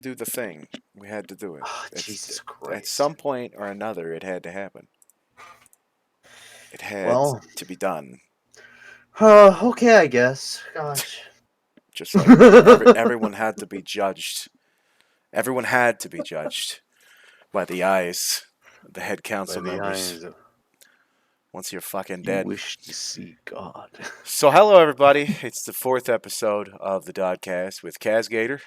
do the thing. We had to do it. Oh, Jesus Christ. At some point or another, it had to happen. It had Well, to be done. okay, I guess. Gosh. Just like everyone had to be judged. Everyone had to be judged by the eyes of the head council members. Once you're fucking dead. You wish to see God. So hello everybody. It's the 4th episode of the DoDCast with KazGator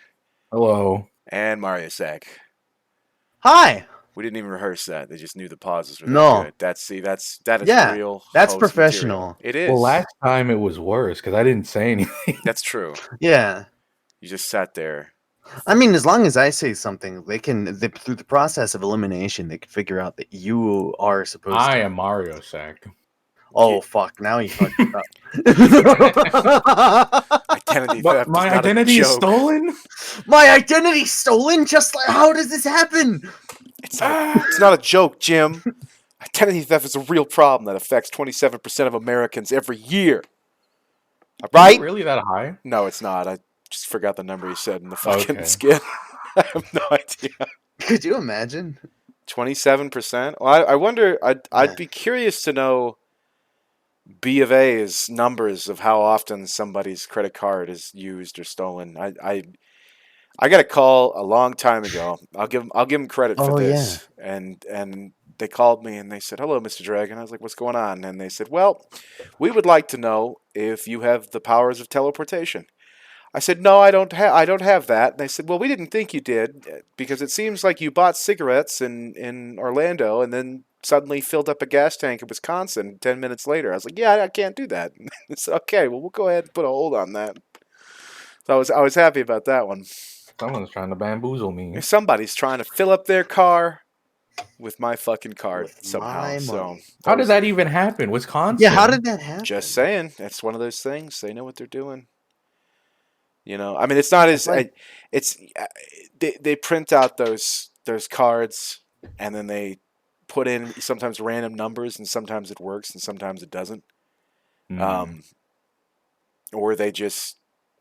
Hello. and Mariosack. Hi. We didn't even rehearse that. They just knew the pauses were No. that good. That is Yeah, real. that's host professional. Material. It is. Well, last time it was worse because I didn't say anything. That's true. Yeah. You just sat there. I mean, as long as I say something, through the process of elimination, they can figure out that you are supposed I to. am Mariosack. Oh, Yeah. fuck. Now you fucked it up. Identity But theft my is not identity a is joke. stolen? My identity stolen? Just like, how does this happen? It's not a joke, Jim. Identity theft is a real problem that affects 27% of Americans every year. All Is right? it really that high? No, it's not. I just forgot the number you said in the fucking Okay. skit. I have no idea. Could you imagine? 27%? Well, I wonder. I'd Yeah. be curious to know B of A's numbers of how often somebody's credit card is used or stolen. I got a call a long time ago. I'll give them credit for Oh, this. And they called me and they said, "Hello, Mr. Dragon." I was like, "What's going on?" And they said, "Well, we would like to know if you have the powers of teleportation." I said, "No, I don't have that." And they said, "Well, we didn't think you did because it seems like you bought cigarettes in Orlando and then suddenly filled up a gas tank in Wisconsin 10 minutes later." I was like, "Yeah, I can't do that." They said, "Okay, well, we'll go ahead and put a hold on that." So I was happy about that one. Someone's trying to bamboozle me. If somebody's trying to fill up their car with my fucking card With somehow. my So money. How did that even happen? Wisconsin? Yeah, how did that happen? just saying, it's one of those things. They know what they're doing. You know, I mean, it's not as it's they print out those cards and then they put in sometimes random numbers and sometimes it works and sometimes it doesn't. Or they just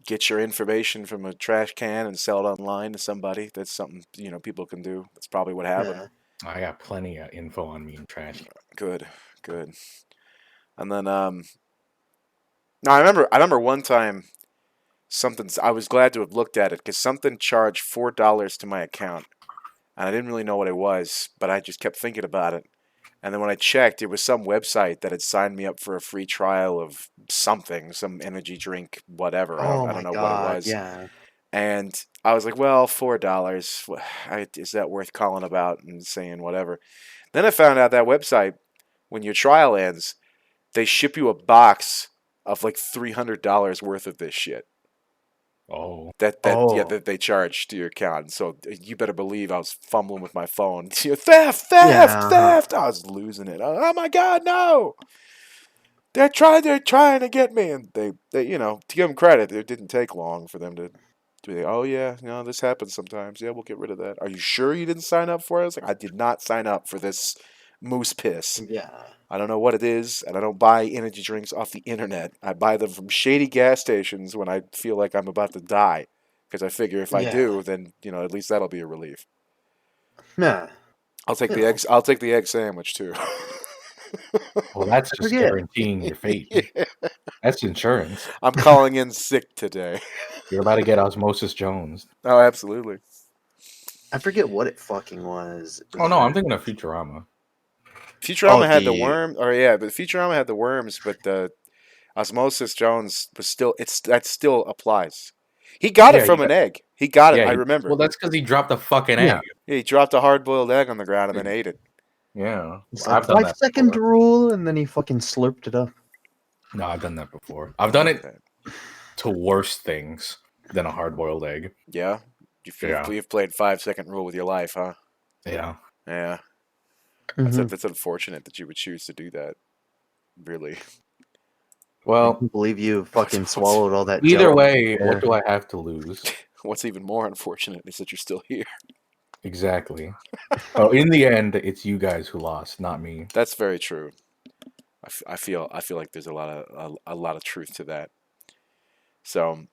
get your information from a trash can and sell it online to somebody. That's something people can do. That's probably what happened. Yeah. I got plenty of info on me in trash. Good. And then no, I remember one time I was glad to have looked at it because something charged $4 to my account, and I didn't really know what it was, but I just kept thinking about it. And then when I checked, it was some website that had signed me up for a free trial of something, some energy drink, whatever. Oh, I my don't know God. what it was. Yeah. And I was like, well, $4, is that worth calling about and saying whatever? Then I found out that website, when your trial ends, they ship you a box of like $300 worth of this shit. Oh. That they charge to your account. So you better believe I was fumbling with my phone. Theft! I was losing it. Oh my God, no! They're trying to get me, and they to give them credit, it didn't take long for them to be like, oh yeah, this happens sometimes. Yeah, we'll get rid of that. Are you sure you didn't sign up for it? I was like, I did not sign up for this moose piss. Yeah. I don't know what it is, and I don't buy energy drinks off the internet. I buy them from shady gas stations when I feel like I'm about to die, because I figure if I do, then at least that'll be a relief. Yeah. I'll take the eggs. I'll take the egg sandwich too. Well, that's just guaranteeing your fate. Yeah. That's insurance. I'm calling in sick today. You're about to get Osmosis Jones. Oh, absolutely. I forget what it fucking was. Oh no, I'm thinking of Futurama. Futurama had the worm, but Futurama had the worms, but the Osmosis Jones was still that still applies. He got it from an egg. He got it. I remember. Well, that's because he dropped a fucking egg. Yeah, he dropped a hard-boiled egg on the ground and then ate it. Yeah, it's like 5-second rule, and then he fucking slurped it up. No, I've done that before. I've done it to worse things than a hard-boiled egg. Yeah, you've played 5-second rule with your life, huh? Yeah. Yeah. That's unfortunate that you would choose to do that. Really. Well, I can't believe you fucking swallowed all that. Either way, what do I have to lose? What's even more unfortunate is that you're still here. Exactly. Oh, in the end, it's you guys who lost, not me. That's very true. I feel like there's a lot of truth to that. So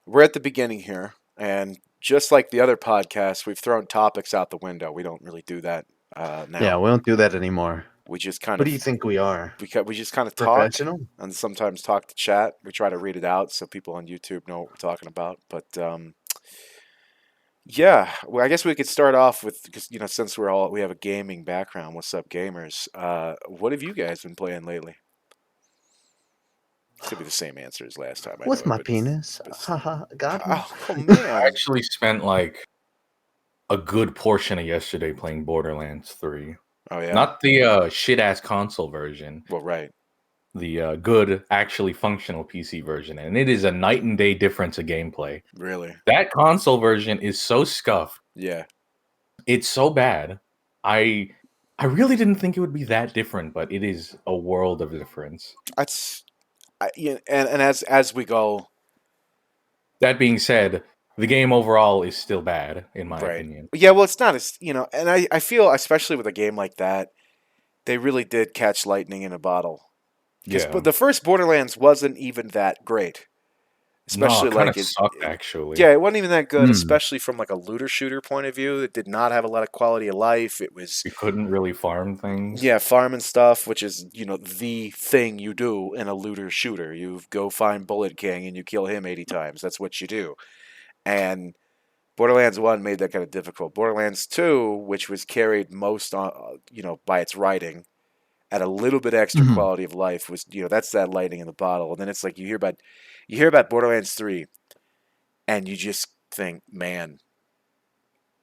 we're at the beginning here, and just like the other podcasts, we've thrown topics out the window. We don't really do that now. Yeah, we don't do that anymore. We just kind What of do you think we are? we just kind of talk Professional? and sometimes talk to chat. We try to read it out so people on YouTube know what we're talking about. But yeah, well, I guess we could start off with because since we have a gaming background. What's up, gamers? What have you guys been playing lately? It's gonna be the same answer as last time. I know With it, my but penis. but- Haha, got me. oh I man, actually spent like a good portion of yesterday playing Borderlands 3. oh yeah. Not the shit ass console version, Well, right. the good, actually functional PC version. And it is a night and day difference of gameplay. Really? That console version is so scuffed. Yeah. It's so bad. I really didn't think it would be that different, but it is a world of difference. That's and as we go, That being said, the game overall is still bad, in my right. opinion. Yeah, well, it's not as and I feel especially with a game like that, they really did catch lightning in a bottle. Because Yeah. the first Borderlands wasn't even that great, No, especially it kind like of sucked, actually. yeah, it wasn't even that good, Hmm. especially from like a looter shooter point of view. It did not have a lot of quality of life. It was You couldn't really farm things. yeah, farming stuff, which is the thing you do in a looter shooter. You go find Bullet King and you kill him 80 times. That's what you do. And Borderlands 1 made that kind of difficult. Borderlands 2, which was carried most on by its writing, and a little bit extra Mhm. quality of life was that's that lightning in the bottle. And then it's like you hear about Borderlands 3 and you just think, man,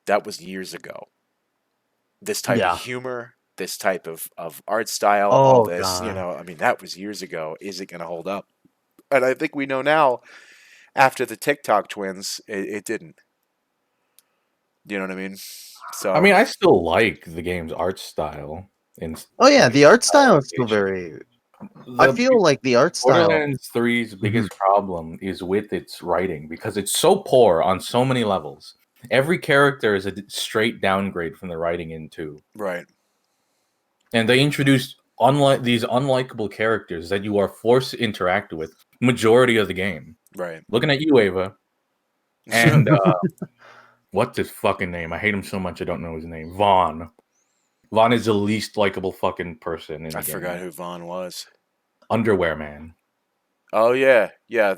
that was years ago. This type Yeah. of humor, this type of art style, all Oh, this, God. I mean, that was years ago. Is it going to hold up? And I think we know now, after the TikTok twins, it didn't. You know what I mean? So I mean, I still like the game's art style. Oh, yeah, the art style is still Style very... I The feel like the art style... Borderlands 3's biggest problem is with its writing because it's so poor on so many levels. Every character is a straight downgrade from the writing in 2. right, And they introduced these unlikable characters that you are forced to interact with majority of the game. right. Looking at you, Ava, and what's his fucking name? I hate him so much I don't know his name. Vaughn. Vaughn is the least likable fucking person in the I game. forgot who Vaughn was. Underwear Man. Oh yeah, yeah.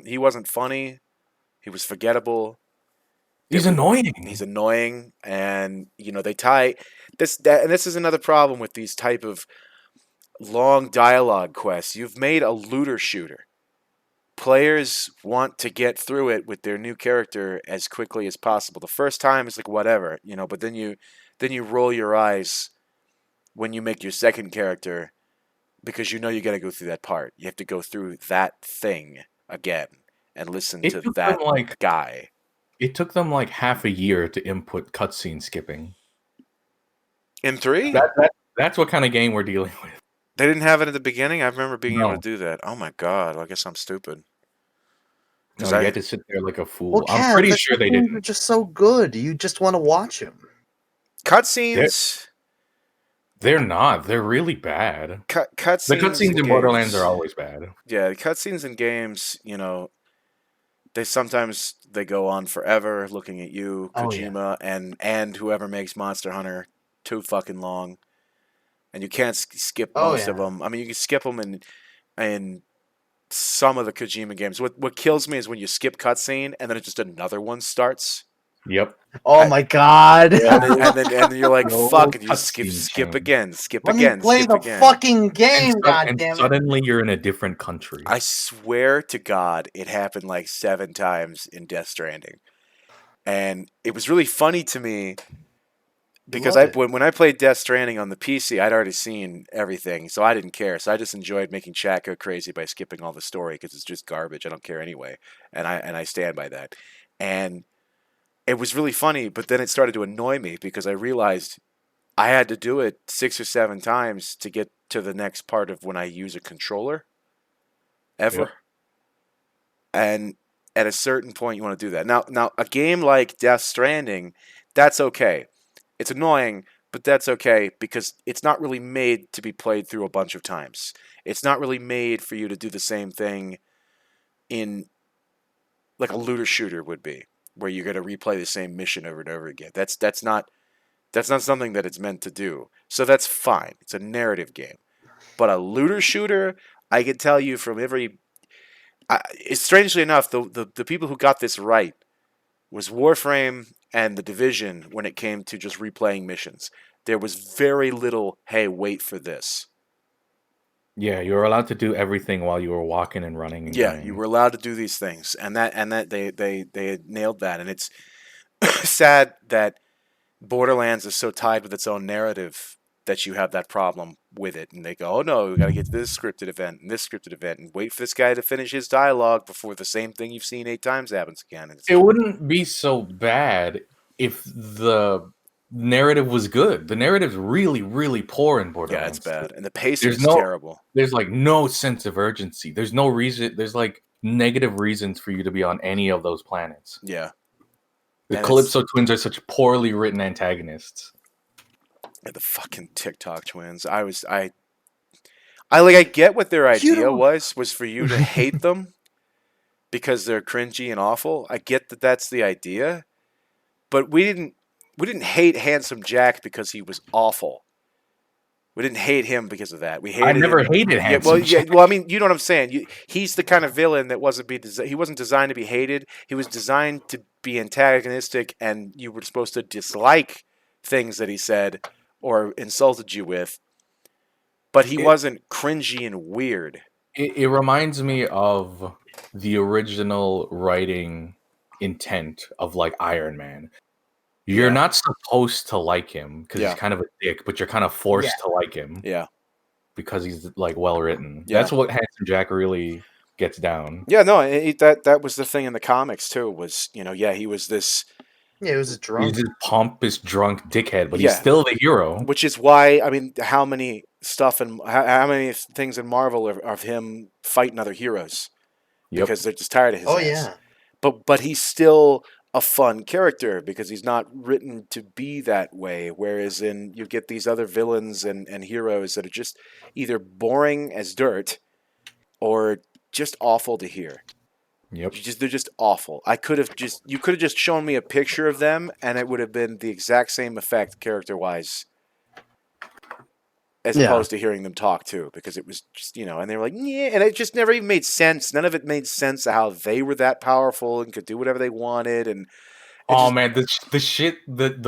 He wasn't funny. He was forgettable. He's annoying. He's annoying, and they tie and this is another problem with these type of long dialogue quests. You've made a looter shooter. Players want to get through it with their new character as quickly as possible. The first time is like whatever, but then you roll your eyes when you make your second character because you got to go through that part. You have to go through that thing again and listen It to took that them like guy. It took them like half a year to input cutscene skipping. In 3? That's what kind of game we're dealing with. They didn't have it at the beginning? I remember being able No. to do that. Oh my god, I guess I'm stupid. No, 'Cause you I- had to sit there like a fool. Well, I'm Kaz, pretty the sure they cutscenes didn't. are just so good. You just want to watch them. Cutscenes... They're not. They're really bad. Cutscenes The cutscenes in Borderlands games- are always bad. Yeah, the cutscenes in games, they sometimes they go on forever looking at you, Oh, yeah. Kojima, and whoever makes Monster Hunter too fucking long. And you can't skip Oh, most of yeah. them. I mean, you can skip them in some of the Kojima games. What kills me is when you skip cutscene and then just another one starts. Yep. Oh, my God. And then you're like, No fuck, and you cutscene skip change. again, skip Let again, me play skip the again. fucking game, And goddammit. suddenly you're in a different country. I swear to God, it happened like 7 times in Death Stranding. And it was really funny to me because Love it. when I played Death Stranding on the PC, I'd already seen everything, so I didn't care. So I just enjoyed making chat go crazy by skipping all the story because it's just garbage. I don't care anyway, and I stand by that. And it was really funny, but then it started to annoy me because I realized I had to do it 6 or 7 times to get to the next part of when I use a controller. Ever. Yep. And at a certain point, you want to do that. Now, a game like Death Stranding, that's okay. It's annoying, but that's okay because it's not really made to be played through a bunch of times. It's not really made for you to do the same thing in like a looter shooter would be. where you're going to replay the same mission over and over again. That's not something that it's meant to do. So that's fine. It's a narrative game. But a looter shooter, I can tell you from every. Strangely enough, the people who got this right was Warframe and the Division when it came to just replaying missions. There was very little, hey, wait for this. Yeah, you were allowed to do everything while you were walking and running. And Yeah, going. you were allowed to do these things, and that they had nailed that. And it's sad that Borderlands is so tied with its own narrative that you have that problem with it. And they go, oh no, we got to get to this scripted event and this scripted event and wait for this guy to finish his dialogue before the same thing you've seen 8 times happens again. It wouldn't be so bad if the narrative was good. The narrative's really, really poor in Borderlands. Yeah, it's bad. And the pacing's terrible. There's like no sense of urgency. There's no reason. There's like negative reasons for you to be on any of those planets. Yeah. The Calypso twins are such poorly written antagonists. The fucking TikTok twins. I get what their idea was for you to hate them because they're cringy and awful. I get that that's the idea, but we didn't hate Handsome Jack because he was awful. We didn't hate him because of that. I never hated Handsome Jack. Well, I mean, you know what I'm saying. He's the kind of villain that he wasn't designed to be hated. He was designed to be antagonistic, and you were supposed to dislike things that he said or insulted you with, but he wasn't cringy and weird. It reminds me of the original writing intent of like Iron Man. You're not supposed to like him because he's kind of a dick, but you're kind of forced to like him. Yeah, because he's like well written. Yeah. That's what Handsome Jack really gets down. Yeah, no, that was the thing in the comics too. Was he was this. Yeah, he was a drunk. He's this pompous, drunk dickhead, but he's still the hero. Which is why, I mean, how many things in Marvel are of him fighting other heroes? Because they're just tired of his ass. Yeah. But he's still a fun character because he's not written to be that way. Whereas you get these other villains and heroes that are just either boring as dirt or just awful to hear. Yep. They're just awful. You could have just shown me a picture of them and it would have been the exact same effect character-wise as opposed to hearing them talk too, because it was just, and they were like, yeah, and it just never even made sense. None of it made sense of how they were that powerful and could do whatever they wanted. And man, the shit that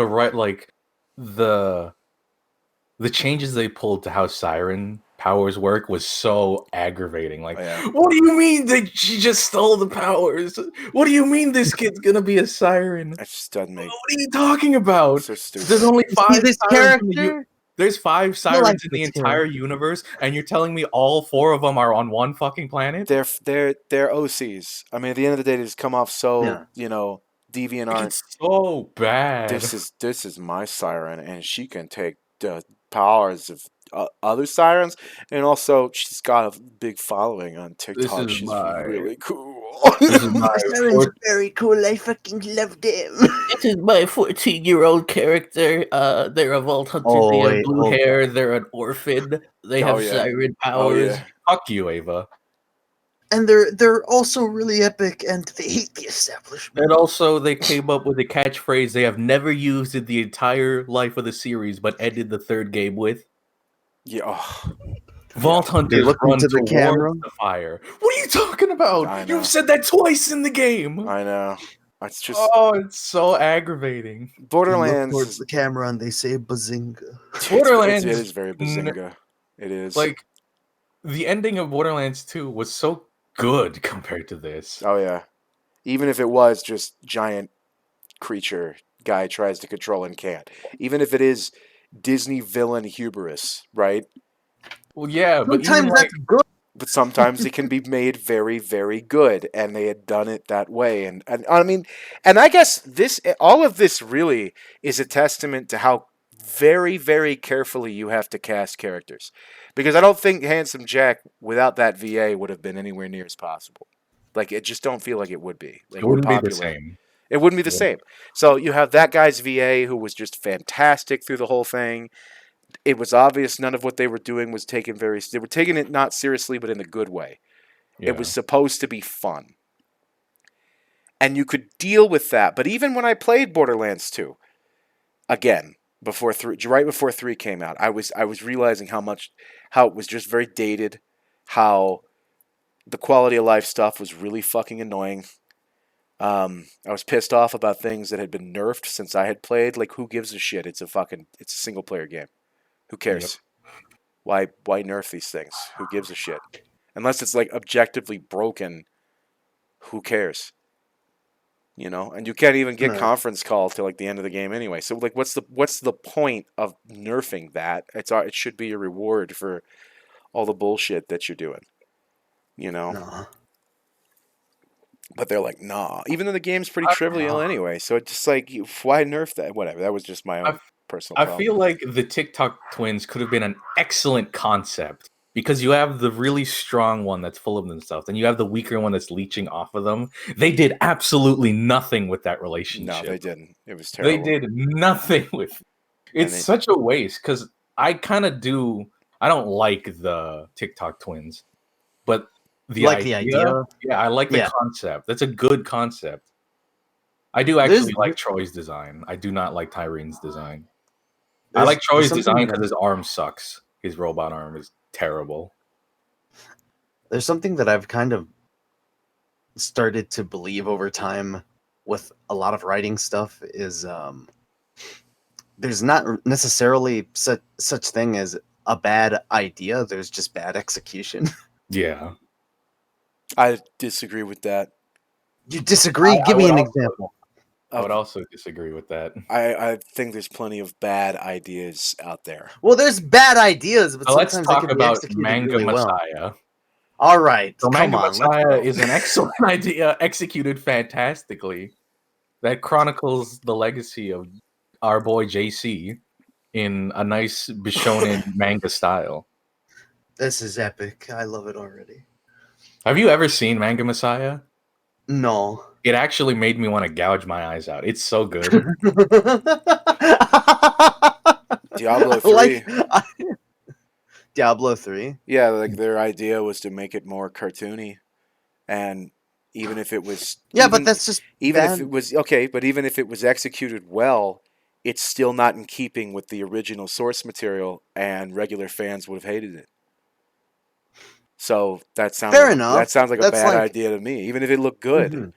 the changes they pulled to how Siren powers work was so aggravating. Like, what do you mean that she just stole the powers? What do you mean this kid's gonna be a siren? That just doesn't make. What are you talking about? So stupid. There's only 5 this character. There's 5 sirens in the entire universe, and you're telling me all 4 of them are on one fucking planet? They're OCs. I mean, at the end of the day, they just come off so deviant art. It's so bad. This is my siren, and she can take the powers of other sirens, and also she's got a big following on TikTok. She's really cool. This is very cool. I fucking loved him. This is my 14-year-old character. They're a vault hunter. They have blue hair. They're an orphan. They have siren powers. Fuck you, Ava. And they're also really epic, and they hate the establishment. And also, they came up with a catchphrase they have never used in the entire life of the series, but ended the 3rd game with. Yeah. Vault hunters run towards the fire. What are you talking about? You've said that twice in the game. I know. It's just. Oh, it's so aggravating. Borderlands. Look towards the camera and they say bazinga. Borderlands. It is very bazinga. It is. Like, the ending of Borderlands 2 was so good compared to this. Oh yeah. Even if it was just giant creature guy tries to control and can't. Even if it is Disney villain hubris, right? Well, yeah, but sometimes that's good. But sometimes it can be made very, very good, and they had done it that way. And I mean, and I guess all of this really is a testament to how very, very carefully you have to cast characters, because I don't think Handsome Jack without that VA would have been anywhere near as possible. Like, it just don't feel like it would be. Like, it wouldn't be the same. It wouldn't be the same. So you have that guy's VA who was just fantastic through the whole thing. It was obvious none of what they were doing was taken they were taking it not seriously, but in a good way. Yeah. It was supposed to be fun. And you could deal with that. But even when I played Borderlands 2, again, right before 3 came out, I was realizing how it was just very dated, how the quality of life stuff was really fucking annoying. I was pissed off about things that had been nerfed since I had played. Like, who gives a shit? It's a single player game. Who cares? Yep. Why nerf these things? Who gives a shit? Unless it's like objectively broken, who cares? You know, and you can't even get conference call till like the end of the game anyway. So like, what's the point of nerfing that? It should be a reward for all the bullshit that you're doing. You know. No. But they're like, nah. Even though the game's pretty trivial anyway, so it's just like, why nerf that? Whatever. That was just my own personal problem. I feel like the TikTok twins could have been an excellent concept because you have the really strong one that's full of themselves, and you have the weaker one that's leeching off of them. They did absolutely nothing with that relationship. No, they didn't. It was terrible. They did nothing with it. It's such a waste because I kind of do. I don't like the TikTok twins, but the idea. Yeah, I like the concept. That's a good concept. I do actually like Troy's design. I do not like Tyrene's design. I like Troy's design because his arm sucks. His robot arm is terrible. There's something that I've kind of started to believe over time with a lot of writing stuff is there's not necessarily such thing as a bad idea. There's just bad execution. Yeah. I disagree with that. You disagree? Give me an example. I would also disagree with that. I think there's plenty of bad ideas out there. Well, there's bad ideas, but let's sometimes talk they can be about executed Manga really Messiah. Well. All right, so Manga Messiah is an excellent idea, executed fantastically. That chronicles the legacy of our boy JC in a nice Bishonen manga style. This is epic. I love it already. Have you ever seen Manga Messiah? No. It actually made me want to gouge my eyes out. It's so good. Diablo 3. Diablo 3? Yeah, like their idea was to make it more cartoony. And even if it was... Yeah, but that's just if it was... Okay, but even if it was executed well, it's still not in keeping with the original source material, and regular fans would have hated it. So that sounds fair enough. That sounds like a bad idea to me, even if it looked good. Mm-hmm.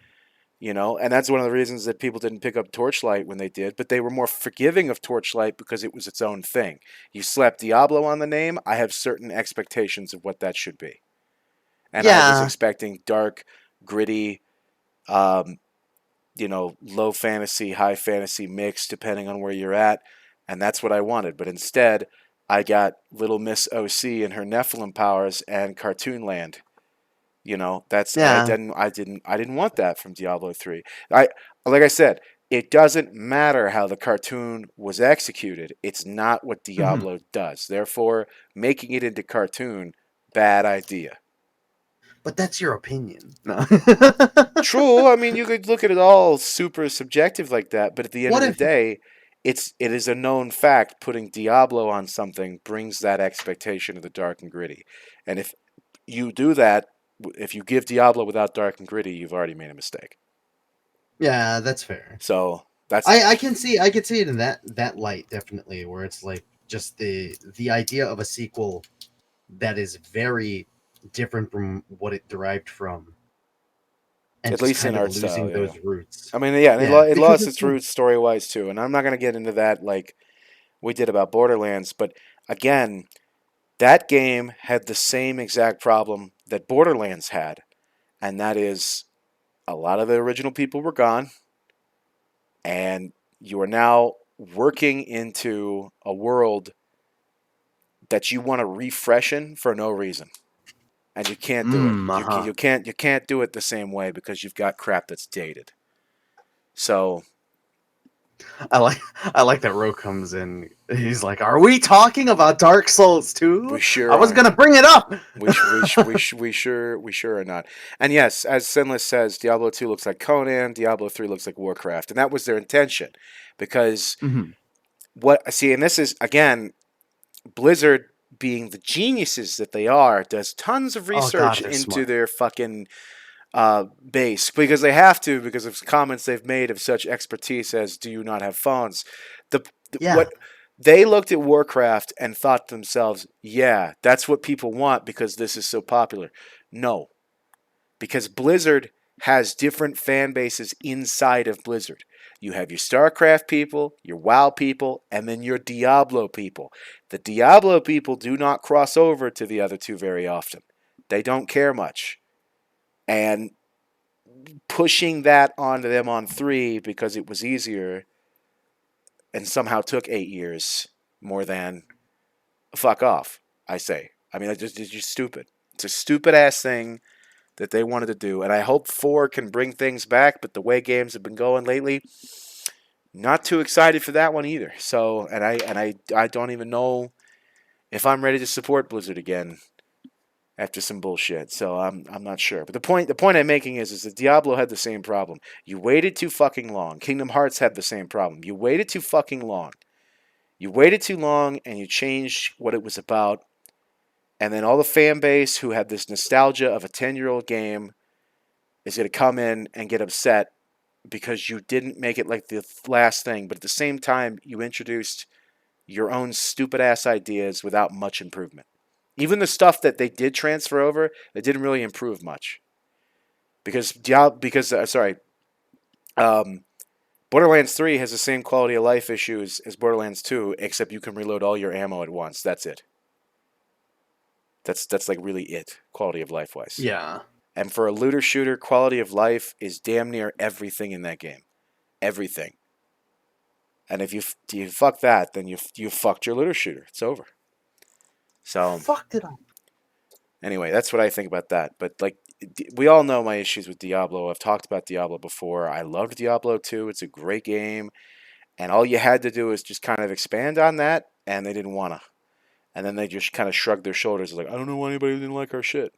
You know, and that's one of the reasons that people didn't pick up Torchlight when they did, but they were more forgiving of Torchlight because it was its own thing. You slap Diablo on the name, I have certain expectations of what that should be. And I was expecting dark, gritty, you know, low fantasy, high fantasy mix, depending on where you're at, and that's what I wanted. But instead, I got Little Miss OC and her Nephilim powers and Cartoon Land. You know, that's I didn't want that from Diablo 3. Like I said, it doesn't matter how the cartoon was executed. It's not what Diablo does. Therefore, making it into cartoon, bad idea. But that's your opinion. No. True. I mean, you could look at it all super subjective like that, but at the end of the day, it is a known fact putting Diablo on something brings that expectation of the dark and gritty. And if you do that, if you give Diablo without dark and gritty, you've already made a mistake. Yeah, that's fair. So that's I can see it in that light, definitely, where it's like just the idea of a sequel that is very different from what it derived from. And at least in art losing style, those roots. I mean, it lost its roots story-wise too, and I'm not going to get into that like we did about Borderlands, but again, that game had the same exact problem that Borderlands had, and that is a lot of the original people were gone, and you are now working into a world that you want to refreshen for no reason. And you can't do it. You can't do it the same way because you've got crap that's dated. So I like that Ro comes in. He's like, "Are we talking about Dark Souls 2? We sure. I was gonna bring it up. we sure are not. And yes, as Sinless says, Diablo 2 looks like Conan. Diablo 3 looks like Warcraft, and that was their intention. Because and this is again, Blizzard, being the geniuses that they are, does tons of research into their fucking base because they have to because of comments they've made of such expertise as "Do you not have phones?" What they looked at Warcraft and thought to themselves, "Yeah, that's what people want because this is so popular." No, because Blizzard has different fan bases inside of Blizzard. You have your StarCraft people, your WoW people, and then your Diablo people. The Diablo people do not cross over to the other two very often. They don't care much. And pushing that onto them on 3 because it was easier and somehow took 8 years more than fuck off, I say. I mean, it's just stupid. It's a stupid ass thing that they wanted to do, and I hope 4 can bring things back, but the way games have been going lately, not too excited for that one either. So, and I don't even know if I'm ready to support Blizzard again after some bullshit. So I'm not sure. But the point I'm making is that Diablo had the same problem. You waited too fucking long. Kingdom Hearts had the same problem. You waited too fucking long. You waited too long and you changed what it was about. And then all the fan base who had this nostalgia of a 10-year-old game is going to come in and get upset because you didn't make it like the last thing. But at the same time, you introduced your own stupid ass ideas without much improvement. Even the stuff that they did transfer over, they didn't really improve much. Borderlands 3 has the same quality of life issues as Borderlands 2, except you can reload all your ammo at once. That's it. That's like really it, quality of life wise. Yeah. And for a looter shooter, quality of life is damn near everything in that game. Everything. And if you fuck that, then you fucked your looter shooter. It's over. So fucked it up. Anyway, that's what I think about that. But like, we all know my issues with Diablo. I've talked about Diablo before. I loved Diablo 2. It's a great game. And all you had to do is just kind of expand on that, and they didn't want to. And then they just kind of shrugged their shoulders like, I don't know why anybody didn't like our shit.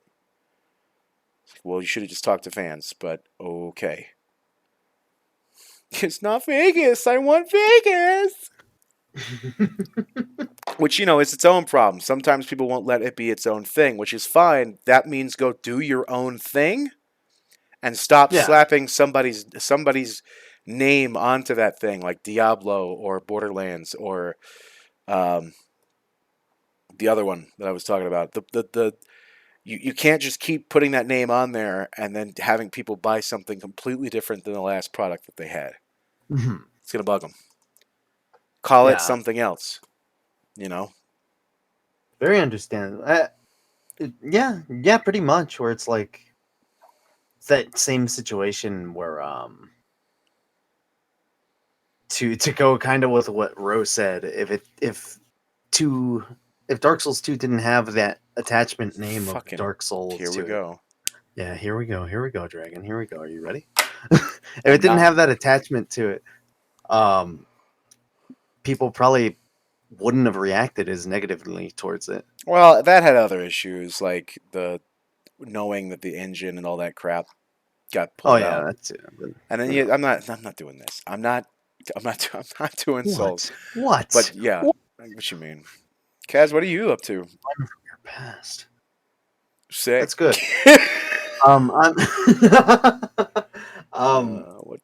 Well, you should have just talked to fans, but okay. It's not Vegas. I want Vegas. Which, is its own problem. Sometimes people won't let it be its own thing, which is fine. That means go do your own thing and stop slapping somebody's name onto that thing, like Diablo or Borderlands or the other one that I was talking about. You can't just keep putting that name on there and then having people buy something completely different than the last product that they had. Mm-hmm. It's going to bug them. Call it something else, Very understandable. Yeah, pretty much. Where it's like that same situation where to go kind of with what Rose said, if Dark Souls 2 didn't have that attachment name of Dark Souls, here we go. Yeah, here we go, Dragon. Here we go. Are you ready? If it didn't have that attachment to it, people probably wouldn't have reacted as negatively towards it. Well, that had other issues, like the knowing that the engine and all that crap got pulled out. That's it. And then I'm not doing this. I'm not doing Souls. What? But yeah, what you mean, Kaz? What are you up to? I'm from your past. Sick. That's good.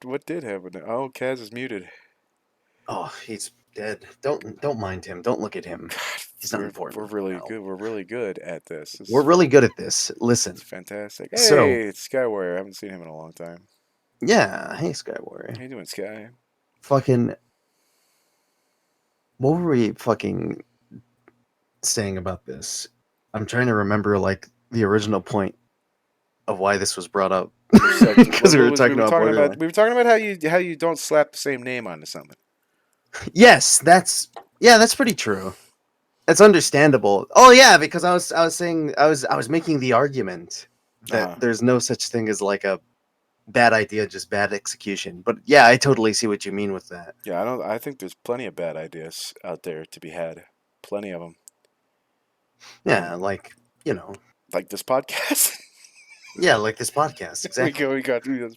What did happen? Oh, Kaz is muted. Oh, he's dead. Don't mind him. Don't look at him. He's not important. We're really good. We're really good at this. We're really good at this. Listen. It's fantastic. Hey, it's Skywarrior. I haven't seen him in a long time. Yeah. Hey, Skywarrior. How you doing, Sky? Fucking. What were we fucking saying about this? I'm trying to remember like the original point of why this was brought up. Because we were talking about how you don't slap the same name onto something. Yes, that's pretty true. It's understandable. Oh yeah, because I was making the argument that there's no such thing as like a bad idea, just bad execution. But yeah, I totally see what you mean with that. Yeah, I think there's plenty of bad ideas out there to be had. Plenty of them. Yeah, like like this podcast. Yeah, like this podcast. Exactly. we got through this.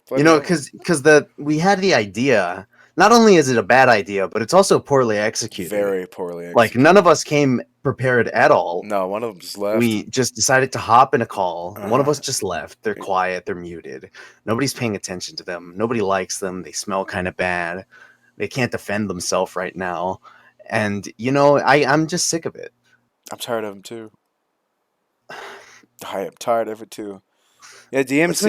Because we had the idea. not only is it a bad idea, but it's also poorly executed. Very poorly executed. Like, none of us came prepared at all. No, one of them just left. We just decided to hop in a call. One of us just left. They're quiet. They're muted. Nobody's paying attention to them. Nobody likes them. They smell kind of bad. They can't defend themselves right now. And, I'm just sick of it. I'm tired of them, too. I am tired of it, too. Yeah, DMC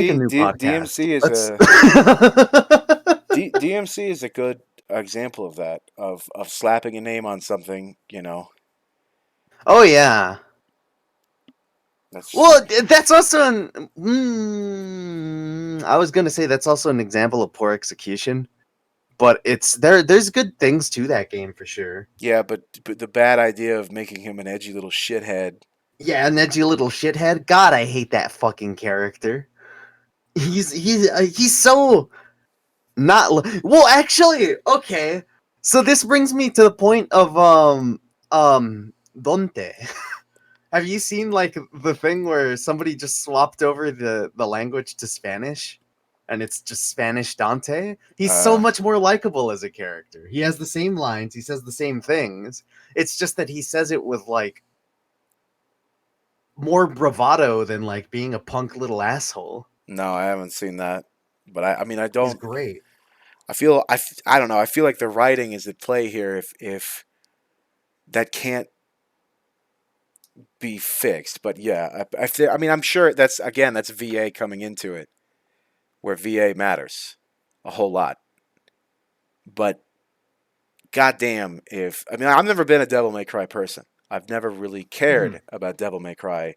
is a good example of that, of slapping a name on something, Oh yeah. That's also I was gonna say that's also an example of poor execution, but there's good things to that game for sure. Yeah, but the bad idea of making him an edgy little shithead. Yeah, an edgy little shithead. God, I hate that fucking character. He's so not well. Actually, okay. So this brings me to the point of Dante. Have you seen like the thing where somebody just swapped over the language to Spanish, and it's just Spanish Dante? He's so much more likable as a character. He has the same lines. He says the same things. It's just that he says it with like more bravado than like being a punk little asshole. No, I haven't seen that, but I mean, I don't. He's great. I don't know. I feel like the writing is at play here. If that can't be fixed, but yeah, I mean, I'm sure that's VA coming into it, where VA matters a whole lot. But goddamn, I've never been a Devil May Cry person. I've never really cared about Devil May Cry.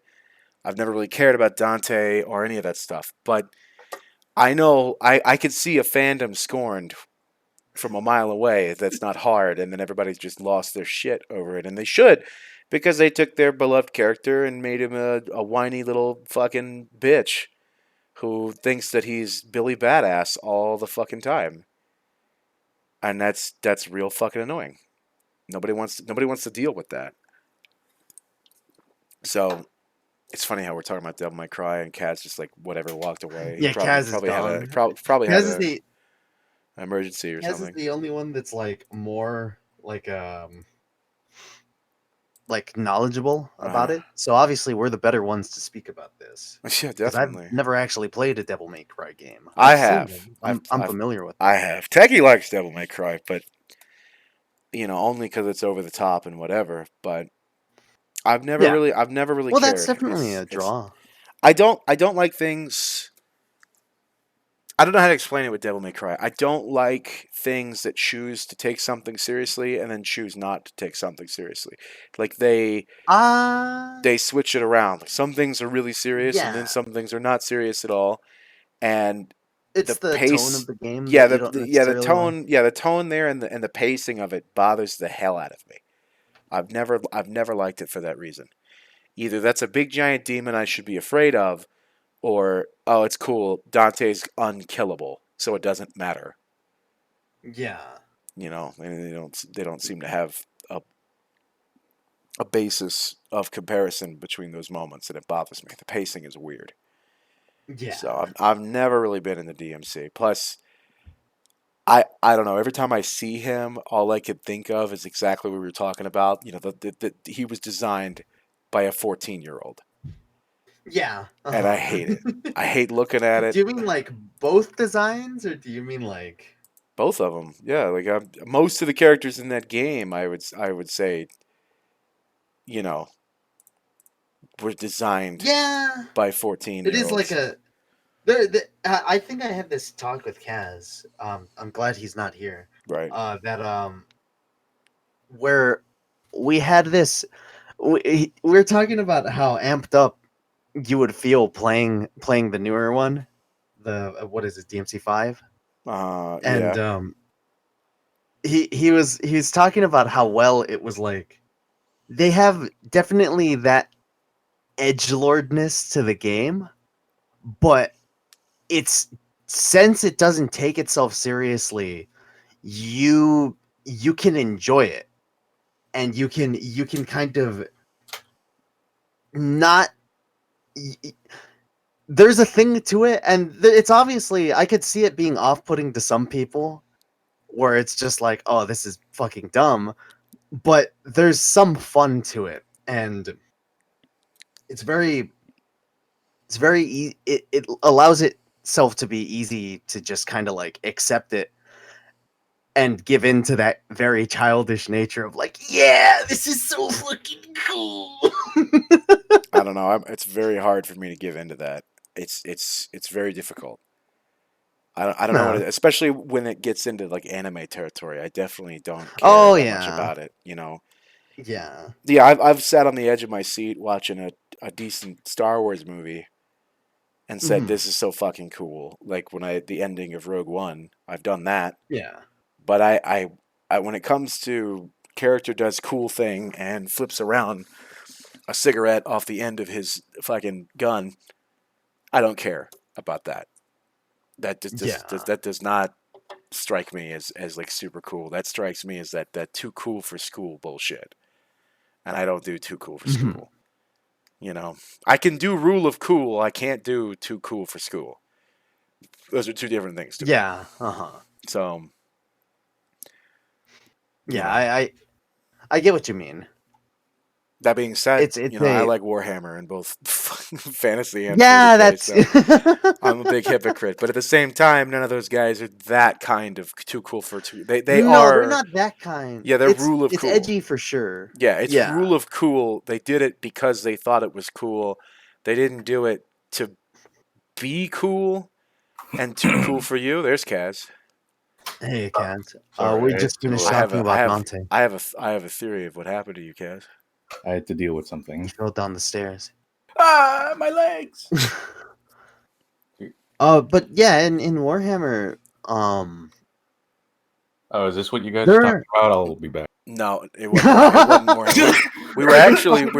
I've never really cared about Dante or any of that stuff. But I know I could see a fandom scorned from a mile away. That's not hard, and then everybody's just lost their shit over it, and they should, because they took their beloved character and made him a whiny little fucking bitch who thinks that he's Billy Badass all the fucking time, and that's real fucking annoying. Nobody wants to deal with that. So it's funny how we're talking about Devil May Cry and Kaz just like whatever walked away. Yeah, Kaz is gone. Probably had an emergency or Kaz something. Is the only one that's like more like knowledgeable about it. So obviously we're the better ones to speak about this. Yeah, definitely. I've never actually played a Devil May Cry game. I have. I'm familiar with them. I have. Techie likes Devil May Cry, but only because it's over the top and whatever. But I've never really Well, cared. That's definitely a draw. I don't like things. I don't know how to explain it with Devil May Cry. I don't like things that choose to take something seriously and then choose not to take something seriously. Like they switch it around. Like some things are really serious and then some things are not serious at all. And it's the pace, tone of the game. Yeah, the tone there and the pacing of it bothers the hell out of me. I've never liked it for that reason. Either that's a big giant demon I should be afraid of, or it's cool, Dante's unkillable, so it doesn't matter. Yeah. And they don't seem to have a basis of comparison between those moments, and it bothers me. The pacing is weird. Yeah. So I've never really been in the DMC. Plus, I don't know. Every time I see him, all I could think of is exactly what we were talking about. He was designed by a 14-year-old. Yeah. And I hate it. I hate looking at it. Do you mean like both designs, or do you mean like both of them? Yeah, like most of the characters in that game, I would say, were designed by 14-year-olds. It is like I think I had this talk with Kaz. I'm glad he's not here. Right. Where we had this, we were talking about how amped up you would feel playing the newer one, the what is it, DMC 5? And he was talking about how well it was. Like, they have definitely that edgelordness to the game, but since it doesn't take itself seriously, you can enjoy it, and you can kind of not. There's a thing to it, and it's obviously, I could see it being off-putting to some people where it's just like, oh, this is fucking dumb, but there's some fun to it, and it's very it allows itself to be easy to just kind of like accept it and give in to that very childish nature of like, yeah, this is so fucking cool. I don't know. It's very hard for me to give in to that. It's very difficult. I don't know what especially when it gets into like anime territory. I definitely don't care that much about it. You know. Yeah. Yeah, I've sat on the edge of my seat watching a decent Star Wars movie and said, "This is so fucking cool." Like the ending of Rogue One, I've done that. Yeah. But I when it comes to character does cool thing and flips around a cigarette off the end of his fucking gun, I don't care about that. That that does not strike me as like super cool. That strikes me as that too cool for school bullshit. And I don't do too cool for school. You know, I can do rule of cool. I can't do too cool for school. Those are two different things to me. Yeah. So. Yeah, I get what you mean. That being said, I like Warhammer in both fantasy and 40K, so I'm a big hypocrite. But at the same time, none of those guys are that kind of too cool for two. They are. They're not that kind. Yeah, they're rule of cool. It's edgy for sure. Yeah, it's rule of cool. They did it because they thought it was cool. They didn't do it to be cool and too cool for you. There's Kaz. Hey, Kaz. We just finished talking about Dante. I have a theory of what happened to you, Kaz. I had to deal with something. He fell down the stairs. Ah, my legs. But yeah, in Warhammer, Oh, is this what you guys are talking about? I'll be back. No, it wasn't Warhammer. we were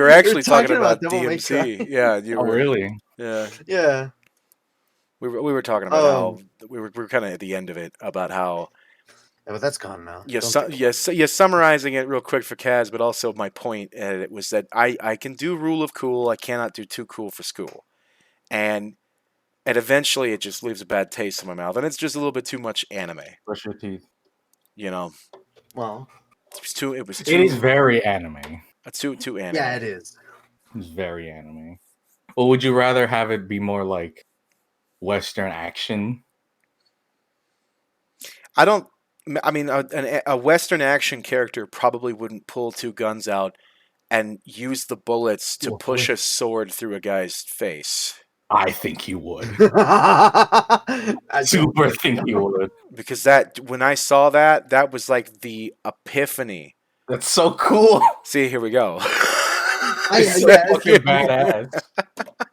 actually talking about DMC. Yeah, you were really. Yeah. Yeah. We were talking about how we were kind of at the end of it about how. Yeah, but that's gone now. Yes, summarizing it real quick for Kaz, but also my point at it was that I can do rule of cool. I cannot do too cool for school, and eventually it just leaves a bad taste in my mouth, and it's just a little bit too much anime. Brush your teeth. You know. Well, it was too. It is very anime. Too anime. Yeah, it is. It's very anime. Well, would you rather have it be more like Western action? I mean, a Western action character probably wouldn't pull two guns out and use the bullets to push a sword through a guy's face. I think you would. Super think you would. Because when I saw that was like the epiphany. That's so cool. See, here we go. Fucking badass.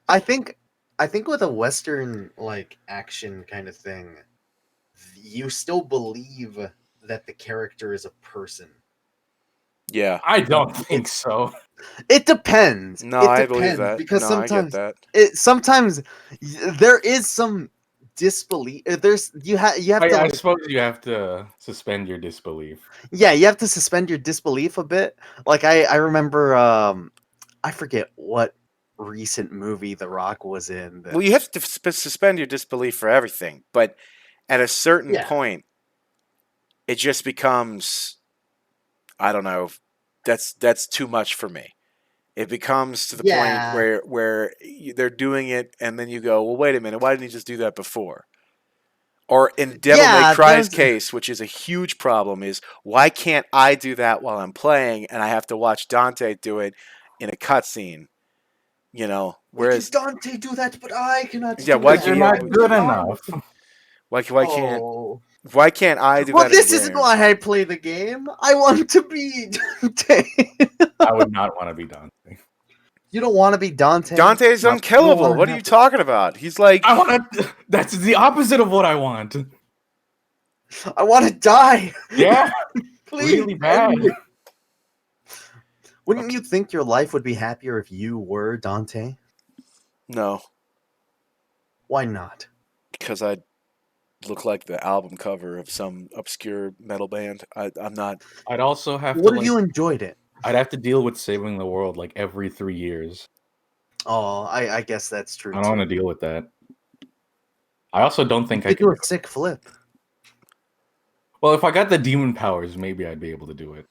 I think with a Western like action kind of thing, you still believe that the character is a person. Yeah, I don't think so. It depends. No, I believe that because sometimes I get that. Sometimes there is some disbelief. You have to. I suppose you have to suspend your disbelief. Yeah, you have to suspend your disbelief a bit. Like I remember, I forget what recent movie The Rock was in. Well, you have to suspend your disbelief for everything, but at a certain point, it just becomes, I don't know, that's too much for me. It becomes to the point where they're doing it, and then you go, well, wait a minute, why didn't he just do that before? Or in Devil May Cry's case, which is a huge problem, is why can't I do that while I'm playing, and I have to watch Dante do it in a cutscene? You know, whereas Dante do that, but I cannot. Yeah, why you're not good enough? Why can't I do that? Well, this isn't why I play the game. I want to be Dante. I would not want to be Dante. You don't want to be Dante. Dante's unkillable. What are you talking about? He's like, I want to. That's the opposite of what I want. I want to die. Yeah, please. Really bad. Wouldn't you think your life would be happier if you were Dante? No. Why not? Because I'd look like the album cover of some obscure metal band. I'm not. I'd also have to. What if you enjoyed it? I'd have to deal with saving the world like every 3 years. Oh, I guess that's true. I don't want to deal with that. I also don't think I could do a sick flip. Well, if I got the demon powers, maybe I'd be able to do it.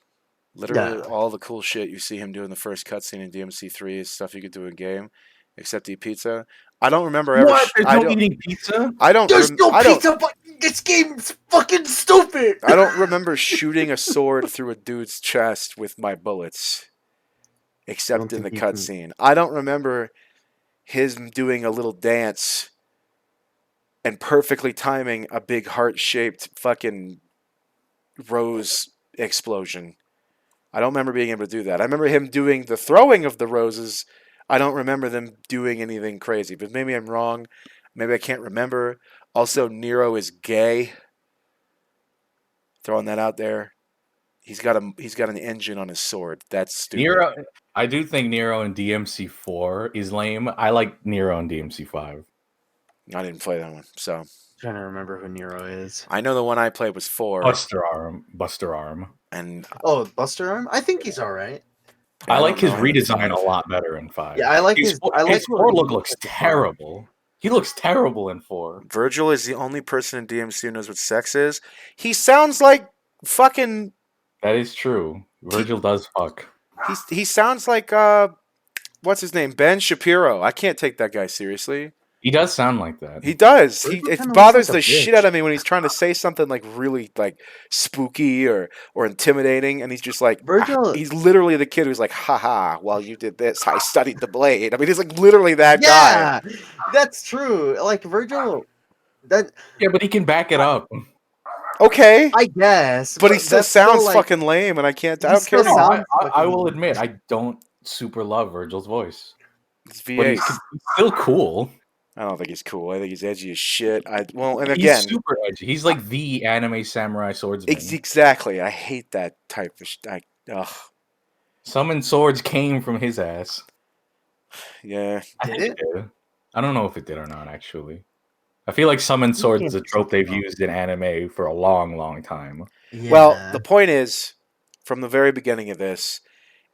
Literally, all the cool shit you see him do in the first cutscene in DMC3 is stuff you could do in game, except eat pizza. I don't remember ever. What? There's no eating pizza? I don't. There's no pizza, but this game's fucking stupid. I don't remember shooting a sword through a dude's chest with my bullets, except in the cutscene. I don't remember him doing a little dance and perfectly timing a big heart-shaped fucking rose explosion. I don't remember being able to do that. I remember him doing the throwing of the roses. I don't remember them doing anything crazy, but maybe I'm wrong. Maybe I can't remember. Also, Nero is gay. Throwing that out there. He's got an engine on his sword. That's stupid. Nero, I do think Nero in DMC4 is lame. I like Nero in DMC5. I didn't play that one, so I'm trying to remember who Nero is. I know the one I played was 4. Buster Arm. And Buster Arm? I think he's all right. I like his redesign a lot better in 5. Yeah, I like his 4 looks terrible. He looks terrible in 4. Virgil is the only person in DMC who knows what sex is. He sounds like fucking... That is true. Virgil does fuck. He sounds like, what's his name? Ben Shapiro. I can't take that guy seriously. He does sound like that. He does. It bothers the shit out of me when he's trying to say something like really like spooky or intimidating, and he's just like Virgil. He's literally the kid who's like, haha, while you did this, I studied the blade. I mean, he's like literally that guy. Yeah, that's true. Like Virgil. But he can back it up. Okay, I guess, but he still sounds fucking lame, and I can't. I don't care. I will admit, I don't super love Virgil's voice. It's V8. But he's still cool. I don't think he's cool. I think he's edgy as shit. He's super edgy. He's like the anime samurai swordsman. Exactly. I hate that type of shit. Summon swords came from his ass. Yeah. Did it? I don't know if it did or not, actually. I feel like summon swords is a trope they've used in anime for a long, long time. Yeah. Well, the point is, from the very beginning of this,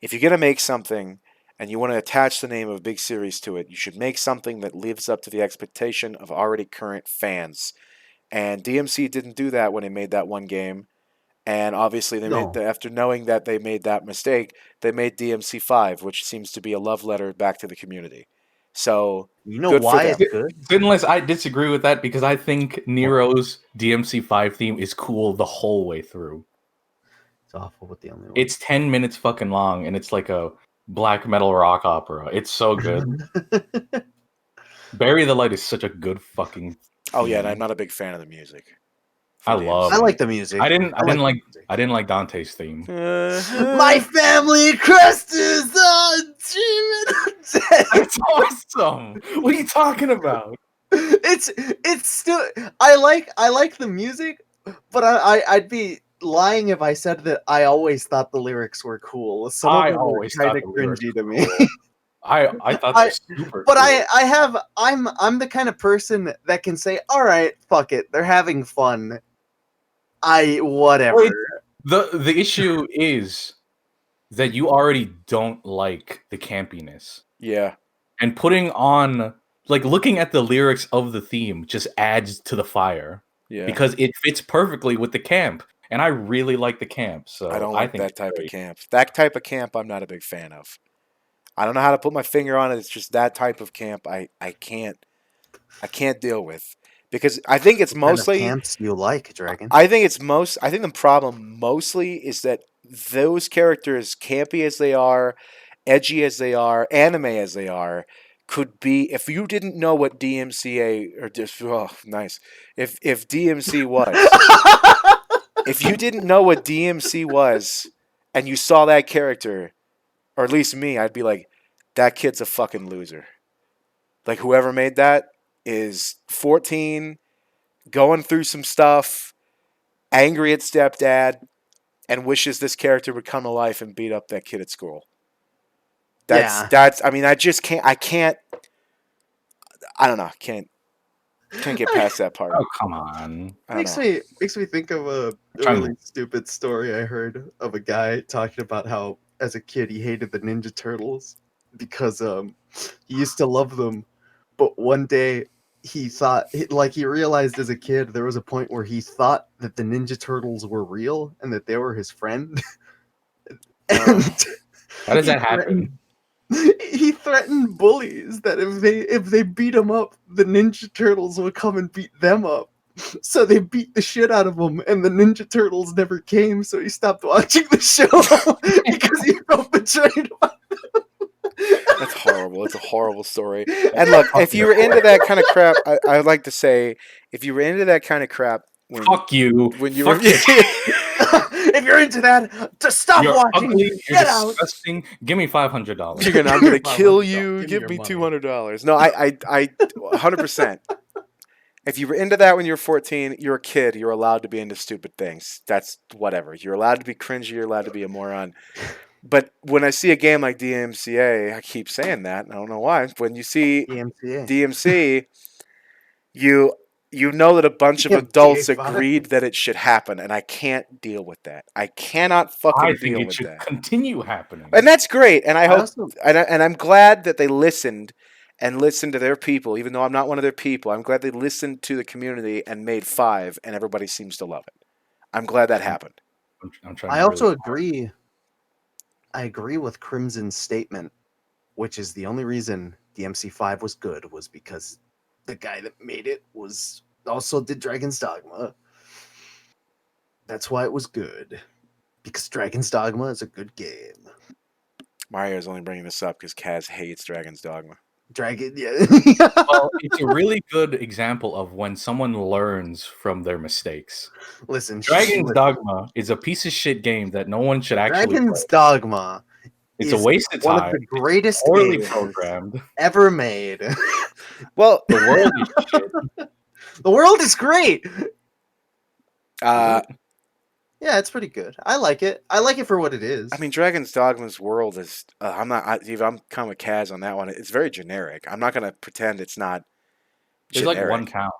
if you're going to make something and you want to attach the name of a big series to it, you should make something that lives up to the expectation of already current fans. And DMC didn't do that when they made that one game. And obviously, after knowing that they made that mistake, they made DMC 5, which seems to be a love letter back to the community. So, you know why it's good? Unless I disagree with that, because I think Nero's DMC 5 theme is cool the whole way through. It's awful, but the only one. It's 10 minutes fucking long, and it's like a black metal rock opera. It's so good. Bury the Light is such a good fucking theme. Oh yeah, and I'm not a big fan of the music. I like the music. I didn't like Dante's theme. My family crest is on It's awesome. What are you talking about? It's still I like the music, but I'd be lying if I said that I always thought the lyrics were cool. Some of them were kind of cringy to me. I thought they were super but cool. I'm the kind of person that can say, all right, fuck it, they're having fun. Whatever. Wait, the issue is that you already don't like the campiness. Yeah. And putting on, like, looking at the lyrics of the theme just adds to the fire. Yeah. Because it fits perfectly with the camp. And I really like the camp. So I don't like that type of camp. That type of camp I'm not a big fan of. I don't know how to put my finger on it. It's just that type of camp I can't deal with. Because I think it's mostly kind of camps you like, Dragon. I think the problem mostly is that those characters, campy as they are, edgy as they are, anime as they are, could be, if you didn't know what DMCA or just if DMC was if you didn't know what DMC was and you saw that character, or at least me, I'd be like, that kid's a fucking loser. Like, whoever made that is 14, going through some stuff, angry at stepdad, and wishes this character would come to life and beat up that kid at school. That's I mean, I just can't, I don't know, can't get past that part. Oh, come on. Makes me think of a really stupid story I heard of a guy talking about how, as a kid, he hated the Ninja Turtles because he used to love them, but one day he thought, like, he realized as a kid there was a point where he thought that the Ninja Turtles were real and that they were his friend. And how does that happen? He threatened bullies that if they beat him up, the Ninja Turtles would come and beat them up. So they beat the shit out of him, and the Ninja Turtles never came. So he stopped watching the show because he felt betrayed by them. That's horrible. It's a horrible story. And look, if you were into that kind of crap, I would like to say, if you were into that kind of crap, fuck you. When you fuck were, if you're into that, just stop you're watching. Ugly, you're Get out. disgusting. Give me $500. I'm gonna kill you. Give Give me me your money. $200. No, I 100%. If you were into that when you were 14, you're a kid. You're allowed to be into stupid things. That's whatever. You're allowed to be cringy. You're allowed to be a moron. But when I see a game like DMCA, I keep saying that. I don't know why. When you see DMC, you know that a bunch of adults agreed that it should happen, and I can't deal with that. I cannot fucking deal with that. Continue happening, and that's great. And I hope, and I'm glad that they listened to their people, even though I'm not one of their people. I'm glad they listened to the community and made 5, and everybody seems to love it. I'm glad that happened. I also agree. I agree with Crimson's statement, which is the only reason DMC5 was good was because the guy that made it was also did Dragon's Dogma. That's why it was good. Because Dragon's Dogma is a good game. Mario's only bringing this up because Kaz hates Dragon's Dogma. Yeah. Well, it's a really good example of when someone learns from their mistakes. Listen, Dragon's Dogma is a piece of shit game that no one should actually Dragon's play. Dogma It's a waste of time. One of the greatest poorly games programmed ever made. Well, the world is shit. The world is great. Yeah, it's pretty good. I like it. I like it for what it is. I mean, Dragon's Dogma's world is. I'm kind of Kaz on that one. It's very generic. I'm not gonna pretend it's not. There's generic. like one town.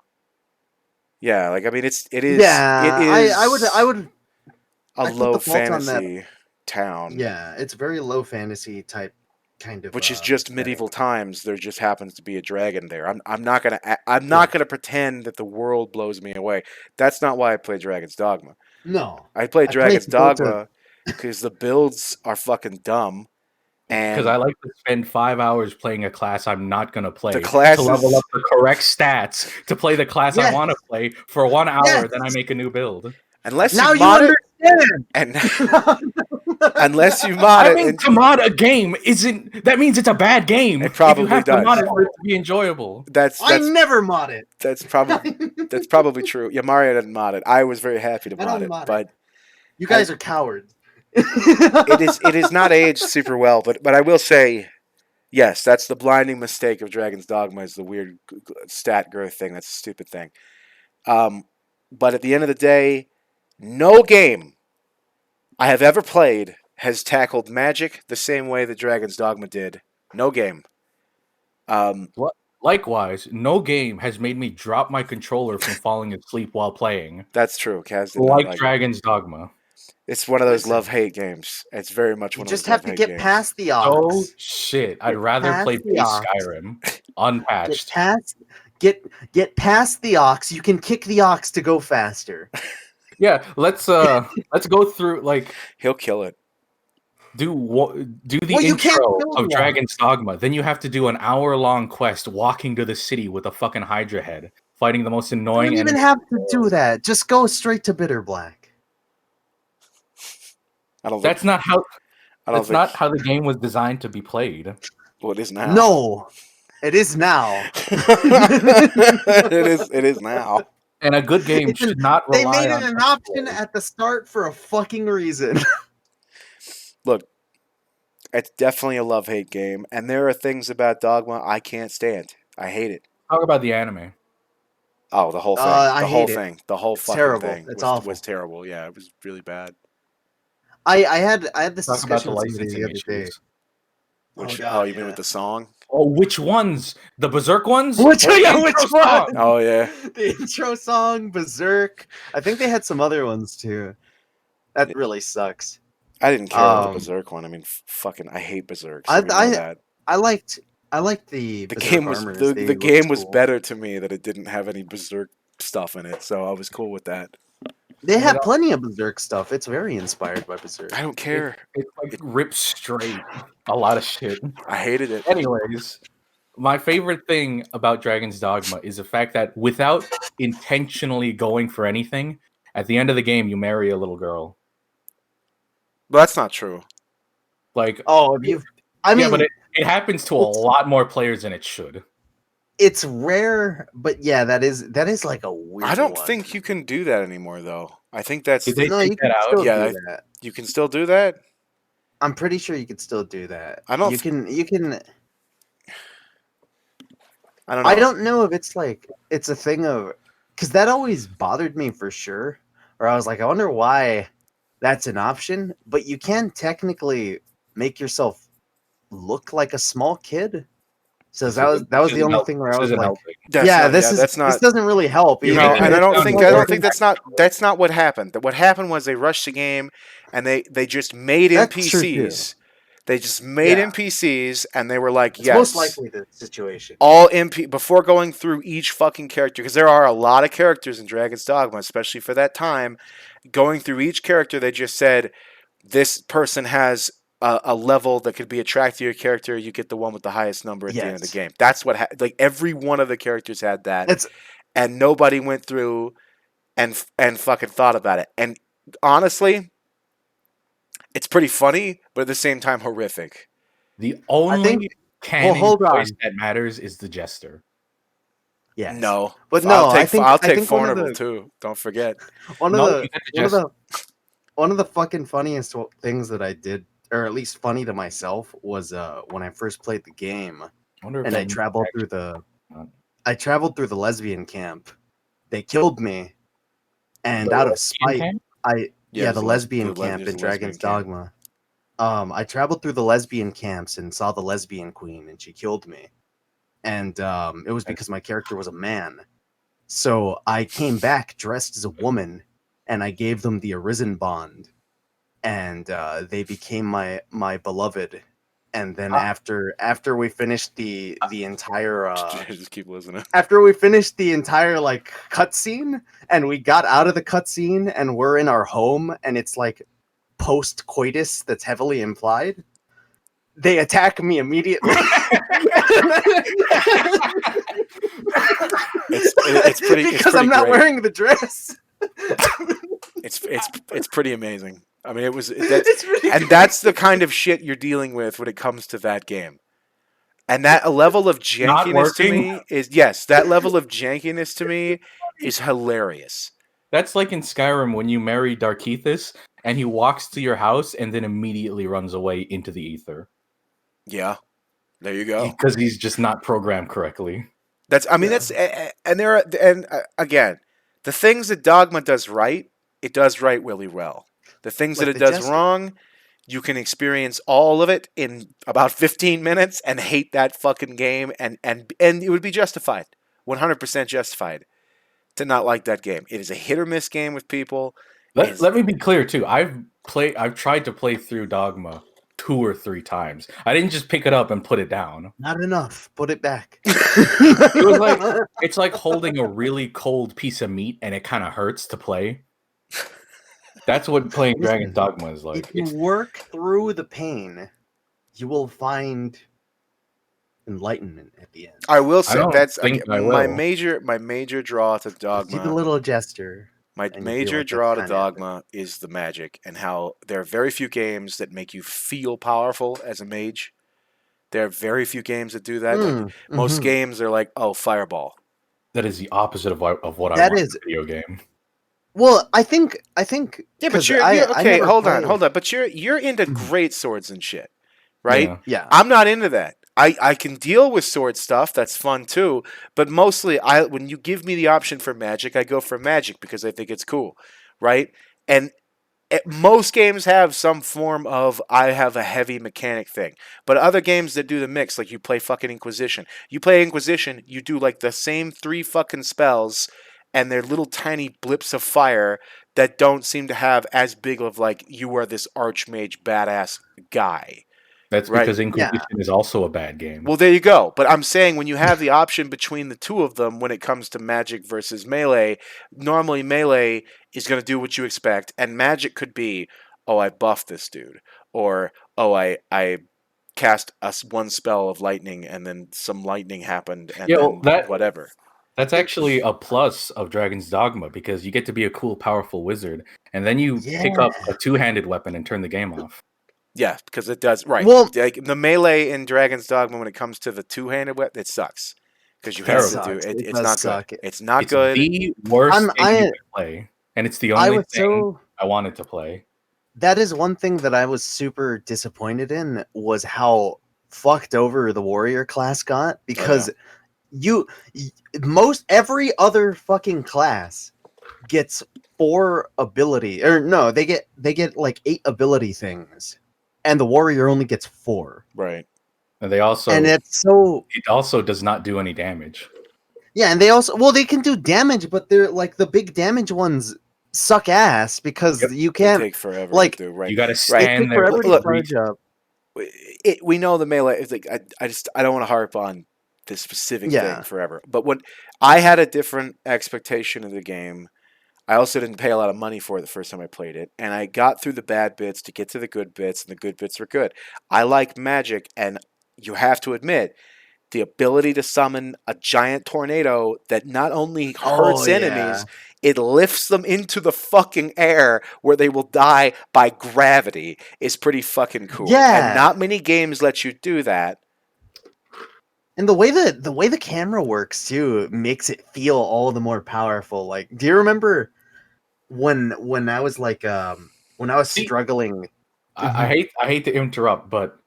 Yeah, like I mean, it is. Yeah, it is. I would. A low fantasy town. Yeah, it's very low fantasy type kind of. Which is just medieval times. There just happens to be a dragon there. I'm not gonna pretend that the world blows me away. That's not why I play Dragon's Dogma. No, I play Dragon's Dogma because the builds are fucking dumb. And because I like to spend 5 hours playing a class I'm not going to play the classes, to level up the correct stats to play the class I want to play for 1 hour. Then I make a new build. Unless now you mod understand. Unless you mod it. To mod a game isn't that means it's a bad game. It probably you have does. to mod it for it to be enjoyable. I never mod it. That's probably true. Yeah, Mario didn't mod it. I was very happy to mod it, but you guys are cowards. It is not aged super well, but I will say, yes, that's the blinding mistake of Dragon's Dogma is the weird stat growth thing. That's a stupid thing. But at the end of the day, no game I have ever played has tackled magic the same way that Dragon's Dogma did. No game. Likewise, no game has made me drop my controller from falling asleep while playing. That's true. Kaz did like Dragon's Dogma. It's one of those love-hate games. It's very much one of those love-hate games. You just have to get past the ox. Oh, shit. I'd rather play Skyrim unpatched. Get past the ox. You can kick the ox to go faster. Yeah, let's go through, like... He'll kill it. Do the intro of Dragon's Dogma. Then you have to do an hour-long quest walking to the city with a fucking Hydra head, fighting the most annoying... You don't even have to do that. Just go straight to Bitter Black. That's not how the game was designed to be played. Well, it is now. No, it is now. It is now. And a good game should not rely on... They made it an option at the start for a fucking reason. Look, it's definitely a love-hate game, and there are things about Dogma I can't stand. I hate it. Talk about the anime. Oh, the whole thing. The whole fucking thing. It's was terrible. Yeah, it was really bad. I had this discussion with somebody the other day. You mean with the song? Oh, which ones? The Berserk ones? Which one? Oh, yeah. The intro song, Berserk. I think they had some other ones, too. That really sucks. I didn't care about the Berserk one. I mean, fucking, I hate Berserk. So I liked I like the The Berserk game was armors. the They looked game was cool. better to me that it didn't have any Berserk stuff in it, so I was cool with that. They have plenty of Berserk stuff. It's very inspired by Berserk. I don't care. It's like ripped straight. A lot of shit. I hated it. Anyways, my favorite thing about Dragon's Dogma is the fact that without intentionally going for anything, at the end of the game, you marry a little girl. But that's not true. Like, oh, I mean, but it happens to a lot more players than it should. It's rare, but yeah, that is like a weird. I don't think you can do that anymore, though. I think that's Did they no, take you can that out? still Yeah, do that. you can still do that. I'm pretty sure you can still do that. I don't. You can. I don't know. I don't know if it's like it's a thing of because that always bothered me for sure. Or I was like, I wonder why that's an option. But you can technically make yourself look like a small kid. So that was the only thing where I was like, this doesn't really help. You know, and I don't think that's not what happened. What happened was they rushed the game and they just made NPCs. They just made NPCs and they were like, yes. Most likely the situation. All before going through each fucking character, because there are a lot of characters in Dragon's Dogma, especially for that time. Going through each character, they just said, this person has a level that could be attracted to your character. You get the one with the highest number at the end of the game. That's what like every one of the characters had that, and nobody went through and fucking thought about it. And honestly, it's pretty funny, but at the same time horrific. The only canon choice that matters is the Jester. Yes. No, but no, I'll take Vulnerable too. Don't forget. One of the fucking funniest things that I did, or at least funny to myself, was when I first played the game, and I traveled through the lesbian camp. They killed me, and out of spite, the lesbian camp in Dragon's Dogma. I traveled through the lesbian camps and saw the lesbian queen, and she killed me. And it was because my character was a man. So I came back dressed as a woman, and I gave them the Arisen bond, and they became my beloved. And then after we finished the entire just keep listening. After we finished the entire like cutscene, and we got out of the cutscene, and we're in our home, and it's like post coitus that's heavily implied. They attack me immediately. it's pretty because I'm not wearing the dress. It's pretty amazing. I mean, that's the kind of shit you're dealing with when it comes to that game. And that level of jankiness to me is hilarious. That's like in Skyrim when you marry Darkethis and he walks to your house and then immediately runs away into the ether. Yeah, there you go. Because he's just not programmed correctly. Again, the things that Dogma does right, it does right really well. The things that it does wrong, you can experience all of it in about 15 minutes and hate that fucking game, and it would be justified, 100% justified, to not like that game. It is a hit or miss game with people. Let me be clear too. I've tried to play through Dogma 2 or 3 times. I didn't just pick it up and put it down. Not enough. Put it back. It's like holding a really cold piece of meat and it kind of hurts to play. That's what playing Dragon's Dogma is like. If you work through the pain, you will find enlightenment at the end. I will say that's my major draw to Dogma. See the little gesture. My major draw to Dogma is the magic and how there are very few games that make you feel powerful as a mage. There are very few games that do that. Most games are like, oh, fireball. That is the opposite of what I want in a video game. Well, I think. Yeah, but okay. Hold on. But you're into great swords and shit, right? Yeah. I'm not into that. I can deal with sword stuff. That's fun too. But mostly, when you give me the option for magic, I go for magic because I think it's cool, right? And most games have some form of I have a heavy mechanic thing. But other games that do the mix, like you play fucking Inquisition. You play Inquisition, you do like the same 3 fucking spells, and they're little tiny blips of fire that don't seem to have as big of like you are this archmage badass guy. That's Right. because Inquisition is also a bad game. Well, there you go. But I'm saying when you have the option between the two of them when it comes to Magic versus Melee, normally Melee is going to do what you expect, and Magic could be, oh, I buffed this dude, or oh, I cast one spell of lightning, and then some lightning happened, and then whatever. That's actually a plus of Dragon's Dogma, because you get to be a cool, powerful wizard, and then you pick up a two-handed weapon and turn the game off. Yeah, because it does. Right. Well, like, the melee in Dragon's Dogma, when it comes to the two-handed weapon, it sucks. Because you have to do it. It's not good. It's not good. It's the worst game you can play. And it's the only thing I wanted to play. That is one thing that I was super disappointed in, was how fucked over the warrior class got. Because every other fucking class gets 4 ability. Or no, they get like 8 ability things. And the warrior only gets 4. Right. And it also does not do any damage. Yeah, and they can do damage, but they're like the big damage ones suck ass because you can't. They take forever to do, right? You got to stand there. We know the melee. It's like I don't want to harp on this specific thing forever. But when I had a different expectation of the game. I also didn't pay a lot of money for it the first time I played it, and I got through the bad bits to get to the good bits, and the good bits were good. I like Magic, and you have to admit, the ability to summon a giant tornado that not only hurts enemies, it lifts them into the fucking air where they will die by gravity is pretty fucking cool. Yeah. And not many games let you do that. And the way the camera works too makes it feel all the more powerful. Like, do you remember when I was like when I was struggling? I hate to interrupt, but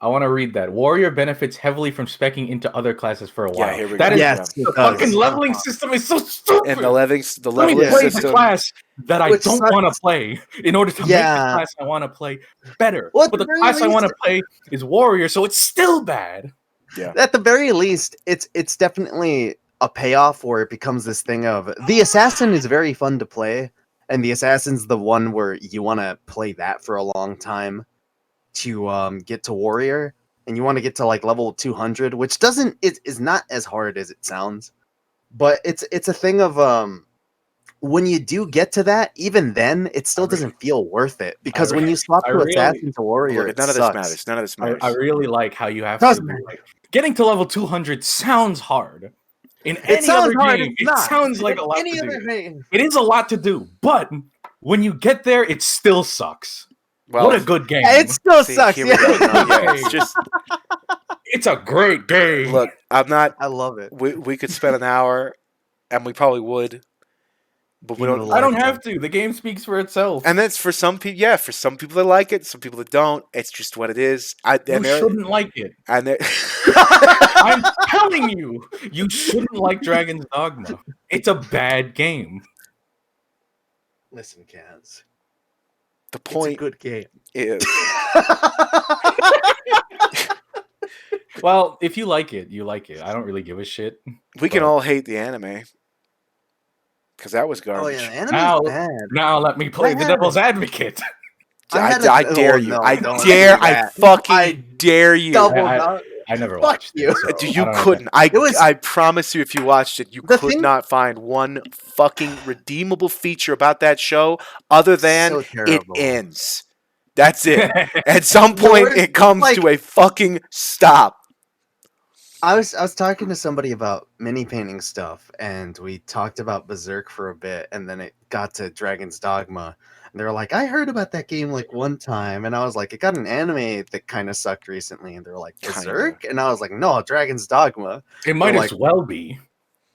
I want to read that. Warrior benefits heavily from speccing into other classes for a while. Yeah, here we go. The fucking leveling system is so stupid. And the leveling system. The class that I don't want to play in order to make the class I want to play better. But the class I want to play is warrior, so it's still bad. Yeah. At the very least, it's definitely a payoff where it becomes this thing of the assassin is very fun to play, and the assassin's the one where you want to play that for a long time to get to warrior, and you want to get to like level 200, which is not as hard as it sounds, but it's a thing of when you do get to that, even then it still doesn't feel worth it, because when you swap to assassin to warrior, none of this matters. I really like how you have to like, getting to level 200 sounds hard. In any other game, it sounds like a lot to do. It is a lot to do, but when you get there, it still sucks. Well, what a good game! It still sucks. It's a great game. Look, I love it. We could spend an hour, and we probably would. But we don't. I don't have to. The game speaks for itself. And that's for some people. Yeah, for some people that like it, some people that don't. It's just what it is. You shouldn't like it. And I'm telling you, you shouldn't like Dragon's Dogma. It's a bad game. Listen, Kaz. The point. It's a good game. Is. Well, if you like it, you like it. I don't really give a shit. We can all hate the anime. Because that was garbage. Oh, yeah, anime's bad. Now let me play the devil's advocate. I dare you. I fucking dare you. I never watched it. So you couldn't. I promise you, if you watched it, you could not find one fucking redeemable feature about that show other than it ends. That's it. At some point, it comes to a fucking stop. I was talking to somebody about mini painting stuff, and we talked about Berserk for a bit, and then it got to Dragon's Dogma, and they were like, I heard about that game like one time, and I was like, it got an anime that kind of sucked recently, and they were like, Berserk? And I was like, no, Dragon's Dogma. It might as well be.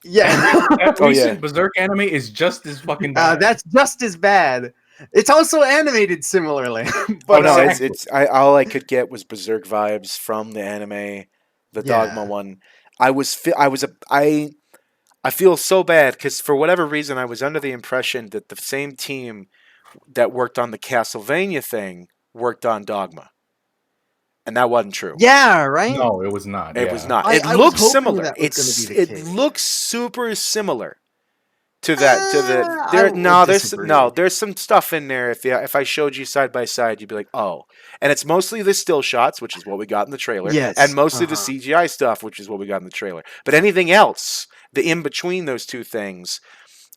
Yeah. That recent Berserk anime is just as fucking bad. That's just as bad. It's also animated similarly. But all I could get was Berserk vibes from the anime. The Dogma one, I feel so bad because for whatever reason I was under the impression that the same team that worked on the Castlevania thing worked on Dogma, and that wasn't true. Yeah, right. No, it was not. It was not. It looks similar. It looks super similar to that to the there. No, there's some stuff in there. If I showed you side by side, you'd be like, oh. And it's mostly the still shots, which is what we got in the trailer, and mostly the CGI stuff, which is what we got in the trailer. But anything else, the in between those two things,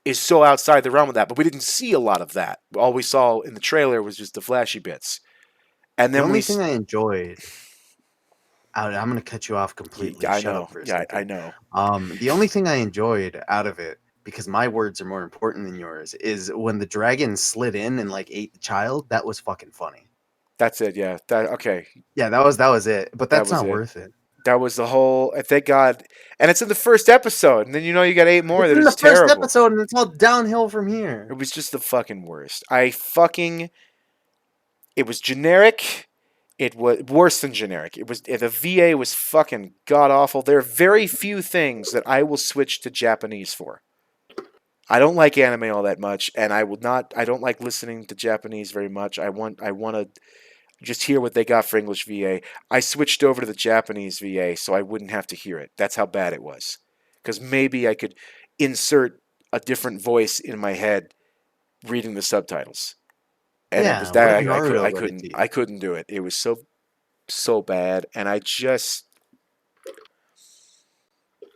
is so outside the realm of that. But we didn't see a lot of that. All we saw in the trailer was just the flashy bits. And then the only thing I enjoyed. I'm going to cut you off completely. I Shut know. up for a Yeah, second. I know. The only thing I enjoyed out of it, because my words are more important than yours, is when the dragon slid in and like ate the child. That was fucking funny. That's it. Yeah. Okay. Yeah, that was it. But that's not worth it. That was the whole. Thank God. And it's in the first episode, and then you got 8 more. That is terrible. It's in the first episode, and it's all downhill from here. It was just the fucking worst. It was generic. It was worse than generic. The VA was fucking god awful. There are very few things that I will switch to Japanese for. I don't like anime all that much, and I don't like listening to Japanese very much. I want to just hear what they got for English VA. I switched over to the Japanese VA so I wouldn't have to hear it. That's how bad it was. Because maybe I could insert a different voice in my head reading the subtitles. And it was that I couldn't do it. It was so bad, and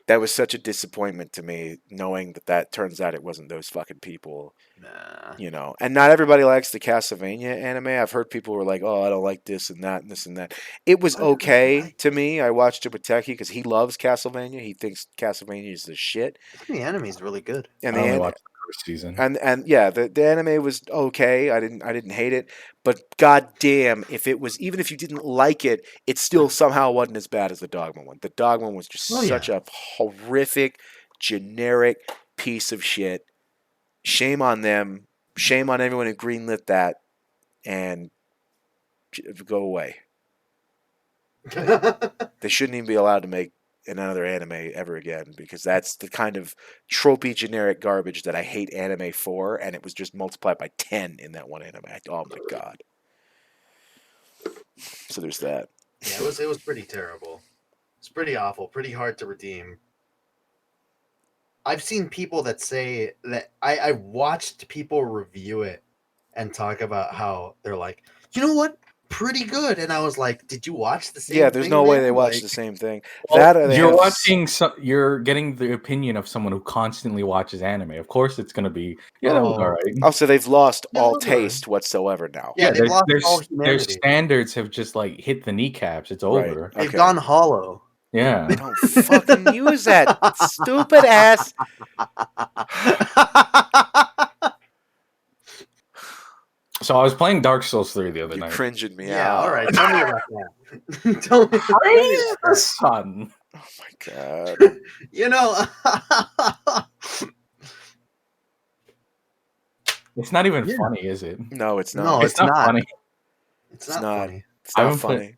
that was such a disappointment to me, knowing that turns out it wasn't those fucking people. Nah. And not everybody likes the Castlevania anime. I've heard people who are like, "Oh, I don't like this and that and this and that." It was okay to me. I watched it with Techie because he loves Castlevania. He thinks Castlevania is the shit. The anime is really good. And I only watched the first season. And yeah, the anime was okay. I didn't hate it, but goddamn, even if you didn't like it, it still somehow wasn't as bad as the Dogma one. The Dogma one was just such a horrific, generic piece of shit. Shame on them. Shame on everyone who greenlit that, and go away. They shouldn't even be allowed to make another anime ever again, because that's the kind of tropey generic garbage that I hate anime for, and it was just multiplied by 10 in that one anime. Oh my god. So there's that. Yeah, it was pretty terrible. It's pretty awful, pretty hard to redeem. I've seen people that say that I watched people review it and talk about how they're like, you know what? Pretty good. And I was like, did you watch the same thing? Yeah, there's no way they watched the same thing. You're getting the opinion of someone who constantly watches anime. Of course it's going to be, that was all right. Oh, so they've lost all taste whatsoever now. Yeah, they've lost all humanity. Their standards have just hit the kneecaps. It's over. They've gone hollow. Yeah. They don't fucking use that stupid ass. So I was playing Dark Souls 3 the other night. You're cringing me out. Yeah, all right. Tell me about that. Tell me. Praise the sun. Oh my god. It's not even funny, is it? No, it's not. No, it's not funny. It's not funny. It's not funny.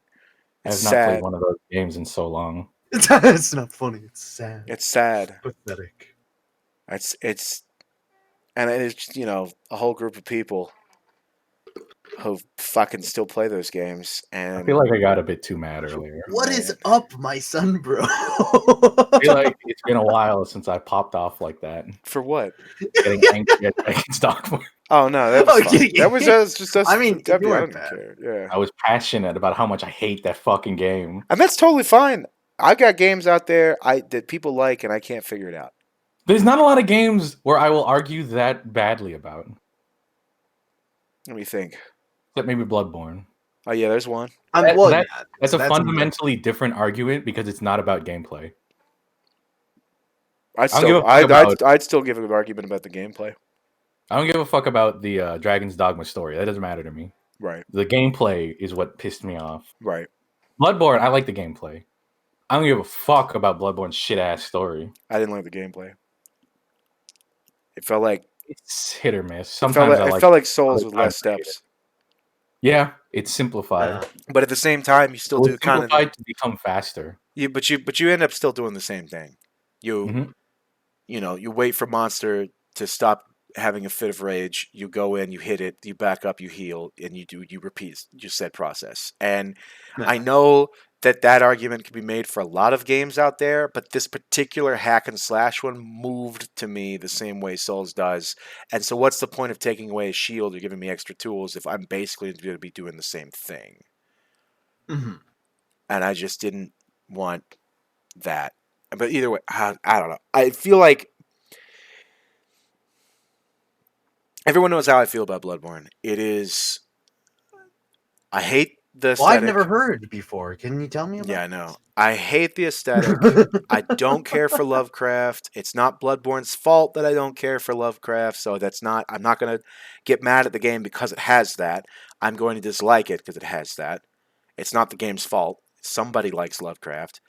I have not played one of those games in so long. It's not funny. It's sad. It's sad. Pathetic. It's a whole group of people who fucking still play those games. And I feel like I got a bit too mad earlier. What is up, my son, bro? I feel like it's been a while since I popped off like that. For what? Getting angry against Dogma. Oh no, that was fun. That was just us. I mean, I don't care. Yeah, I was passionate about how much I hate that fucking game, and that's totally fine. I've got games out there that people like, and I can't figure it out. There's not a lot of games where I will argue that badly about. Let me think. Except maybe Bloodborne. Oh yeah, there's one. That's a fundamentally different argument because it's not about gameplay. I'd still give an argument about the gameplay. I don't give a fuck about the Dragon's Dogma story. That doesn't matter to me. Right. The gameplay is what pissed me off. Right. Bloodborne, I like the gameplay. I don't give a fuck about Bloodborne's shit-ass story. I didn't like the gameplay. It felt like... It's hit or miss. Sometimes it felt like Souls with less steps. Yeah, it's simplified. But at the same time, you still do kind of... simplified to become faster. But you end up still doing the same thing. You wait for monster to stop having a fit of rage, you go in, you hit it, you back up, you heal, and you repeat your said process. And I know that argument can be made for a lot of games out there, but this particular hack and slash one moved to me the same way Souls does. And so what's the point of taking away a shield or giving me extra tools if I'm basically going to be doing the same thing? Mm-hmm. And I just didn't want that. But either way, I don't know. I feel like everyone knows how I feel about Bloodborne. It is... I hate the aesthetic. Well, I've never heard before. Can you tell me about I know. I hate the aesthetic. I don't care for Lovecraft. It's not Bloodborne's fault that I don't care for Lovecraft, so I'm not going to get mad at the game because it has that. I'm going to dislike it because it has that. It's not the game's fault. Somebody likes Lovecraft.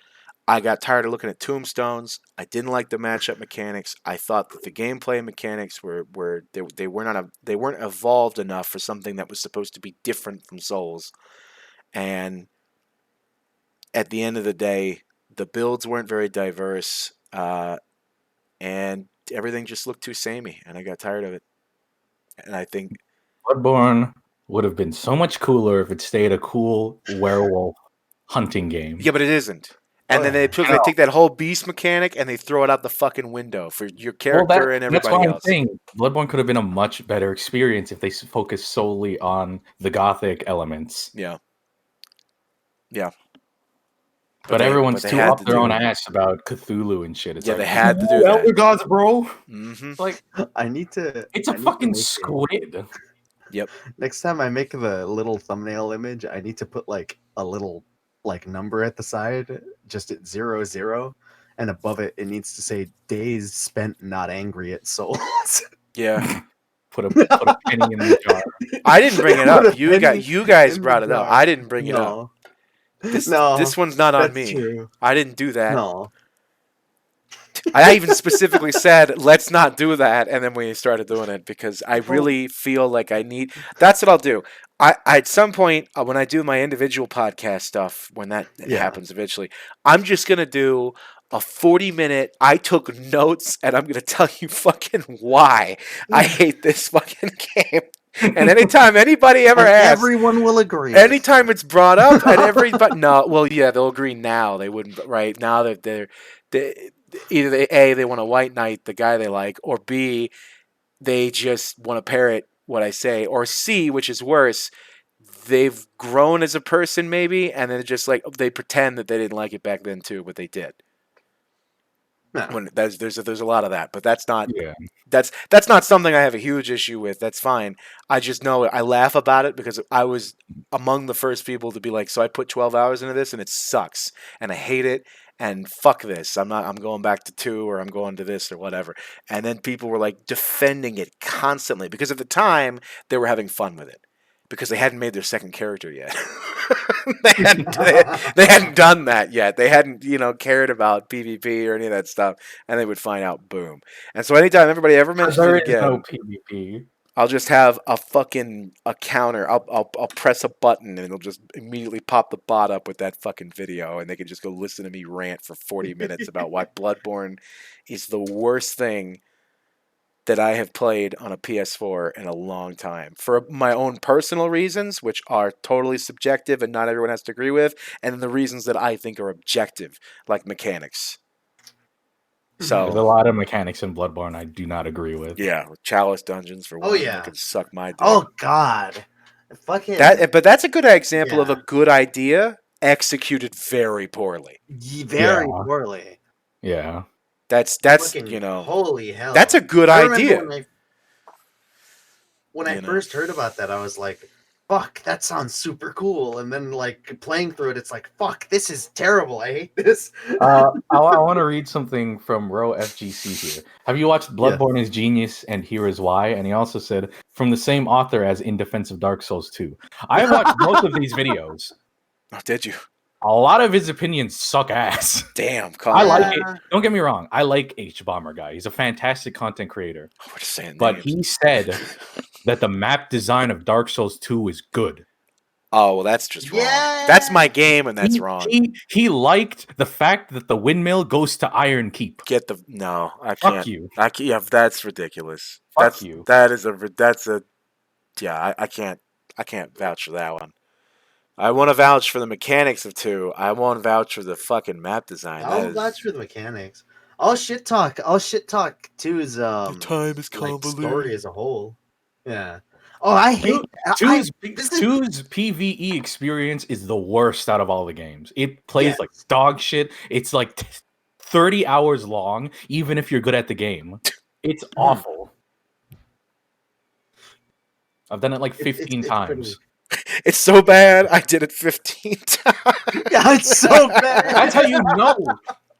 I got tired of looking at tombstones. I didn't like the matchup mechanics. I thought that the gameplay mechanics weren't evolved enough for something that was supposed to be different from Souls. And at the end of the day, the builds weren't very diverse, and everything just looked too samey, and I got tired of it. And I think Bloodborne would have been so much cooler if it stayed a cool werewolf hunting game. Yeah, but it isn't. And then they take that whole beast mechanic and they throw it out the fucking window for your character and everybody else. That's why I'm saying Bloodborne could have been a much better experience if they focused solely on the gothic elements. Yeah. But everyone's too up their own ass about Cthulhu and shit. It's they had to do that. Elder gods, bro. Mm-hmm. Like, I need to... It's a fucking squid. Yep. Next time I make the little thumbnail image, I need to put like a little number at the side, just at 00, and above it, it needs to say days spent not angry at Souls. Yeah. Put a penny in the jar. I didn't bring it up. You guys brought it up. I didn't bring it up. This one's not on me. True. I didn't do that. No. I even specifically said, let's not do that, and then we started doing it because I really feel like I need... That's what I'll do. I at some point, when I do my individual podcast stuff, when that happens eventually, I'm just going to do a 40-minute, I took notes, and I'm going to tell you fucking why I hate this fucking game. And anytime anybody ever asks... Everyone will agree. Anytime it's brought up, and everybody... No, well, yeah, they'll agree now. They wouldn't... Right, now that they're either they want a white knight, the guy they like, or B, they just want to parrot what I say, or C, which is worse, they've grown as a person maybe, and then just like they pretend that they didn't like it back then too, but they did. No. When there's a lot of that, but that's not that's not something I have a huge issue with. That's fine. I just know I laugh about it because I was among the first people to be like, so I put 12 hours into this and it sucks and I hate it. And fuck this, I'm going back to 2 or I'm going to this or whatever. And then people were like defending it constantly because at the time they were having fun with it because they hadn't made their second character yet. they hadn't done that yet. They hadn't, cared about PvP or any of that stuff. And they would find out, boom. And so anytime everybody ever mentions it again, no PvP. I'll just have a counter. I'll press a button and it'll just immediately pop the bot up with that fucking video, and they can just go listen to me rant for 40 minutes about why Bloodborne is the worst thing that I have played on a PS4 in a long time. For my own personal reasons, which are totally subjective and not everyone has to agree with, and then the reasons that I think are objective, like mechanics. So there's a lot of mechanics in Bloodborne I do not agree with. Yeah, with Chalice dungeons for one. That can suck my dick. Oh God, fucking but that's a good example of a good idea executed very poorly. Very poorly. Yeah, that's fucking, holy hell. That's a good idea. When I first heard about that, I was like, fuck, that sounds super cool. And then, like, playing through it, it's like, fuck, this is terrible. I hate this. I want to read something from Ro FGC here. Have you watched Bloodborne is Genius and Here Is Why? And he also said, from the same author as In Defense of Dark Souls 2. I watched both of these videos. Oh, did you? A lot of his opinions suck ass. Damn. I like it. Don't get me wrong. I like H-Bomber Guy. He's a fantastic content creator. We're just saying but names. He said that the map design of Dark Souls 2 is good. Oh, well, that's just wrong. That's my game, and that's wrong. He liked the fact that the windmill goes to Iron Keep. No, I Fuck can't. you. Yeah, that's ridiculous. Fuck you. I can't vouch for that one. I want to vouch for the mechanics of 2. I won't vouch for the fucking map design. I'll vouch for the mechanics. I'll shit talk 2's time is convoluted. Story as a whole. Yeah. Oh, I hate 2's PvE experience is the worst out of all the games. It plays like dog shit. It's like 30 hours long, even if you're good at the game. It's awful. I've done it like 15 times. It's so bad. I did it 15 times. Yeah, it's so bad. That's how you know.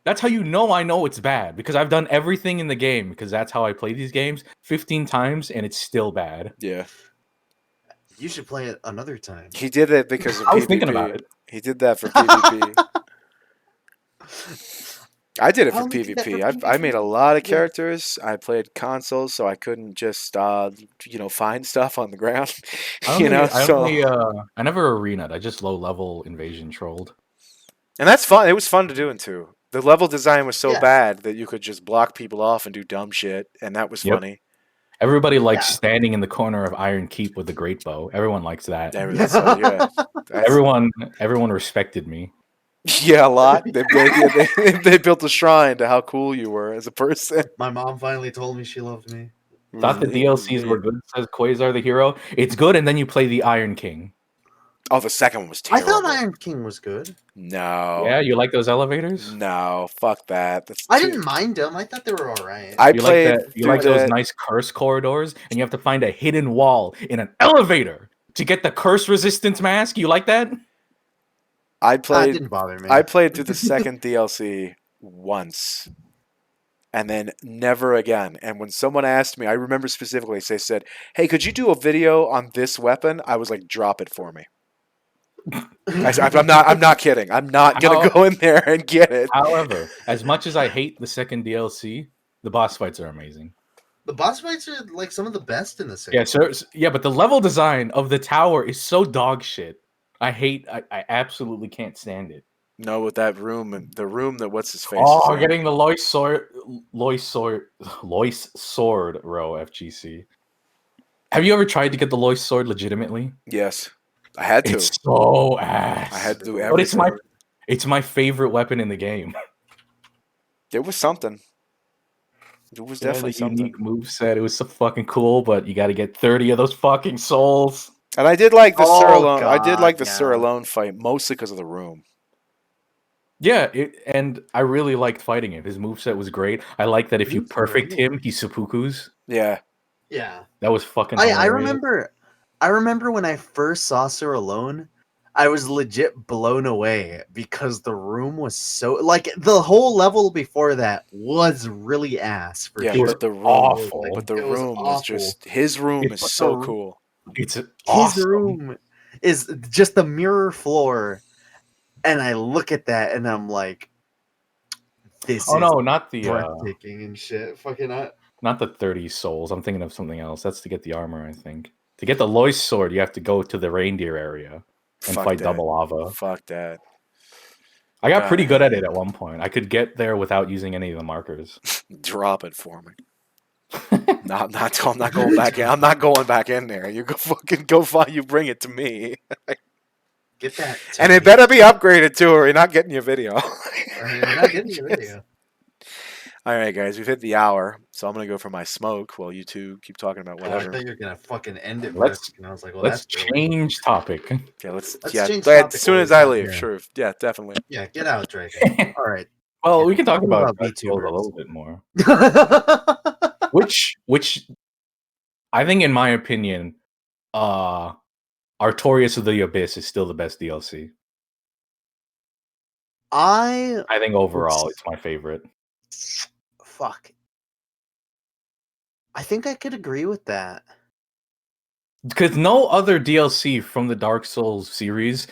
That's how you know I know it's bad, because I've done everything in the game, because that's how I play these games 15 times and it's still bad. Yeah. You should play it another time. He did it because of PvP. I was thinking about it. He did that for PvP. I did it for PvP. I made a lot of characters. I played consoles, so I couldn't just find stuff on the ground. I never arena'd. I just low level invasion trolled. And that's fun. It was fun to do in 2. The level design was so bad that you could just block people off and do dumb shit, and that was funny. Everybody likes standing in the corner of Iron Keep with the great bow. Everyone likes that. Everyone respected me. Yeah, a lot. They built a shrine to how cool you were as a person. My mom finally told me she loved me. Thought the DLCs were good, says Quasar the Hero. It's good, and then you play the Iron King. Oh, the second one was terrible. I thought Iron King was good. No. Yeah, you like those elevators? No, fuck that. I didn't mind them. I thought they were alright. You like those nice curse corridors, and you have to find a hidden wall in an elevator to get the curse resistance mask? You like that? That didn't bother me. I played through the second DLC once, and then never again. And when someone asked me, I remember specifically, they said, "Hey, could you do a video on this weapon?" I was like, "Drop it for me." I'm not kidding. I'm not gonna go in there and get it. However, as much as I hate the second DLC, the boss fights are amazing. The boss fights are like some of the best in the series. But the level design of the tower is so dog shit. I absolutely can't stand it. No, with that room and the room that what's his face. Oh, getting the Lois sword, row FGC. Have you ever tried to get the Lois sword legitimately? Yes, I had to. It's so ass. I had to do everything. But it's my favorite weapon in the game. There was something. It was definitely something. Unique moveset. It was so fucking cool, but you got to get 30 of those fucking souls. And I did like the Sir Alone. I did like the Sir Alone fight mostly because of the room. Yeah, and I really liked fighting him. His moveset was great. I like that if you perfect him, he seppukus. Yeah. Yeah. That was fucking I remember when I first saw Sir Alone, I was legit blown away because the room was so like the whole level before that was really ass for sure. But the room awful. But the room was just his room is so cool. It's awesome. His room is just the mirror floor. And I look at that and I'm like, this is not the breathtaking and shit. Fucking not the 30 souls. I'm thinking of something else. That's to get the armor, I think. To get the Lois sword, you have to go to the reindeer area and fight double lava. Fuck that. I got pretty good at it at one point. I could get there without using any of the markers. Drop it for me. I'm not going back in. I'm not going back in there. You you bring it to me. Get that. And it better be upgraded too, or you're not getting your video. All right, guys, we've hit the hour, so I'm gonna go for my smoke while you two keep talking about whatever. I thought you were gonna fucking end it. And I was like, well, let's change topic. Okay, let's change as soon as I leave. Sure, yeah, definitely. Yeah, get out, Drake. All right. Well, we can talk about VTubers a little bit more. Which I think, in my opinion, Artorias of the Abyss is still the best DLC. I think overall it's my favorite. Fuck. I think I could agree with that. Because no other DLC from the Dark Souls series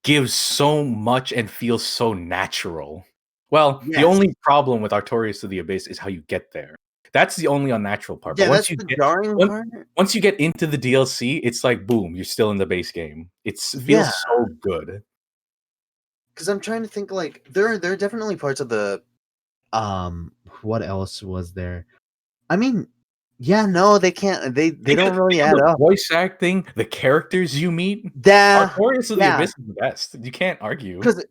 gives so much and feels so natural. Well, the only problem with Artorias of the Abyss is how you get there. that's the only unnatural part. Yeah, But that's the jarring part. Once you get into the DLC, it's like boom, you're still in the base game. It feels so good. Because I'm trying to think, like there are definitely parts of the what else was there? I mean, yeah, no, they can't. They don't really add up. Voice acting, the characters you meet. Yeah, Artorias of the Abyss is the best. You can't argue. Because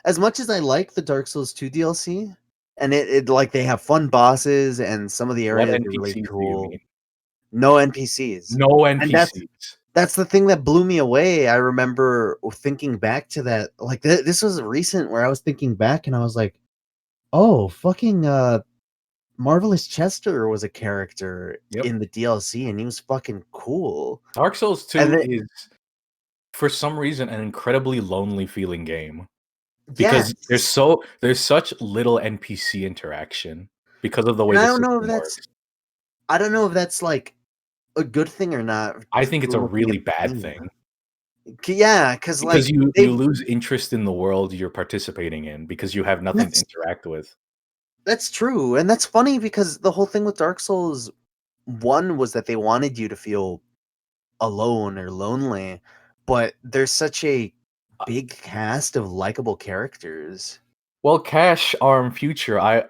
as much as I like the Dark Souls 2 DLC, and it like they have fun bosses and some of the areas are really cool. No NPCs. No NPCs. And that's the thing that blew me away. I remember thinking back to that. Like this was recent where I was thinking back and I was like, oh, fucking Marvelous Chester was a character in the DLC and he was fucking cool. Dark Souls 2 is for some reason an incredibly lonely feeling game. Because there's such little NPC interaction because of the way I don't know if that's like a good thing or not. I think it's a really bad thing. Yeah, because like you lose interest in the world you're participating in because you have nothing to interact with. That's true, and that's funny because the whole thing with Dark Souls 1 was that they wanted you to feel alone or lonely, but there's such a big cast of likable characters. Well, Cash Arm Future, I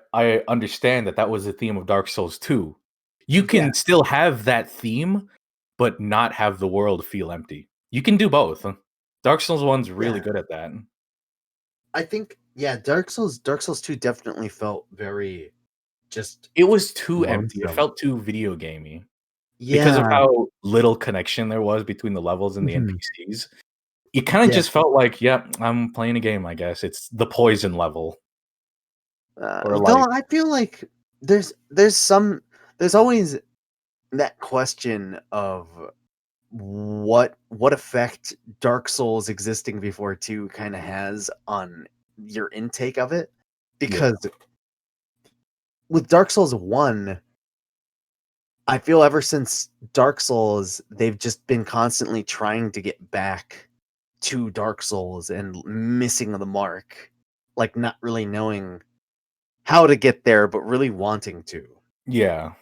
understand that was the theme of Dark Souls 2. You can still have that theme, but not have the world feel empty. You can do both. Dark Souls 1's really good at that. I think, Dark Souls 2 definitely felt very it was too empty. It felt too video gamey. Because of how little connection there was between the levels and the NPCs. It kind of just felt like, I'm playing a game, I guess. It's the poison level. Though I feel like there's always that question of what effect Dark Souls existing before 2 kind of has on your intake of it, because with Dark Souls 1, I feel ever since Dark Souls they've just been constantly trying to get back to Dark Souls and missing the mark, like not really knowing how to get there but really wanting to. Yeah.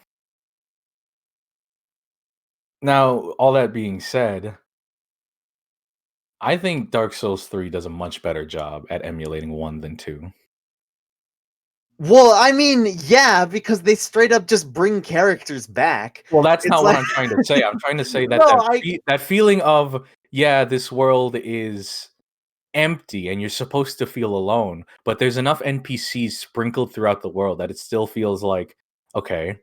Now, all that being said, I think Dark Souls 3 does a much better job at emulating 1 than 2. Well, I mean, yeah, because they straight up just bring characters back. Well, that's not what I'm trying to say. I'm trying to say that that feeling of, this world is empty and you're supposed to feel alone, but there's enough NPCs sprinkled throughout the world that it still feels like, okay,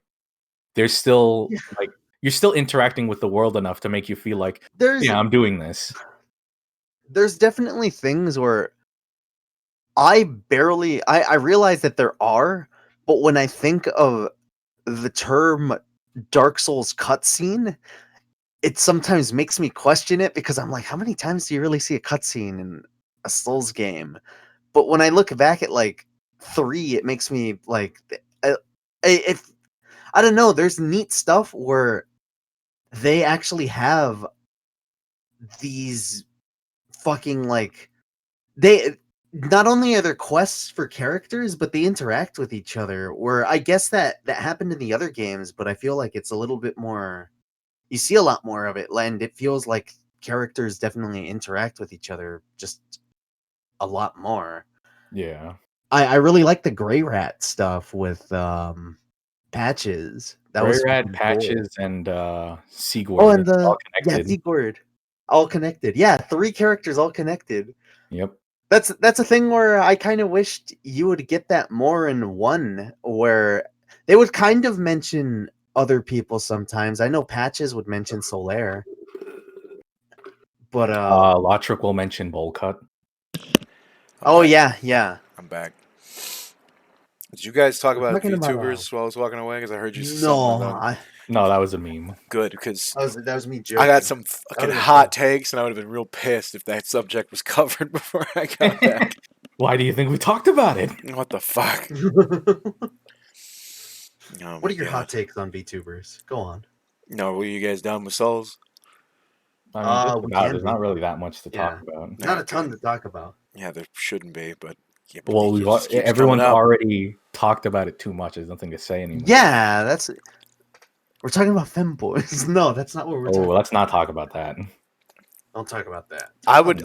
there's still like you're still interacting with the world enough to make you feel like, I'm doing this. There's definitely things where I realize that there are, but when I think of the term Dark Souls cutscene, it sometimes makes me question it because I'm like, how many times do you really see a cutscene in a Souls game? But when I look back at like 3, it makes me like, I don't know. There's neat stuff where they actually have these fucking like they not only are there quests for characters, but they interact with each other. Where I guess that happened in the other games, but I feel like it's a little bit more. You see a lot more of it, and it feels like characters definitely interact with each other just a lot more. Yeah, I really like the Grey Rat stuff with Patches. That Grey was Rat, Patches, and Sigurd. Oh, and all connected. Sigurd, all connected. Yeah, 3 characters all connected. Yep. That's a thing where I kind of wished you would get that more in 1, where they would kind of mention other people sometimes. I know Patches would mention Solaire, but Lotric will mention Bowl-Cut. Yeah. I'm back. Did you guys talk about VTubers while I was walking away? Because I heard you say something about them. No, that was a meme. Good, because that was me joking. I got some fucking hot takes, and I would have been real pissed if that subject was covered before I got back. Why do you think we talked about it? What the fuck? What are your hot takes on VTubers? Go on. No, were you guys done with Souls? I mean, there's not really that much to talk about. Not a ton to talk about. Yeah, there shouldn't be, but Yeah, Well, everyone's already talked about it too much. There's nothing to say anymore. Yeah, we're talking about femboys. No, that's not what we're talking about. Let's not talk about that. Don't talk about that. I would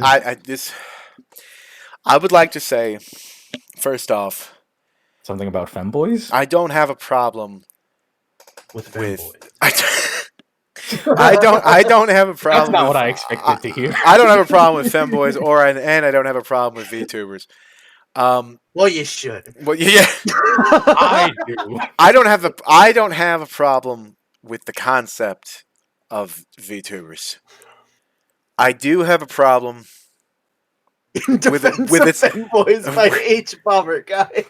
like to say, first off, something about femboys. I don't have a problem with femboys. I don't have a problem. That's not what I expected to hear. I don't have a problem with femboys, and I don't have a problem with VTubers. Well, you should. Well, yeah, I do. I don't have a problem with the concept of VTubers. I do have a problem with its femboys by H Bomber Guy.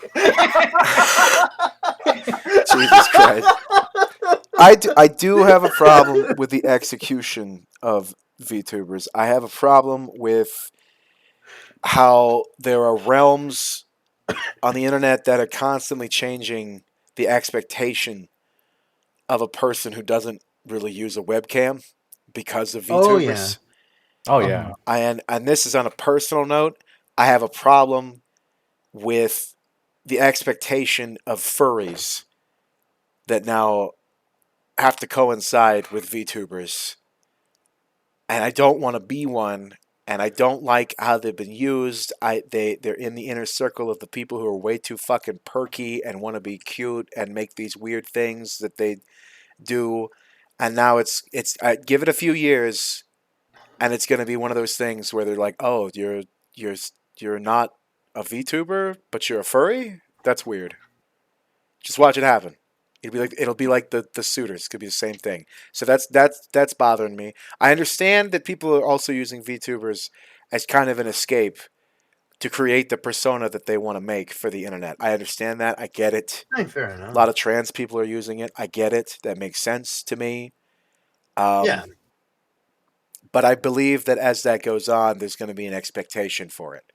Jesus Christ. I do have a problem with the execution of VTubers. I have a problem with how there are realms on the internet that are constantly changing the expectation of a person who doesn't really use a webcam because of VTubers. Oh yeah. And this is on a personal note. I have a problem with the expectation of furries that now have to coincide with VTubers. And I don't want to be one, and I don't like how they've been used. They're in the inner circle of the people who are way too fucking perky and want to be cute and make these weird things that they do. And now it's give it a few years, and it's going to be one of those things where they're like, "Oh, you're not a VTuber, but you're a furry? That's weird." Just watch it happen. It'll be like the suitors. Could be the same thing. So that's bothering me. I understand that people are also using VTubers as kind of an escape to create the persona that they want to make for the internet. I understand that. I get it. Fair enough. A lot of trans people are using it. I get it. That makes sense to me. Yeah. But I believe that as that goes on, there's going to be an expectation for it.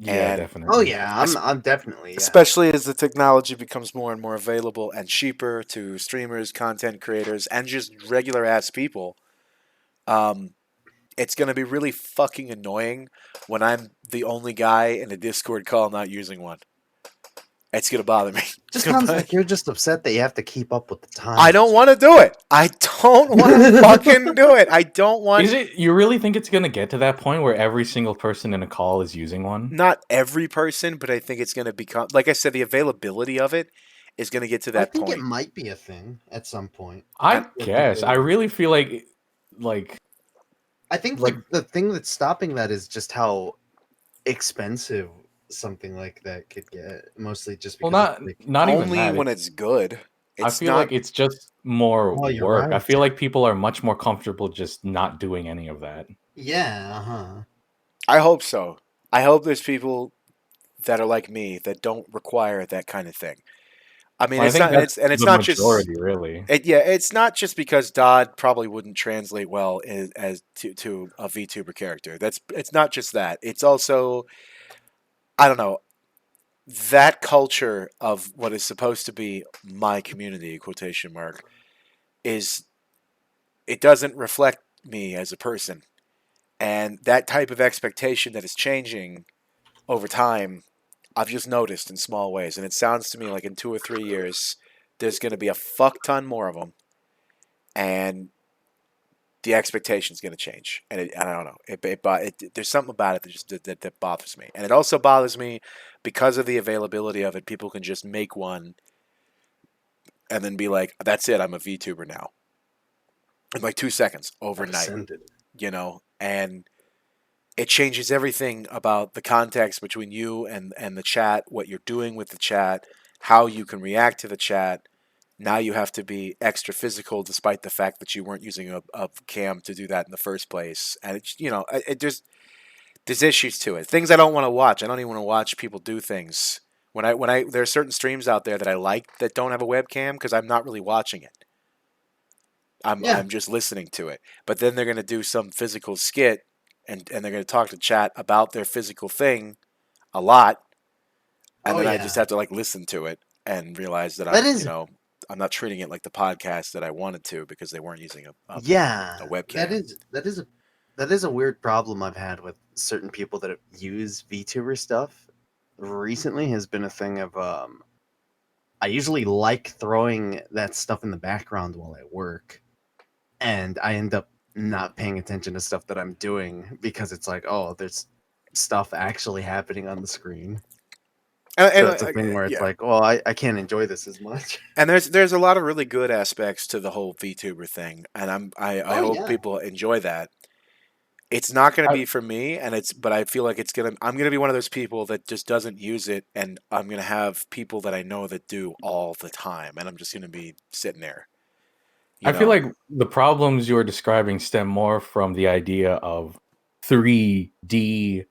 Yeah, definitely. Oh yeah, I'm definitely. Yeah. Especially as the technology becomes more and more available and cheaper to streamers, content creators, and just regular ass people. It's going to be really fucking annoying when I'm the only guy in a Discord call not using one. It's going to bother me. Just sounds like you're just upset that you have to keep up with the times. I don't want to do it. I don't want to fucking do it. I don't want. You really think it's going to get to that point where every single person in a call is using one? Not every person, but I think it's going to become, like I said, the availability of it is going to get to that point. I think it might be a thing at some point. I guess. I really feel like I think like the thing that's stopping that is just how expensive something like that could get. Mostly just because not even only that. when it's good. I feel like it's just more work. Right. I feel like people are much more comfortable just not doing any of that. Yeah, I hope so. I hope there's people that are like me that don't require that kind of thing. I mean, it's not just really. It's not just because Dodd probably wouldn't translate well as to a VTuber character. It's not just that. It's also, I don't know, that culture of what is supposed to be my community, quotation mark, it doesn't reflect me as a person. And that type of expectation that is changing over time, I've just noticed in small ways. And it sounds to me like in 2 or 3 years, there's going to be a fuck ton more of them. And the expectation's going to change. And I don't know. There's something about it that bothers me. And it also bothers me because of the availability of it. People can just make one and then be like, that's it, I'm a VTuber now. In like 2 seconds, overnight. You know? And it changes everything about the context between you and the chat, what you're doing with the chat, how you can react to the chat. Now you have to be extra physical, despite the fact that you weren't using a cam to do that in the first place. And there's issues to it. Things I don't want to watch. I don't even want to watch people do things. There are certain streams out there that I like that don't have a webcam because I'm not really watching it. I'm just listening to it. But then they're going to do some physical skit and they're going to talk to chat about their physical thing a lot. And I just have to listen to it and realize that I'm not treating it like the podcast that I wanted to because they weren't using a webcam. That is a weird problem I've had with certain people that use VTuber stuff recently has been a thing of I usually like throwing that stuff in the background while I work, and I end up not paying attention to stuff that I'm doing because it's like, oh, there's stuff actually happening on the screen. So it's a thing where it's like, well, I can't enjoy this as much. And there's a lot of really good aspects to the whole VTuber thing, and I hope people enjoy that. It's not going to be for me, but I feel like I'm going to be one of those people that just doesn't use it, and I'm going to have people that I know that do all the time, and I'm just going to be sitting there. I feel like the problems you're describing stem more from the idea of 3D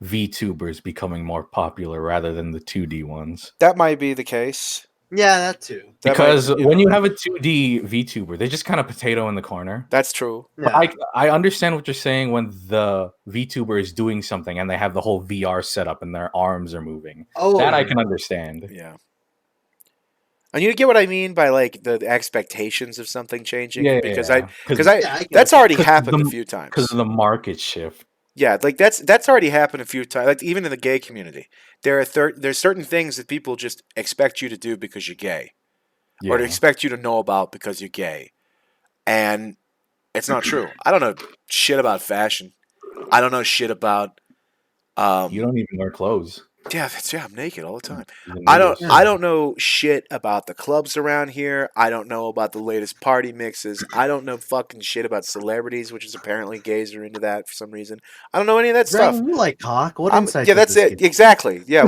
VTubers becoming more popular rather than the 2D ones. That might be the case. Yeah, that too. Because when you have a 2D VTuber, they just kind of potato in the corner. That's true. Yeah. I understand what you're saying when the VTuber is doing something and they have the whole VR setup and their arms are moving. That I can understand. Yeah. And you get what I mean by like the expectations of something changing? Yeah, because yeah. That's already happened a few times. Because of the market shift. Yeah, like that's already happened a few times. Like even in the gay community, there's certain things that people just expect you to do because you're gay, or to expect you to know about because you're gay, and it's not true. I don't know shit about fashion. I don't know shit about. You don't even wear clothes. Yeah, I'm naked all the time. I don't know shit about the clubs around here. I don't know about the latest party mixes. I don't know fucking shit about celebrities, which is apparently gays are into that for some reason. I don't know any of that stuff. You like cock? What insight? Yeah, that's it. Exactly. Yeah.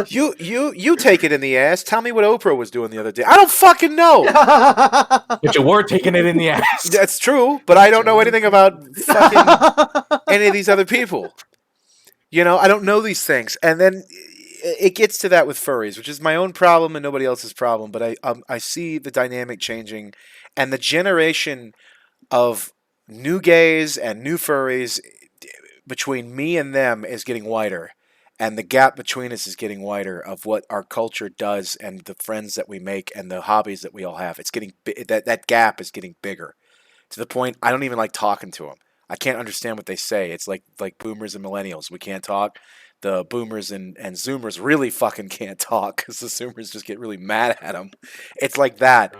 You take it in the ass. Tell me what Oprah was doing the other day. I don't fucking know. But you were taking it in the ass. That's true, but I don't know anything about fucking any of these other people. You know, I don't know these things. And then it gets to that with furries, which is my own problem and nobody else's problem. But I see the dynamic changing, and the generation of new gays and new furries between me and them is getting wider. And the gap between us is getting wider of what our culture does and the friends that we make and the hobbies that we all have. It's getting that gap is getting bigger to the point I don't even like talking to them. I can't understand what they say. It's like boomers and millennials. We can't talk. The boomers and zoomers really fucking can't talk because the zoomers just get really mad at them. It's like that.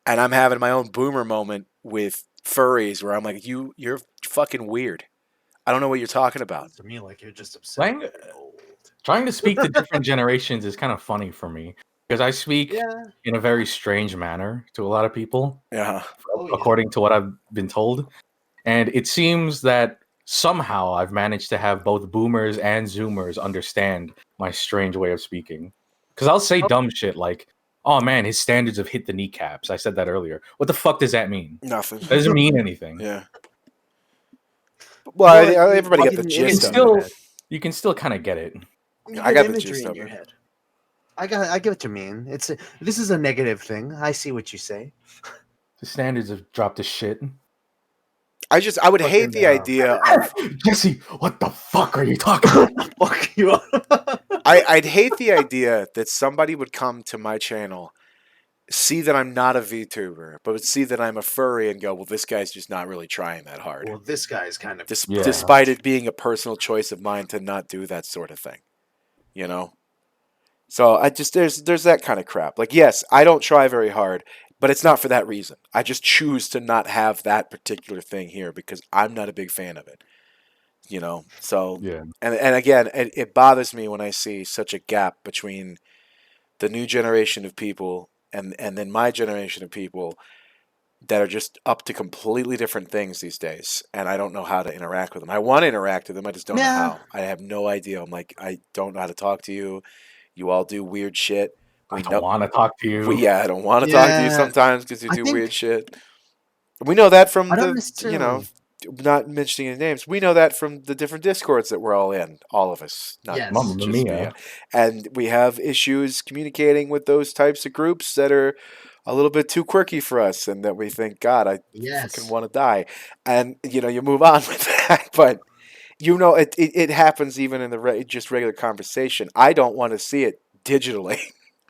And I'm having my own boomer moment with furries where I'm like, you're fucking weird. I don't know what you're talking about. To me, like you're just upset. Trying to speak to different generations is kind of funny for me because I speak in a very strange manner to a lot of people. Yeah. According to what I've been told. And it seems that somehow I've managed to have both boomers and zoomers understand my strange way of speaking. Because I'll say dumb shit like, oh man, his standards have hit the kneecaps. I said that earlier. What the fuck does that mean? Nothing. It doesn't mean anything. Yeah. Well, everybody got the gist of it. You can still kind of get it. I got the gist of your it. head. I get what you mean. This is a negative thing. I see what you say. The standards have dropped to shit. I would hate the idea of Jesse. What the fuck are you talking about? Fuck you. I'd hate the idea that somebody would come to my channel, see that I'm not a VTuber, but would see that I'm a furry and go, well, this guy's just not really trying that hard. Well, this guy's kind of despite it being a personal choice of mine to not do that sort of thing, you know. So there's that kind of crap. Like, yes, I don't try very hard. But it's not for that reason. I just choose to not have that particular thing here because I'm not a big fan of it. You know? So, and again, it bothers me when I see such a gap between the new generation of people and then my generation of people that are just up to completely different things these days. And I don't know how to interact with them. I want to interact with them. I just don't know how. I have no idea. I'm like, I don't know how to talk to you. You all do weird shit. I don't want to talk to you. I don't want to talk to you sometimes because you do weird shit. We know that from not mentioning any names. We know that from the different Discords that we're all in, all of us. Not just me. And we have issues communicating with those types of groups that are a little bit too quirky for us and that we think, God, I fucking want to die. And, you move on with that. But, it happens even in the just regular conversation. I don't want to see it digitally.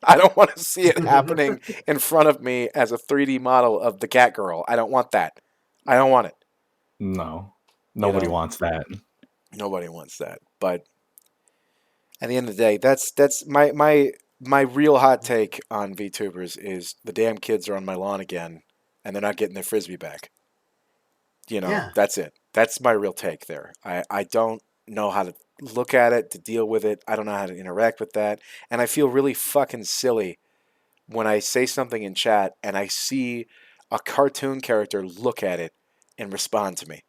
I don't want to see it happening in front of me as a 3D model of the cat girl. I don't want that. I don't want it. No. Nobody wants that. Nobody wants that. But At the end of the day, that's my real hot take on VTubers is the damn kids are on my lawn again, and they're not getting their frisbee back. That's it. That's my real take there. I don't know how to look at it, to deal with it. I don't know how to interact with that, and I feel really fucking silly when I say something in chat and I see a cartoon character look at it and respond to me.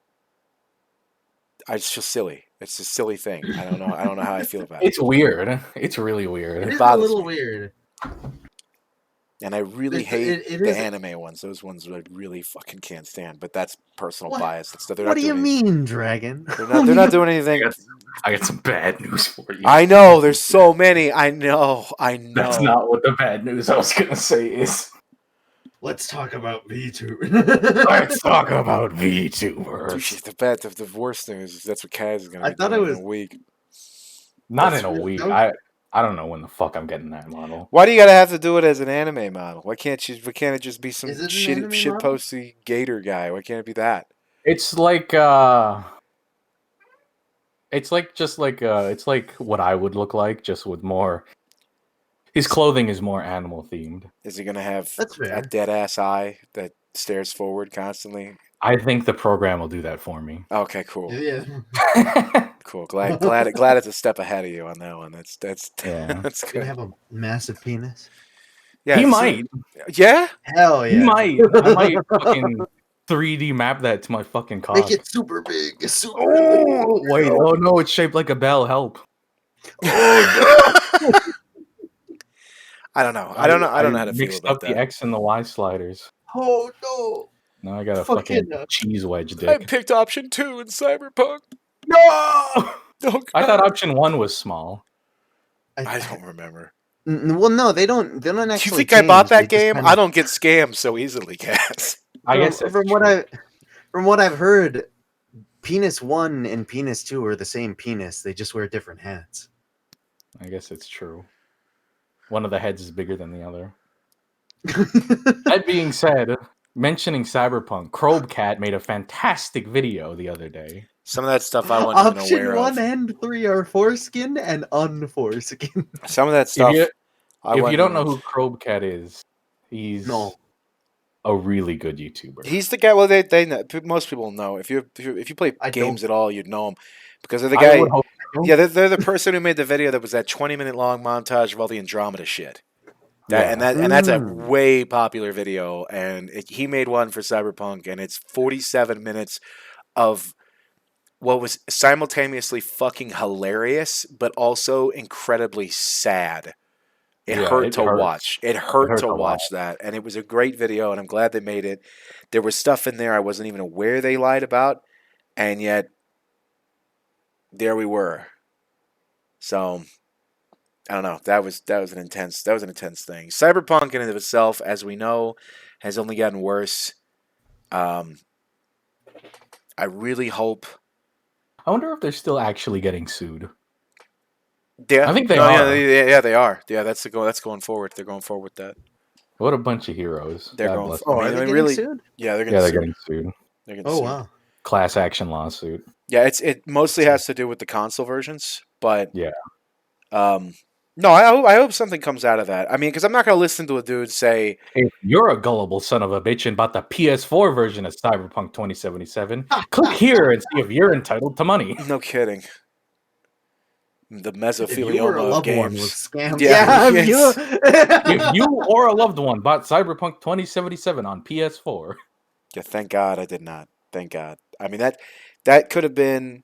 I just feel silly. It's a silly thing. I don't know. I don't know how I feel about it. It's weird. It's really weird. It is bothers a little me. weird. And I really hate it the is- anime ones. Those ones I really fucking can't stand. But that's personal What? bias. They're What not do you doing mean, Dragon? They're not doing anything. I got some bad news for you. I know. There's so many. I know. That's not what the bad news I was gonna say is. Let's talk about VTuber. Let's talk about VTubers. Dude, the worst thing is that's what Kaz is going to be thought doing it was in a week. Not That's in a real- week. that I don't know when the fuck I'm getting that model. Why do you got to have to do it as an anime model? Why can't it just be some Is it an shit anime model? posty gator guy? Why can't it be that? It's like it's like what I would look like, just with more. His clothing is more animal themed. Is he going to have That's fair. a dead ass eye that stares forward constantly? I think the program will do that for me. Okay, cool. Yeah. Cool. Glad it's a step ahead of you on that one. That's Yeah. that's Gonna good. have a massive penis. Yeah, He so- might. Yeah? Hell yeah. He might. I might fucking 3D map that to my fucking cock. Make it super big. Super Oh big. wait! Oh no! It's shaped like a bell. Help! I don't know. I don't know how to feel mixed about up that. the X and the Y sliders. Oh no. Now I got a Fucking, fucking cheese wedge I dick. picked option 2 in Cyberpunk. No! Oh, I thought God. option 1 was small. I don't remember. Well, no, they don't. They don't Do you actually. think I bought change, that they just game? kinda- I don't get scammed so easily, Cass. I guess that's from what true. from what I've heard, Penis 1 and Penis 2 are the same penis. They just wear different hats. I guess it's true. One of the heads is bigger than the other. That being said, mentioning Cyberpunk, Crobecat made a fantastic video the other day. Some of that stuff I wasn't even Option aware 1 of. and 3 are foreskin and unforeskin. Some of that stuff. If you wasn't don't know even- who Crobecat is, he's No. a really good YouTuber. He's the guy. Well, they know, most people know. If you play I games don't. at all, you'd know him because they're the I guy. would hope so. Yeah, they're the person who made the video that was that 20-minute long montage of all the Andromeda shit. Yeah. And that's a Mm. way popular video. And he made one for Cyberpunk, and it's 47 minutes of what was simultaneously fucking hilarious, but also incredibly sad. It Yeah, hurt it to hurts. watch. It hurt hurt to a watch that, and it was a great video, and I'm glad they made it. There was stuff in there I wasn't even aware they lied about, and yet there we were. So I don't know. That was an intense thing. Cyberpunk in and of itself, as we know, has only gotten worse. I really hope. I wonder if they're still actually getting sued. Yeah, I think they no, are. Yeah, they are. Yeah, that's going forward. They're going forward with that. What a bunch of heroes. They're God going. bless Oh, them. I Are they mean, getting really. sued? Yeah, they're Yeah, they're getting getting sued. They're getting Oh sued. wow. Class action lawsuit. Yeah, it mostly has to do with the console versions, but Yeah. no, I hope something comes out of that. I mean, because I'm not gonna listen to a dude say, If you're a gullible son of a bitch and bought the PS4 version of Cyberpunk 2077, click here and see if you're entitled to money. "No kidding." The If you were a mesothelioma of loved one was games. scammed. Yeah, if you- If you or a loved one bought Cyberpunk 2077 on PS4, Yeah, thank God I did not. Thank God. I mean that could have been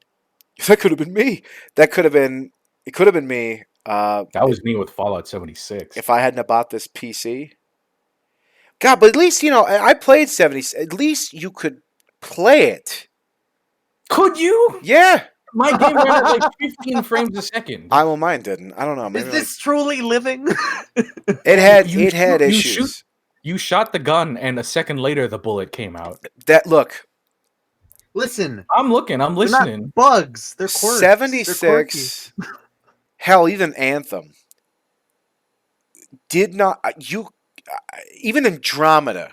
me. It could have been me. that was me with Fallout 76. If I hadn't have bought this PC. God, but at least I played 70. At least you could play it. Could you? Yeah. My game ran at like 15 frames a second. Well, mine didn't. I don't know. Is Maybe this truly living? it had You issues. shoot- You shot the gun, and a second later, the bullet came out. That look. Listen, I'm looking. I'm they're not listening. bugs. They're quirks. They're quirky. 76. Hell, even Anthem did not. Even Andromeda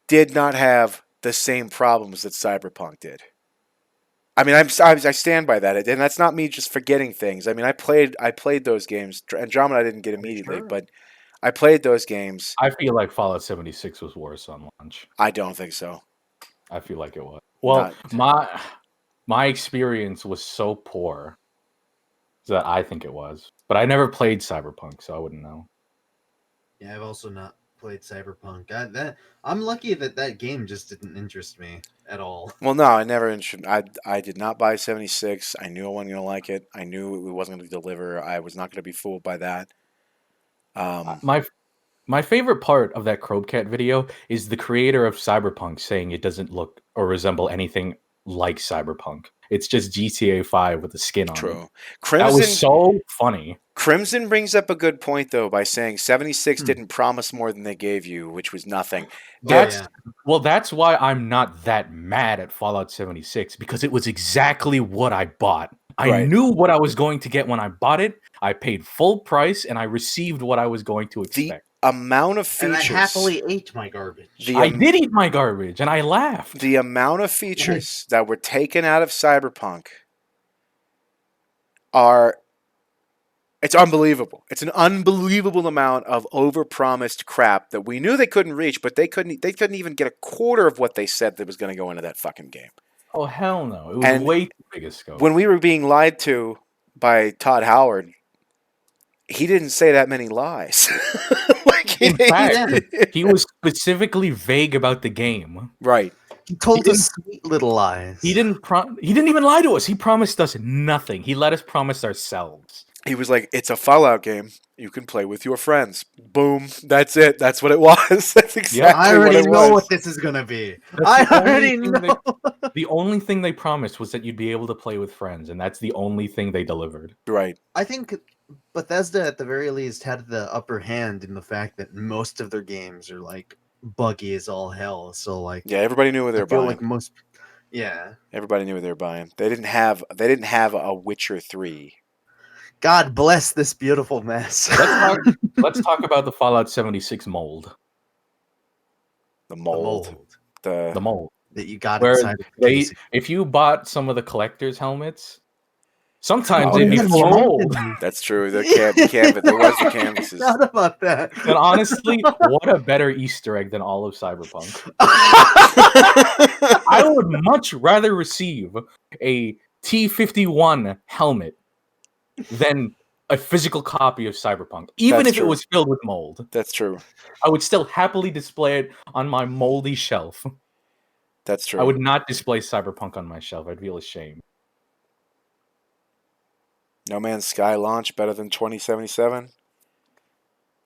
did not have the same problems that Cyberpunk did. I mean, I stand by that, and that's not me just forgetting things. I mean, I played those games, and Andromeda I didn't get immediately, Sure. but I played those games. I feel like Fallout 76 was worse on launch. I don't think so. I feel like it was. Well, my experience was so poor that I think it was, but I never played Cyberpunk, so I wouldn't know. Yeah, I've also not played Cyberpunk. I'm lucky that game just didn't interest me at all. Well, no, I never. I did not buy 76. I knew I wasn't going to like it. I knew it wasn't going to deliver. I was not going to be fooled by that. My favorite part of that Crobecat video is the creator of Cyberpunk saying it doesn't look or resemble anything like Cyberpunk. It's just GTA 5 with the skin on it. Crimson, that was so funny. Crimson brings up a good point, though, by saying 76 didn't promise more than they gave you, which was nothing. Well, that's why I'm not that mad at Fallout 76, because it was exactly what I bought. I knew what I was going to get when I bought it. I paid full price, and I received what I was going to expect. The amount of features... And I happily ate my garbage. I did eat my garbage, and I laughed. The amount of features that were taken out of Cyberpunk are... It's unbelievable. It's an unbelievable amount of overpromised crap that we knew they couldn't reach, but they couldn't even get a quarter of what they said that was going to go into that fucking game. Oh, hell no. It was way too big a scope. When we were being lied to by Todd Howard, he didn't say that many lies. In fact, he was specifically vague about the game. Right. He told us sweet little lies. He didn't even lie to us. He promised us nothing. He let us promise ourselves. He was like, it's a Fallout game. You can play with your friends. Boom. That's it. That's what it was. That's exactly I already what it know was. what this is going to be. I already know. The only thing they promised was that you'd be able to play with friends, and that's the only thing they delivered. Right. I think Bethesda, at the very least, had the upper hand in the fact that most of their games are, like, buggy as all hell. So, like... Yeah, everybody knew what they were buying. Like most... Yeah. Everybody knew what they were buying. They didn't have a Witcher 3. God bless this beautiful mess. Let's talk about the Fallout 76 mold. The mold. The mold that you got where inside the if you bought some of the collector's helmets, sometimes it'd be mold. That's true. The canvas. There was the canvases. Not about that. And honestly, what a better Easter egg than all of Cyberpunk. I would much rather receive a T-51 helmet than a physical copy of Cyberpunk, even if it was filled with mold. That's true. I would still happily display it on my moldy shelf. That's true. I would not display Cyberpunk on my shelf. I'd feel ashamed. No Man's Sky launch better than 2077?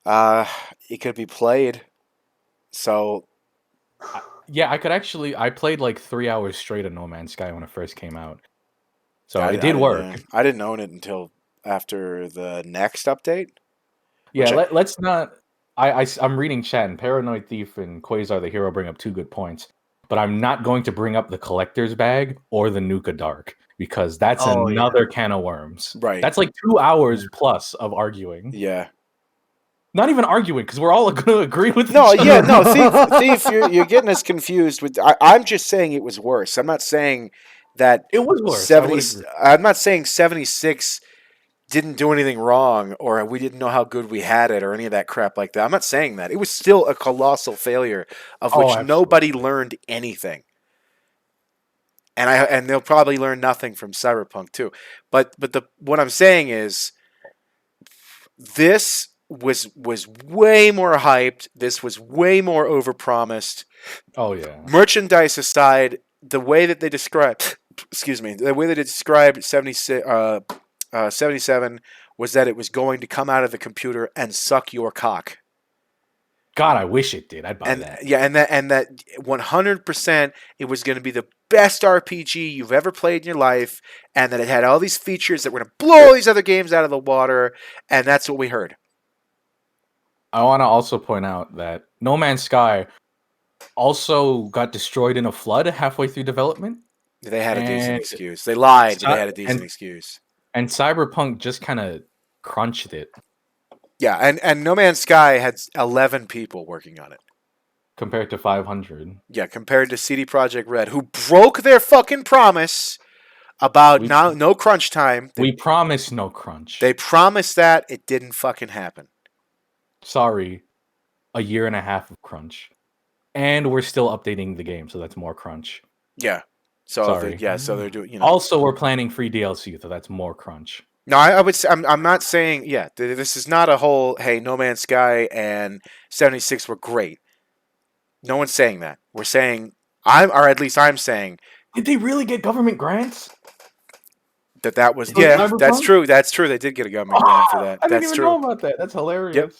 It could be played. So... Yeah, I played like 3 hours straight of No Man's Sky when it first came out. So it did work. I didn't own it until after the next update. Yeah, let's not... I'm reading chat, and Paranoid Thief and Quasar the Hero bring up 2 good points. But I'm not going to bring up the collector's bag or the Nuka Dark, because that's another can of worms. Right. That's like 2 hours plus of arguing. Yeah. Not even arguing, because we're all going to agree with no, each other. Yeah, no, Thief, you're getting us confused with... I'm just saying it was worse. I'm not saying that... It was worse. I'm not saying 76 didn't do anything wrong, or we didn't know how good we had it, or any of that crap like that. I'm not saying that. It was still a colossal failure, of which nobody learned anything. And they'll probably learn nothing from Cyberpunk, too. But what I'm saying is, this... was way more hyped. This was way more overpromised. Oh yeah. Merchandise aside, the way that they described, the way that they described 77 was that it was going to come out of the computer and suck your cock. God, I wish it did. I'd buy that. Yeah, and that 100% it was going to be the best RPG you've ever played in your life, and that it had all these features that were going to blow all these other games out of the water, and that's what we heard. I want to also point out that No Man's Sky also got destroyed in a flood halfway through development. They had a decent excuse. They lied, but they had a decent excuse. And Cyberpunk just kind of crunched it. Yeah, and No Man's Sky had 11 people working on it. Compared to 500. Yeah, compared to CD Projekt Red, who broke their fucking promise about no crunch time. We promised no crunch. They promised that. It didn't fucking happen. Sorry, a year and a half of crunch, and we're still updating the game, so that's more crunch. Yeah. So sorry. So they're doing. Also, we're planning free DLC, so that's more crunch. No, I would say I'm not saying this is not a whole hey No Man's Sky and 76 were great. No one's saying that. We're saying or at least I'm saying. Did they really get government grants? That was that's true. That's true. They did get a government grant for that. I didn't that's even true. know about that. That's hilarious. Yep.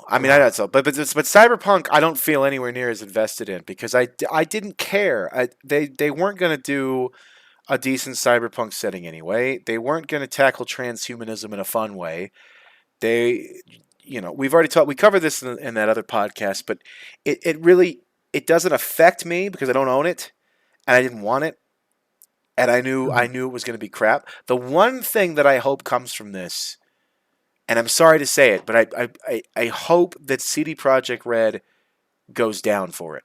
I mean, that's all. But Cyberpunk, I don't feel anywhere near as invested in because I didn't care. They weren't going to do a decent Cyberpunk setting anyway. They weren't going to tackle transhumanism in a fun way. We've already we covered this in that other podcast, but it really doesn't affect me because I don't own it and I didn't want it, and I knew it was going to be crap. The one thing that I hope comes from this. And I'm sorry to say it, but I hope that CD Projekt Red goes down for it.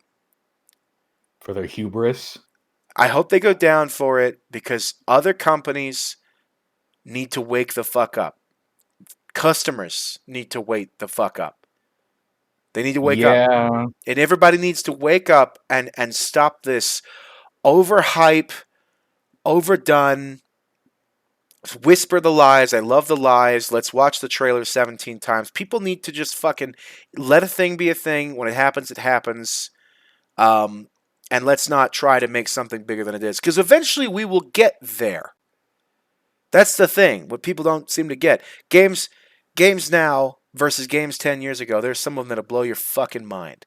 For their hubris? I hope they go down for it because other companies need to wake the fuck up. Customers need to wake the fuck up. They need to wake up. And everybody needs to wake up and stop this overhype, overdone, whisper the lies. I love the lies. Let's watch the trailer 17 times. People need to just fucking let a thing be a thing. When it happens, it happens. And let's not try to make something bigger than it is. Because eventually we will get there. That's the thing. What people don't seem to get. Games now versus games 10 years ago, there's some of them that'll blow your fucking mind.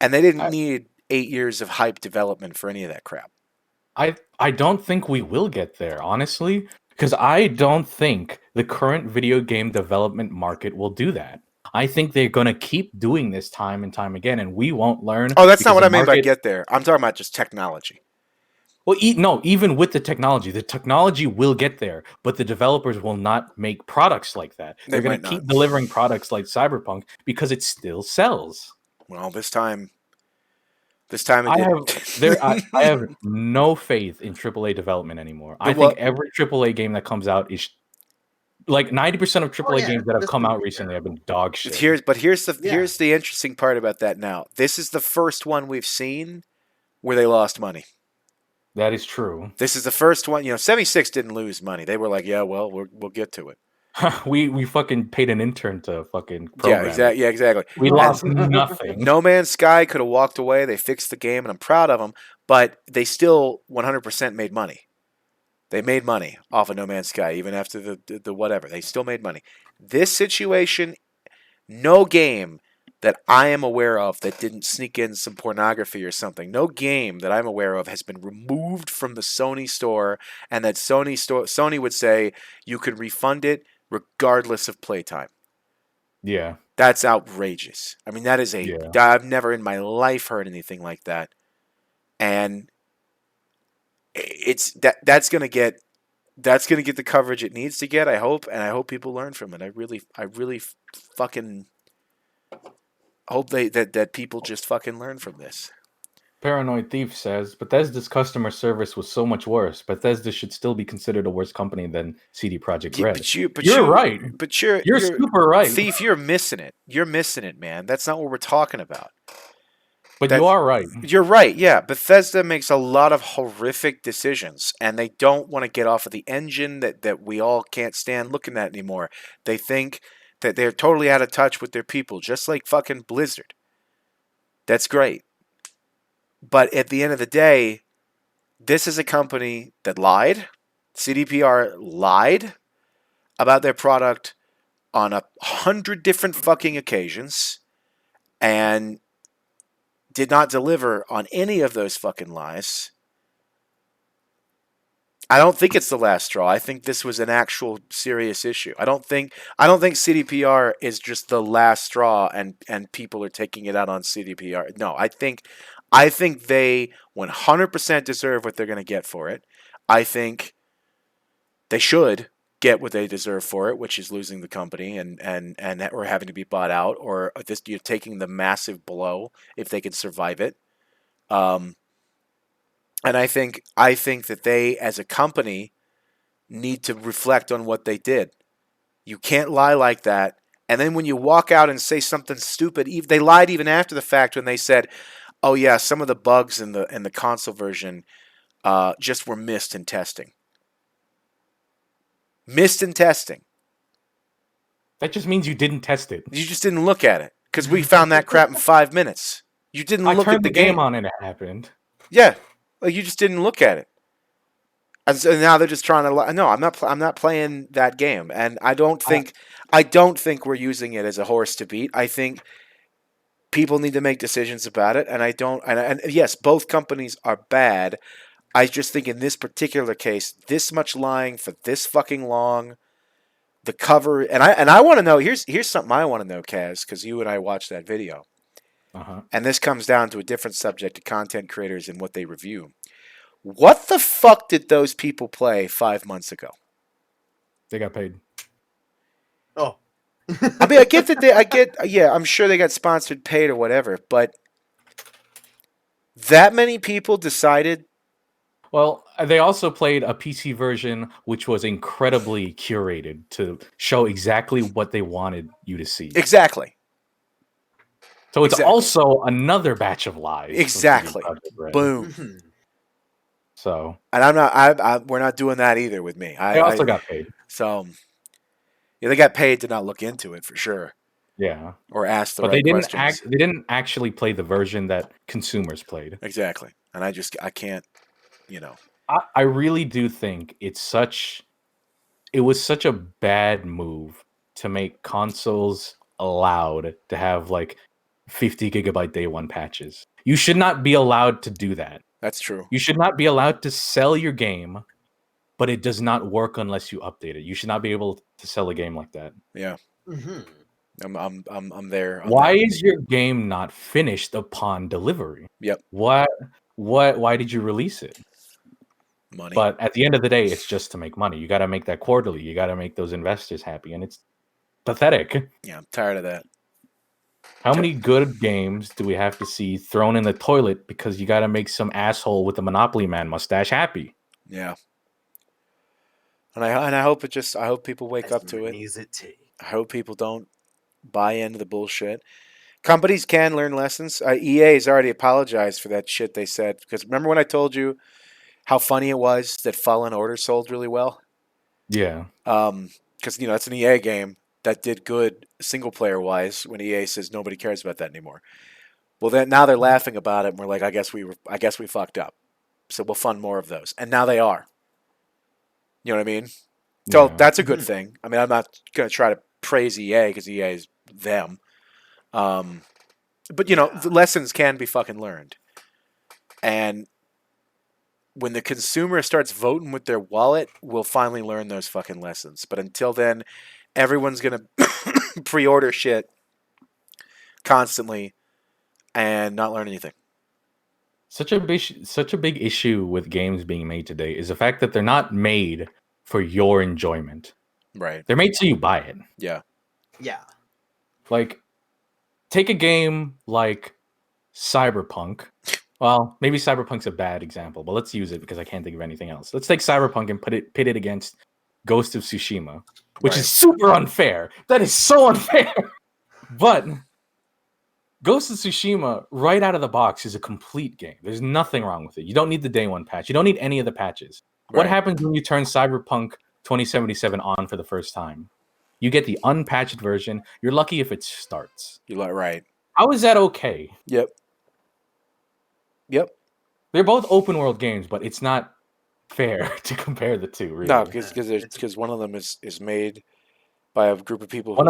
And they didn't need 8 years of hype development for any of that crap. I don't think we will get there, honestly. Because I don't think the current video game development market will do that. I think they're going to keep doing this time and time again, and we won't learn. Oh, that's not what I mean by get there. I'm talking about just technology. Well, no, even with the technology will get there, but the developers will not make products like that. They're going to keep delivering products like Cyberpunk because it still sells. Well, this time I have no faith in AAA development anymore. I think every AAA game that comes out is like 90% of AAA games that have come out recently have been dog shit. Here's the interesting part about that now. This is the first one we've seen where they lost money. That is true. This is the first one. 76 didn't lose money. They were like, yeah, well, we'll get to it. we fucking paid an intern to fucking program. Yeah, exactly. We lost nothing. No Man's Sky could have walked away. They fixed the game, and I'm proud of them. But they still 100% made money. They made money off of No Man's Sky, even after the whatever. They still made money. This situation, no game that I am aware of that didn't sneak in some pornography or something. No game that I'm aware of has been removed from the Sony store, and that Sony would say you could refund it regardless of playtime. Yeah. That's outrageous. I mean, that is I've never in my life heard anything like that. And that's going to get the coverage it needs to get, I hope, and I hope people learn from it. I really fucking hope that people just fucking learn from this. Paranoid Thief says, Bethesda's customer service was so much worse. Bethesda should still be considered a worse company than CD Projekt Red. You're right. But you're super right. Thief, you're missing it. You're missing it, man. That's not what we're talking about. But you are right. You're right, yeah. Bethesda makes a lot of horrific decisions, and they don't want to get off of the engine that we all can't stand looking at anymore. They think that they're totally out of touch with their people, just like fucking Blizzard. That's great. But at the end of the day, this is a company that lied. CDPR lied about their product on 100 different fucking occasions and did not deliver on any of those fucking lies. I don't think it's the last straw. I think this was an actual serious issue. I don't think CDPR is just the last straw and people are taking it out on CDPR. No, I think they 100% deserve what they're going to get for it. I think they should get what they deserve for it, which is losing the company and or having to be bought out, or taking the massive blow if they can survive it. And I think that they, as a company, need to reflect on what they did. You can't lie like that. And then when you walk out and say something stupid, they lied even after the fact when they said, "Oh yeah, some of the bugs in the console version just were missed in testing." Missed in testing. That just means you didn't test it. You just didn't look at it because we found that crap in 5 minutes. You didn't look at the game on and it happened. Yeah, like you just didn't look at it. And so now they're just trying to. No, I'm not playing that game, and I don't think we're using it as a horse to beat. I think people need to make decisions about it, and I don't. And yes, both companies are bad. I just think in this particular case, this much lying for this fucking long, the cover, and I want to know. Here's something I want to know, Kaz, because you and I watched that video, and this comes down to a different subject to content creators and what they review. What the fuck did those people play 5 months ago? They got paid. Oh. I mean, I'm sure they got sponsored, paid, or whatever, but that many people decided. Well, they also played a PC version, which was incredibly curated to show exactly what they wanted you to see. Exactly. So it's also another batch of lies. Exactly. Boom. So, and we're not doing that either with me. They also got paid. So, yeah, they got paid to not look into it for sure. Yeah, or ask the right questions. They didn't actually play the version that consumers played. Exactly, and I can't, I really do think it was such a bad move to make consoles allowed to have like 50 gigabyte day one patches. You should not be allowed to do that. That's true. You should not be allowed to sell your game, but it does not work unless you update it. You should not be able to sell a game like that. Yeah. Mm-hmm. I'm there. Why is your game not finished upon delivery? Yep. Why did you release it? Money. But at the end of the day, it's just to make money. You got to make that quarterly. You got to make those investors happy, and it's pathetic. Yeah, I'm tired of that. How many good games do we have to see thrown in the toilet because you got to make some asshole with a Monopoly Man mustache happy? Yeah. And I hope I hope people wake up to it. I hope people don't buy into the bullshit. Companies can learn lessons. EA has already apologized for that shit they said. Because remember when I told you how funny it was that Fallen Order sold really well? Yeah. Because, it's an EA game that did good single player wise when EA says nobody cares about that anymore. Well, then now they're laughing about it, and we're like, I guess we fucked up. So we'll fund more of those. And now they are. You know what I mean? So that's a good thing. I mean, I'm not going to try to praise EA because EA is them. But, the lessons can be fucking learned. And when the consumer starts voting with their wallet, we'll finally learn those fucking lessons. But until then, everyone's going to pre-order shit constantly and not learn anything. Such a big issue with games being made today is the fact that they're not made for your enjoyment. Right. They're made so you buy it. Yeah. Yeah. Like, take a game like Cyberpunk. Well, maybe Cyberpunk's a bad example, but let's use it because I can't think of anything else. Let's take Cyberpunk and pit it against Ghost of Tsushima, which is super unfair. That is so unfair. But Ghost of Tsushima, right out of the box, is a complete game. There's nothing wrong with it. You don't need the day one patch. You don't need any of the patches. Right. What happens when you turn Cyberpunk 2077 on for the first time? You get the unpatched version. You're lucky if it starts. You're right. How is that okay? Yep. They're both open world games, but it's not fair to compare the two. Really. No, because one of them is made by a group of people. One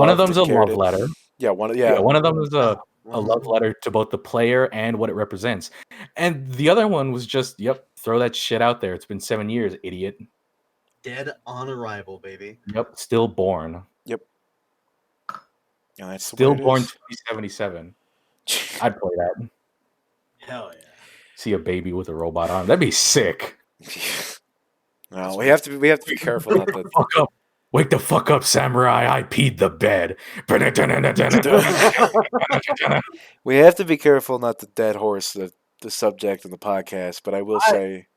of them's a love letter. Yeah, one of them is a love letter to both the player and what it represents, and the other one was just throw that shit out there. It's been 7 years, idiot. Dead on arrival, baby. Yep, still born. Yep. Yeah, that's still born 2077. I'd play that. Hell yeah. See a baby with a robot arm. That'd be sick. No, we have to be careful not to fuck up. Wake the fuck up, samurai. I peed the bed. We have to be careful not to dead horse the the subject of the podcast, but I will say.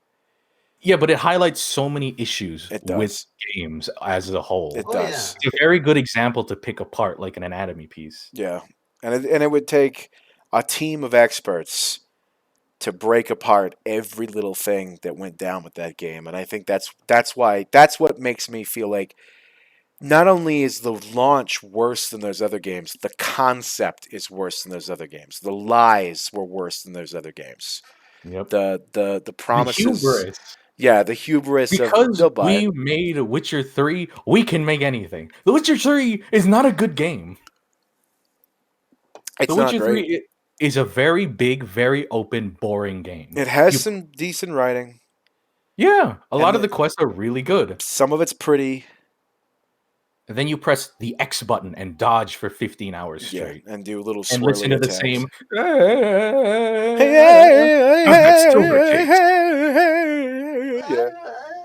Yeah, but it highlights so many issues with games as a whole. It does. It's a very good example to pick apart, like an anatomy piece. Yeah, and it would take a team of experts to break apart every little thing that went down with that game, and I think that's what makes me feel like not only is the launch worse than those other games, the concept is worse than those other games. The lies were worse than those other games. Yep. The promises. The hubris. Yeah, the hubris because of we made Witcher 3, we can make anything. The Witcher 3 is not a good game. It's The Witcher 3 is a very big, very open, boring game. It has some decent writing. Yeah, a lot of the quests are really good. Some of it's pretty. And then you press the X button and dodge for 15 hours straight. And do a little swirly and listen to attacks. the same.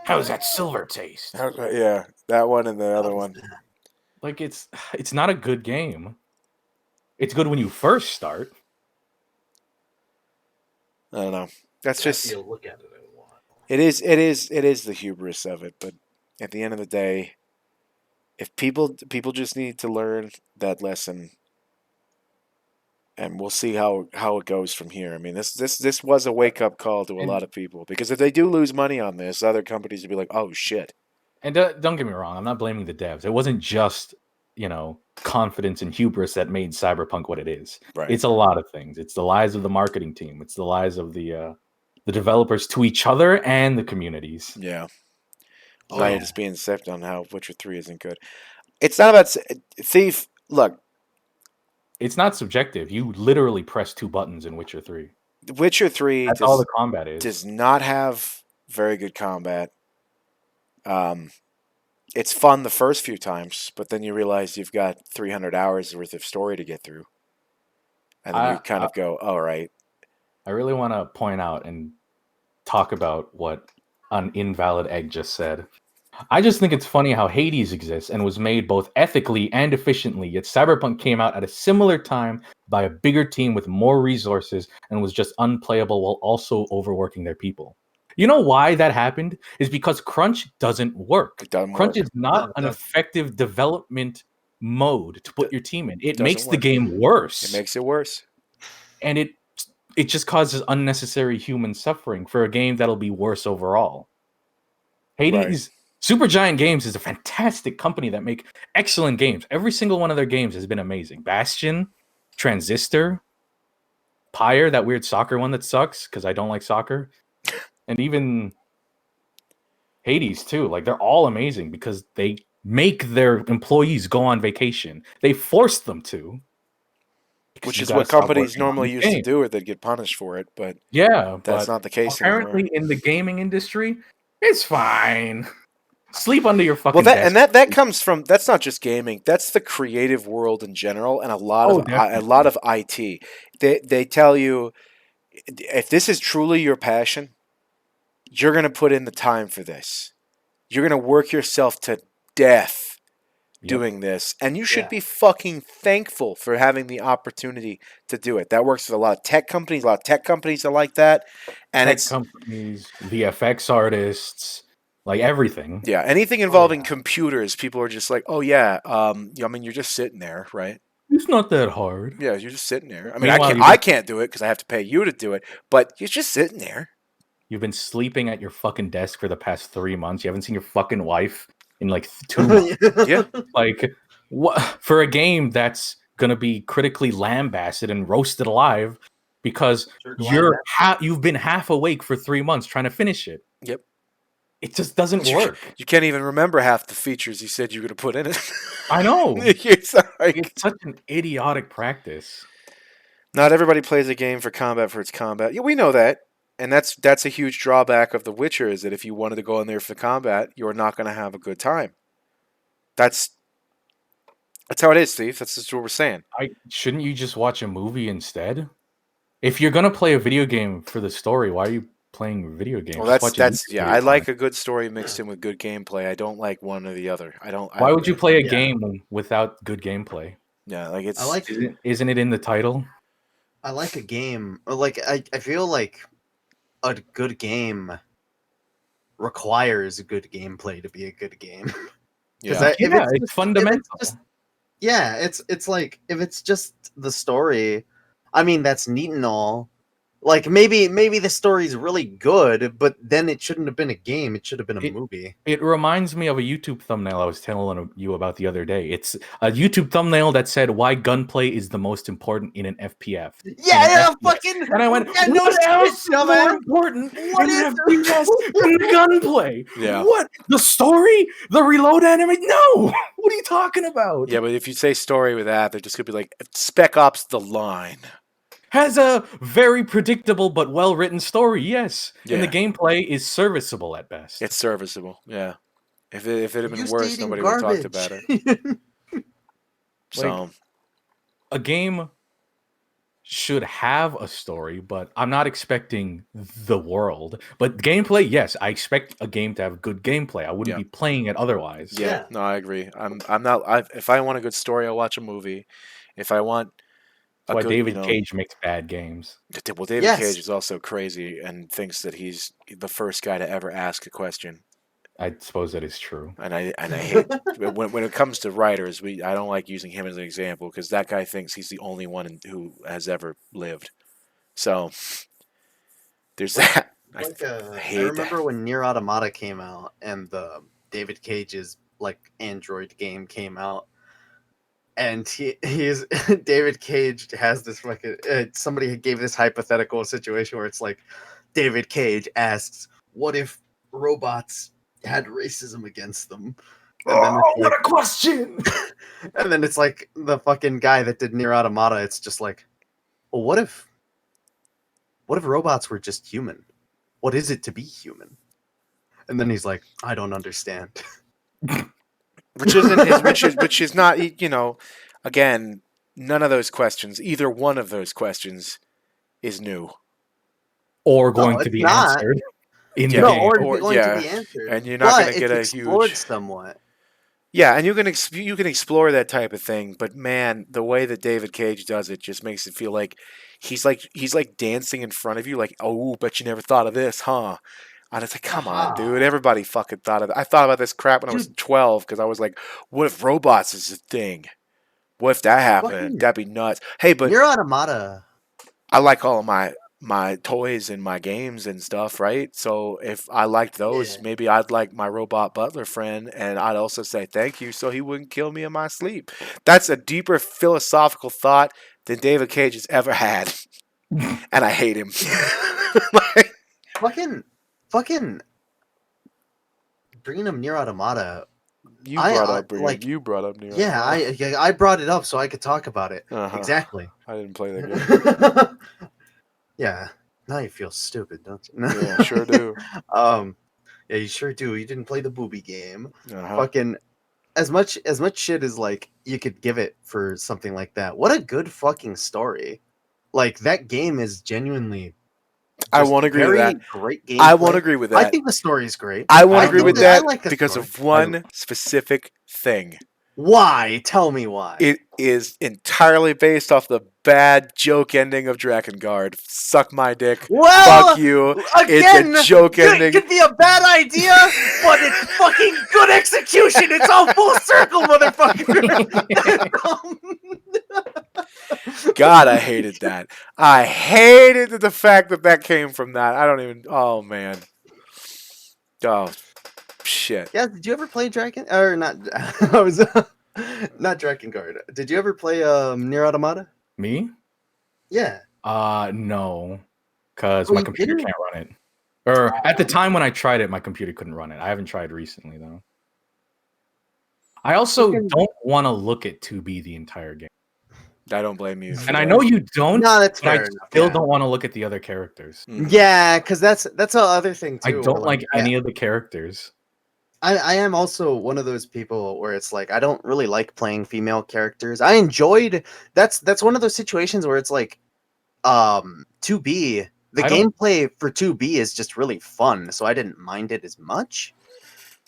How's that silver taste? Yeah, that one and the other one. Like it's not a good game. It's good when you first start. I don't know. That's just. Look at it a while. It is the hubris of it, but at the end of the day, if people just need to learn that lesson, and we'll see how it goes from here. I mean, this was a wake up call to a lot of people, because if they do lose money on this, other companies will be like, oh shit. And don't get me wrong, I'm not blaming the devs. It wasn't just confidence and hubris that made Cyberpunk what it is. Right. It's a lot of things. It's the lies of the marketing team. It's the lies of the developers to each other and the communities. Yeah. Riot is being sipped on how Witcher 3 isn't good. It's not about Thief. Look, it's not subjective. You literally press 2 buttons in Witcher 3. Witcher 3 That's all the combat is. Does not have very good combat. It's fun the first few times, but then you realize you've got 300 hours worth of story to get through. And then you kind of go, all right. I really want to point out and talk about what an invalid egg just said. I just think it's funny how Hades exists and was made both ethically and efficiently, yet Cyberpunk came out at a similar time by a bigger team with more resources and was just unplayable while also overworking their people. You know why that happened? Is because crunch doesn't work. Crunch is not an effective development mode to put your team in. It makes the game worse. It makes it worse. And it just causes unnecessary human suffering for a game that'll be worse overall. Hades, Supergiant Games is a fantastic company that make excellent games. Every single one of their games has been amazing. Bastion, Transistor, Pyre, that weird soccer one that sucks because I don't like soccer. And even Hades, too. Like, they're all amazing because they make their employees go on vacation. They force them to. Which is what companies normally used to do, or they'd get punished for it. But that's not the case apparently anymore. In the gaming industry, it's fine. Sleep under your fucking desk. And that comes from, that's not just gaming. That's the creative world in general, and a lot of IT. They tell you, if this is truly your passion, you're going to put in the time for this. You're going to work yourself to death doing this. And you should be fucking thankful for having the opportunity to do it. That works with a lot of tech companies. A lot of tech companies are like that. And tech companies, VFX artists, like everything. Yeah, anything involving computers, people are just like, oh yeah, I mean, you're just sitting there, right? It's not that hard. Yeah, you're just sitting there. I mean, I can't do it because I have to pay you to do it, but you're just sitting there. You've been sleeping at your fucking desk for the past 3 months. You haven't seen your fucking wife in like 2 months. Yeah. Like, what for a game that's gonna be critically lambasted and roasted alive because you've been half awake for 3 months trying to finish it. Yep. It just doesn't work. You can't even remember half the features you said you were going to put in it. I know. It's such an idiotic practice. Not everybody plays a game for combat for its combat. Yeah, we know that. And that's a huge drawback of The Witcher, is that if you wanted to go in there for the combat, you're not going to have a good time. That's how it is, Steve. That's just what we're saying. Shouldn't you just watch a movie instead? If you're going to play a video game for the story, why are you playing video games? Well, I like a good story mixed in with good gameplay. I don't like one or the other. Why would you play a game without good gameplay? Yeah, like isn't it in the title? I like a game. Like I feel like a good game requires good gameplay to be a good game. Yeah, it's fundamental. It's like if it's just the story, I mean that's neat and all. Like maybe the story's really good, but then it shouldn't have been a game. It should have been a movie. It reminds me of a YouTube thumbnail I was telling you about the other day. It's a YouTube thumbnail that said why gunplay is the most important in an FPF. Fucking. And I went, Yeah, no what else shit, is more man. important What in is an FPS than the gunplay? Yeah. What? The story? The reload anime? No! What are you talking about? Yeah, but if you say story with that, they're just going to be like, Spec Ops The Line. Has a very predictable but well-written story, yes. Yeah. And the gameplay is serviceable at best. It's serviceable, yeah. If it had been worse, nobody would have talked about it. So, a game should have a story, but I'm not expecting the world. But gameplay, yes, I expect a game to have good gameplay. I wouldn't be playing it otherwise. Yeah, no, I agree. I'm not. If I want a good story, I'll watch a movie. If I want That's why David Cage makes bad games. Well, David Cage is also crazy and thinks that he's the first guy to ever ask a question. I suppose that is true. And I hate when it comes to writers, I don't like using him as an example because that guy thinks he's the only one who has ever lived. So there's that. I remember when Nier Automata came out and the David Cage's like Android game came out, and he's David Cage has this fucking somebody gave this hypothetical situation where it's like David Cage asks, "What if robots had racism against them?" And then what a question! And then it's like the fucking guy that did Nier Automata. It's just like, well, what if robots were just human? What is it to be human? And then he's like, I don't understand. Which is not, again, none of those questions, either one of those questions is new. Or going to be answered. To be answered. And you're not going to get a huge somewhat. Yeah, and you can explore that type of thing, but man, the way that David Cage does it just makes it feel like he's like dancing in front of you, like, oh, bet you never thought of this, huh? And it's like, come on, dude, everybody fucking thought of it. I thought about this crap when I was 12 because I was like, what if robots is a thing? What if that happened? That'd be nuts. Hey, but Nier Automata. I like all of my toys and my games and stuff, right? So if I liked those, maybe I'd like my robot butler friend, and I'd also say thank you so he wouldn't kill me in my sleep. That's a deeper philosophical thought than David Cage has ever had. And I hate him. Fucking bringing up Nier Automata. You brought up Nier Automata. Yeah, I brought it up so I could talk about it. Exactly. I didn't play that game. Yeah, now you feel stupid, don't you? Yeah, sure do. Yeah, you sure do. You didn't play the booby game. Fucking as much shit as like you could give it for something like that. What a good fucking story! Like that game is genuinely. I won't agree with that. Great game. I won't agree with that. I think the story is great. I won't agree with that because of one specific thing. Why? Tell me why. It is entirely based off the bad joke ending of Drakengard. Suck my dick. Well, fuck you. Again, it's a joke ending. It could be a bad idea, but it's fucking good execution. It's all full circle, motherfucker. God, I hated that. I hated the fact that came from that. I don't even. Oh man. Oh. Shit. Yeah, did you ever play Dragon or not? I was not Drakengard. Did you ever play Nier Automata? Me? Yeah. No, because my computer can't run it. Or at the time when I tried it, my computer couldn't run it. I haven't tried recently though. I also don't want to look at 2B the entire game. I don't blame you. And I know you don't. No, that's fair. I still don't want to look at the other characters. Yeah, because that's the other thing too. I don't like any of the characters. I am also one of those people where it's like I don't really like playing female characters. I enjoyed that's one of those situations where it's like 2B, the gameplay for 2B is just really fun, so I didn't mind it as much.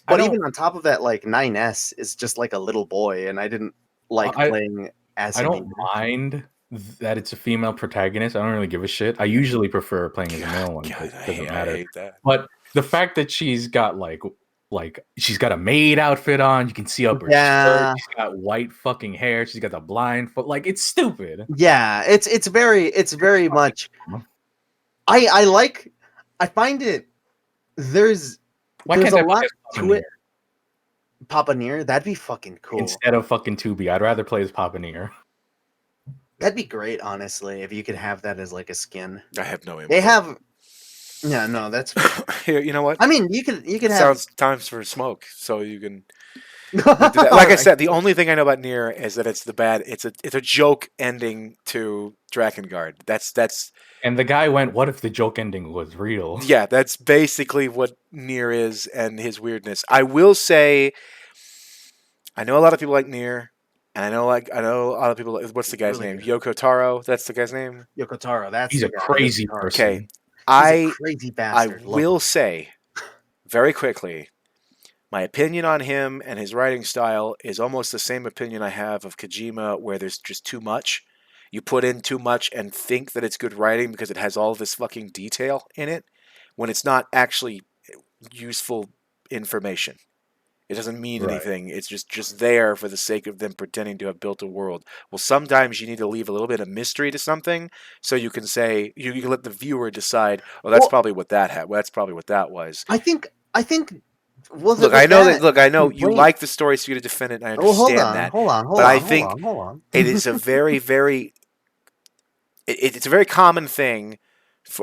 But even on top of that, like 9S is just like a little boy, and I didn't like playing as I don't mind that it's a female protagonist. I don't really give a shit. I usually prefer playing as a male one. God, It doesn't matter. I hate that. But the fact that she's got like she's got a maid outfit on, you can see up her skirt. She's got white fucking hair. She's got the blind foot. Like, it's stupid. Yeah, it's very much. I find it. There's a lot to it. Papa Nier, that'd be fucking cool. Instead of fucking Tubi, I'd rather play as Papa Nier. That'd be great, honestly, if you could have that as like a skin. I have no input. They have. Yeah, no, that's here. You know what? I mean, you could have. Sounds times for smoke, so you can. Like I said, the only thing I know about Nier is that it's a joke ending to Drakengard. That's. And the guy went, "What if the joke ending was real?" Yeah, that's basically what Nier is and his weirdness. I will say, I know a lot of people like Nier, and I know a lot of people. What's the guy's name? Yoko Taro. That's the guy's name. Yoko Taro. He's a crazy person. Okay, He's a crazy bastard. I will say, very quickly, my opinion on him and his writing style is almost the same opinion I have of Kojima, where there's just too much. You put in too much and think that it's good writing because it has all this fucking detail in it, when it's not actually useful information. It doesn't mean anything. It's just there for the sake of them pretending to have built a world. Well, sometimes you need to leave a little bit of mystery to something, so you can say you can let the viewer decide. Oh, that's probably what that had. Well, that's probably what that was. I think. Look, I know you like the story, so you're going to defend it. And I understand that. Hold on. I think it is a very, very. It's a very common thing,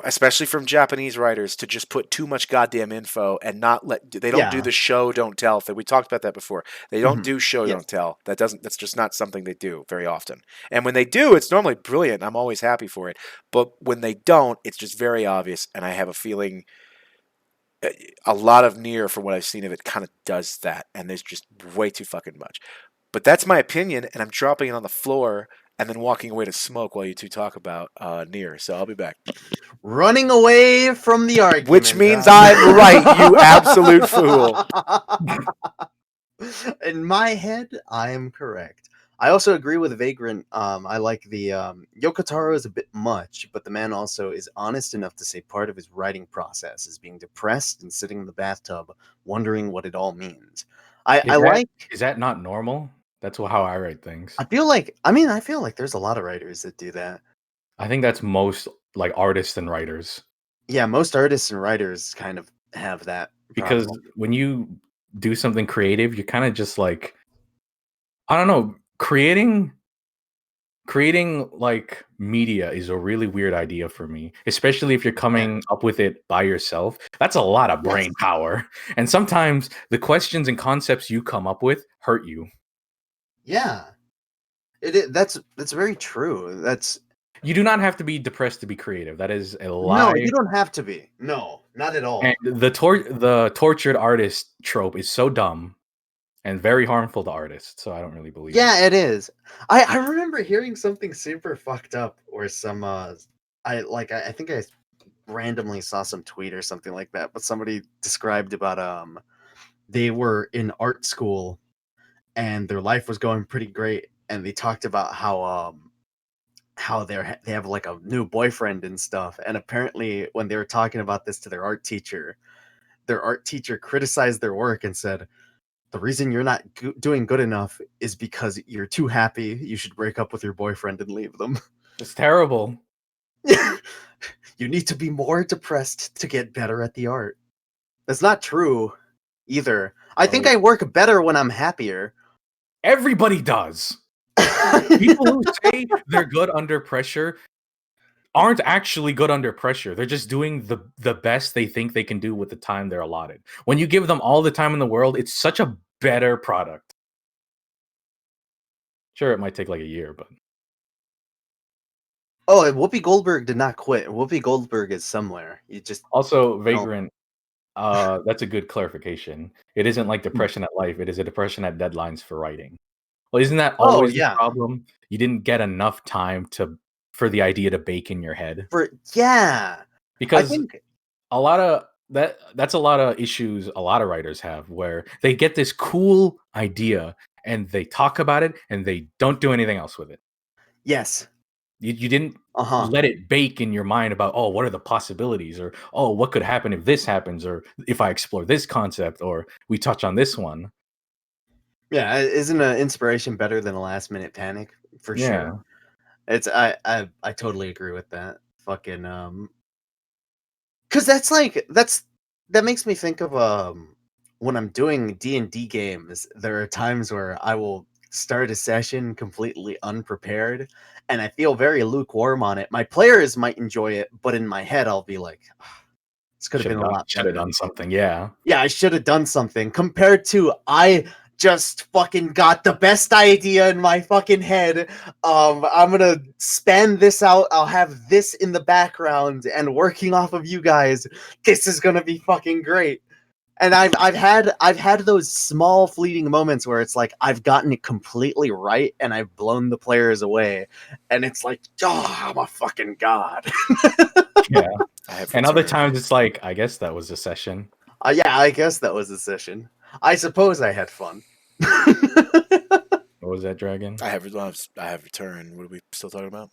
especially from Japanese writers, to just put too much goddamn info and not let. They don't do the show don't tell thing. We talked about that before. They don't do show don't tell. That's just not something they do very often. And when they do, it's normally brilliant. I'm always happy for it. But when they don't, it's just very obvious. And I have a feeling a lot of Nier, from what I've seen of it, kind of does that. And there's just way too fucking much. But that's my opinion, and I'm dropping it on the floor and then walking away to smoke while you two talk about Nier. So I'll be back. Running away from the argument. Which means I'm right, you absolute fool. In my head, I am correct. I also agree with Vagrant. I like the Yoko Taro is a bit much, but the man also is honest enough to say part of his writing process is being depressed and sitting in the bathtub wondering what it all means. Is that not normal? That's how I write things. I feel like there's a lot of writers that do that. I think that's most like artists and writers. Yeah, most artists and writers kind of have that. Because when you do something creative, you're kind of just like, I don't know, creating like media is a really weird idea for me, especially if you're coming up with it by yourself. That's a lot of brain power. And sometimes the questions and concepts you come up with hurt you. Yeah, that's very true. You do not have to be depressed to be creative. That is a lie. No, you don't have to be. No, not at all. And the tortured artist trope is so dumb and very harmful to artists. So I don't really believe. Yeah, it is. I remember hearing something super fucked up, or some I think I randomly saw some tweet or something like that, but somebody described about they were in art school and their life was going pretty great, and they talked about how they have like a new boyfriend and stuff, and apparently when they were talking about this to their art teacher criticized their work and said, the reason you're not doing good enough is because you're too happy. You should break up with your boyfriend and leave them. It's terrible. You need to be more depressed to get better at the art. That's not true either. I think I work better when I'm happier. Everybody does. People who say they're good under pressure aren't actually good under pressure. They're just doing the best they think they can do with the time they're allotted. When you give them all the time in the world, it's such a better product. Sure, it might take like a year, but... Oh, Whoopi Goldberg did not quit. Whoopi Goldberg is somewhere. You just... Also, Vagrant, that's a good clarification. It isn't like depression at life. It is a depression at deadlines for writing. Well, isn't that always the problem? You didn't get enough time for the idea to bake in your head. Because I think a lot of that's a lot of issues a lot of writers have, where they get this cool idea and they talk about it and they don't do anything else with it. Yes. You didn't let it bake in your mind about, oh, what are the possibilities, or oh, what could happen if this happens, or if I explore this concept, or we touch on this one. Yeah, isn't an inspiration better than a last minute panic? For sure. It's I totally agree with that. Fucking because that makes me think of when I'm doing D&D games, there are times where I will start a session completely unprepared and I feel very lukewarm on it. My players might enjoy it, but in my head I'll be like, this could have been a lot better. Should have done something, yeah. Yeah, I should have done something compared to I just fucking got the best idea in my fucking head. I'm gonna span this out. I'll have this in the background and working off of you guys. This is gonna be fucking great. And I've had those small fleeting moments where it's like I've gotten it completely right and I've blown the players away, and it's like, oh, I'm a fucking god. Yeah, and other times it's like, I guess that was a session. Yeah, I guess that was a session. I suppose I had fun. What was that, Dragon? I have returned. What are we still talking about?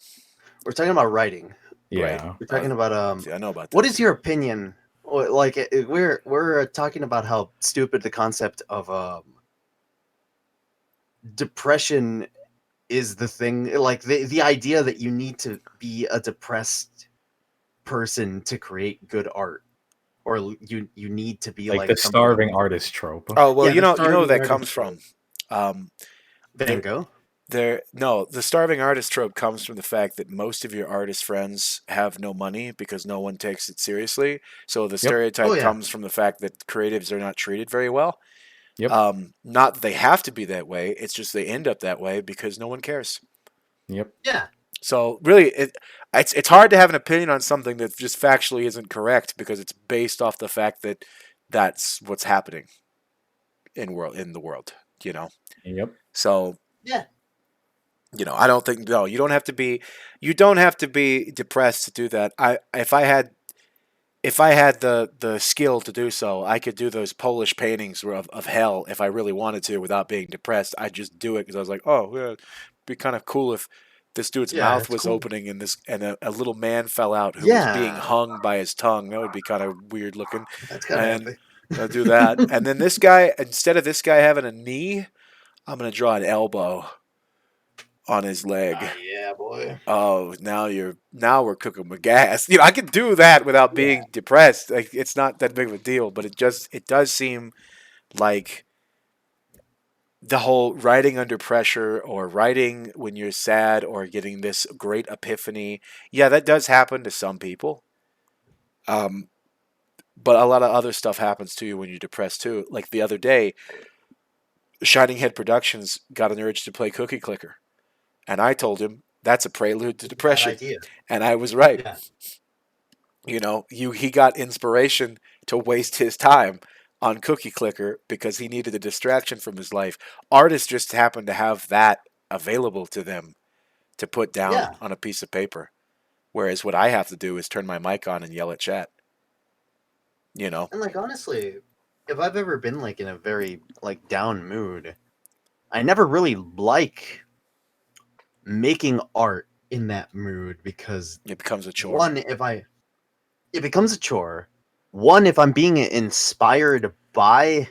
We're talking about writing. Yeah, right. We're talking about I know about that. What is your opinion? Like we're talking about how stupid the concept of depression is the thing. Like the idea that you need to be a depressed person to create good art. Or you need to be like the starving artist trope. Oh well, you know where that comes from. Van Gogh. The starving artist trope comes from the fact that most of your artist friends have no money because no one takes it seriously. So the stereotype comes from the fact that creatives are not treated very well. Yep. Not that they have to be that way. It's just they end up that way because no one cares. Yep. Yeah. So really, it's hard to have an opinion on something that just factually isn't correct because it's based off the fact that that's what's happening in the world. You know. Yep. So yeah. I don't think you don't have to be depressed to do that. If I had the skill to do so, I could do those Polish paintings of hell if I really wanted to without being depressed. I'd just do it because I was like, oh yeah, it'd be kind of cool if this dude's mouth was opening and a little man fell out who was being hung by his tongue. That would be kind of weird looking. That's kind of I'll do that. And then this guy, instead of this guy having a knee, I'm gonna draw an elbow on his leg. Yeah, boy. Oh, now we're cooking with gas. I can do that without being depressed. Like it's not that big of a deal, but it does seem like the whole writing under pressure or writing when you're sad or getting this great epiphany. Yeah, that does happen to some people. But a lot of other stuff happens to you when you're depressed too. Like the other day, Shining Head Productions got an urge to play Cookie Clicker. And I told him that's a prelude to depression. And I was right. Yeah. He got inspiration to waste his time on Cookie Clicker because he needed a distraction from his life. Artists just happen to have that available to them to put down on a piece of paper. Whereas what I have to do is turn my mic on and yell at chat. And like honestly, if I've ever been like in a very like down mood, I never really like making art in that mood because it becomes a chore. It becomes a chore. One, if I'm being inspired by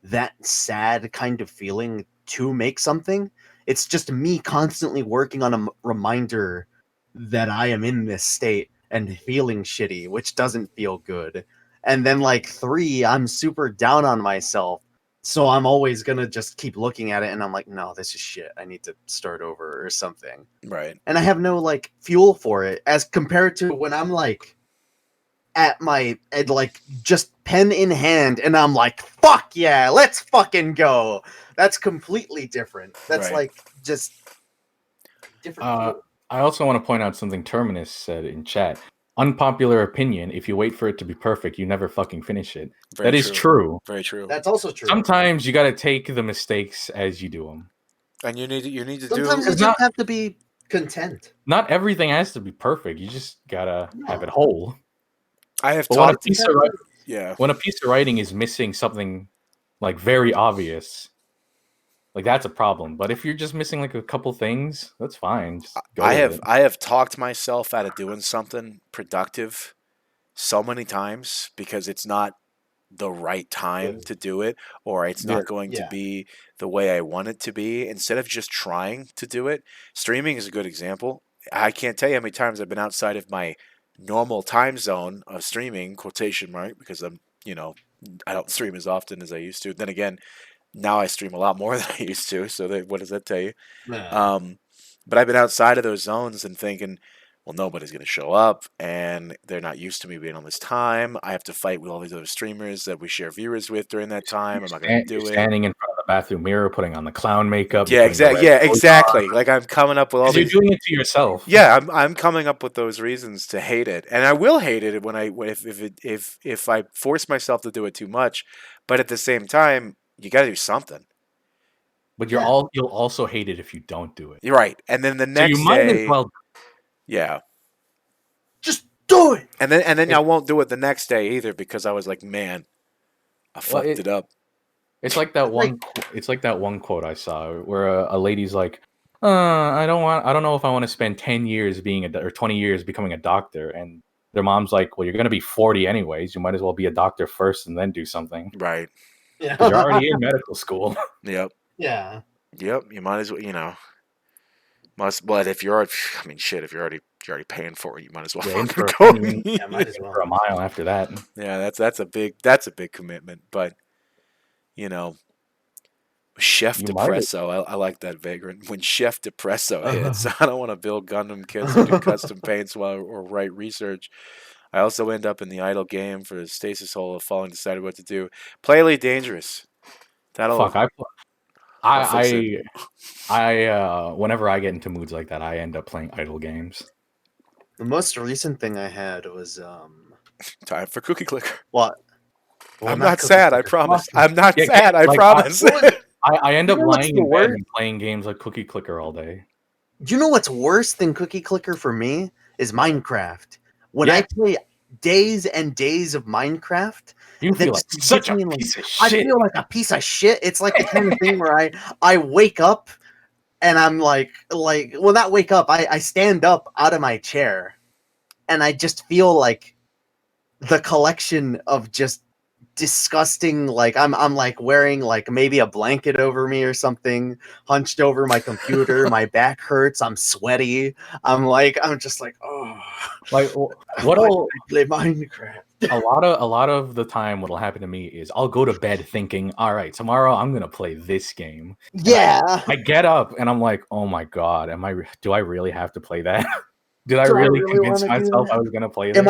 that sad kind of feeling to make something, it's just me constantly working on a reminder that I am in this state and feeling shitty, which doesn't feel good. And then like 3, I'm super down on myself. So I'm always going to just keep looking at it and I'm like, no, this is shit. I need to start over or something. Right. And I have no like fuel for it as compared to when I'm like at like just pen in hand and I'm like, fuck yeah, let's fucking go. That's completely different. That's like just different. I also want to point out something Terminus said in chat. Unpopular opinion, if you wait for it to be perfect, you never fucking finish it. That is true. Very true. That's also true. Sometimes you got to take the mistakes as you do them. And you need to Sometimes you just have to be content. Not everything has to be perfect. You just got to have it whole. I have when a piece of writing is missing something like very obvious, like that's a problem. But if you're just missing like a couple things, that's fine. Just go I with have it. I have talked myself out of doing something productive so many times because it's not the right time to do it, or it's not going to be the way I want it to be. Instead of just trying to do it, streaming is a good example. I can't tell you how many times I've been outside of my normal time zone of streaming, quotation mark, because I don't stream as often as I used to. Then again, now I stream a lot more than I used to. So what does that tell you? Um, but I've been outside of those zones and thinking, well, nobody's going to show up, and they're not used to me being on this time. I have to fight with all these other streamers that we share viewers with during that time. I'm not going to do You're it. standing in front of the bathroom mirror, putting on the clown makeup. Yeah, exactly. Yeah, exactly. Like I'm coming up with all these. You're doing it to yourself. Yeah, I'm coming up with those reasons to hate it, and I will hate it if I force myself to do it too much. But at the same time, you got to do something. But you'll also hate it if you don't do it. You're right, and then the next so you might day, as well. Yeah. Just do it. And then I won't do it the next day either because I was like, man, I fucked it up. It's like that one. It's like that one quote I saw where a lady's like, I don't know if I want to spend 10 years or 20 years becoming a doctor. And their mom's like, well, you're going to be 40 anyways. You might as well be a doctor first and then do something. Right. Yeah. You're already in medical school. Yep. Yeah. Yep. You might as well, but if you're, if you're already paying for it, you might as well might as well for a mile after that. Yeah, that's a big commitment. But Chef Depresso, I like that vagrant. When Chef Depresso hits, I don't want to build Gundam kits or do custom paints or write research. I also end up in the idle game for the stasis hole of falling decided what to do. Play Elite Dangerous. Whenever I get into moods like that, I end up playing idle games. The most recent thing I had was time for Cookie Clicker. What? I'm not sad, I promise. I'm not sad, I promise. I end up lying in bed and playing games like Cookie Clicker all day. Do you know what's worse than Cookie Clicker for me is Minecraft. When I play days and days of Minecraft, you feel like such a piece of shit. I feel like a piece of shit. It's like the kind of thing where I wake up and I'm not wake up. I stand up out of my chair and I just feel like the collection of just disgusting, like I'm like wearing like maybe a blanket over me or something, hunched over my computer. My back hurts. I'm sweaty. I'm just like, oh, like what'll play Minecraft? A lot of the time, what'll happen to me is I'll go to bed thinking, all right, tomorrow I'm gonna play this game. Yeah. I get up and I'm like, oh my god, do I really have to play that? Did I really convince myself I was gonna play this?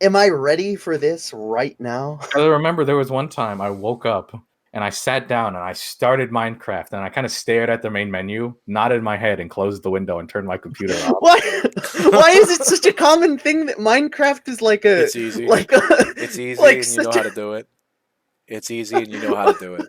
Am I ready for this right now? I remember there was one time I woke up and I sat down and I started Minecraft and I kind of stared at the main menu, nodded my head and closed the window and turned my computer off. Why is it such a common thing that Minecraft is like a... It's easy. It's easy like and you know how to do it. It's easy and you know how to do it.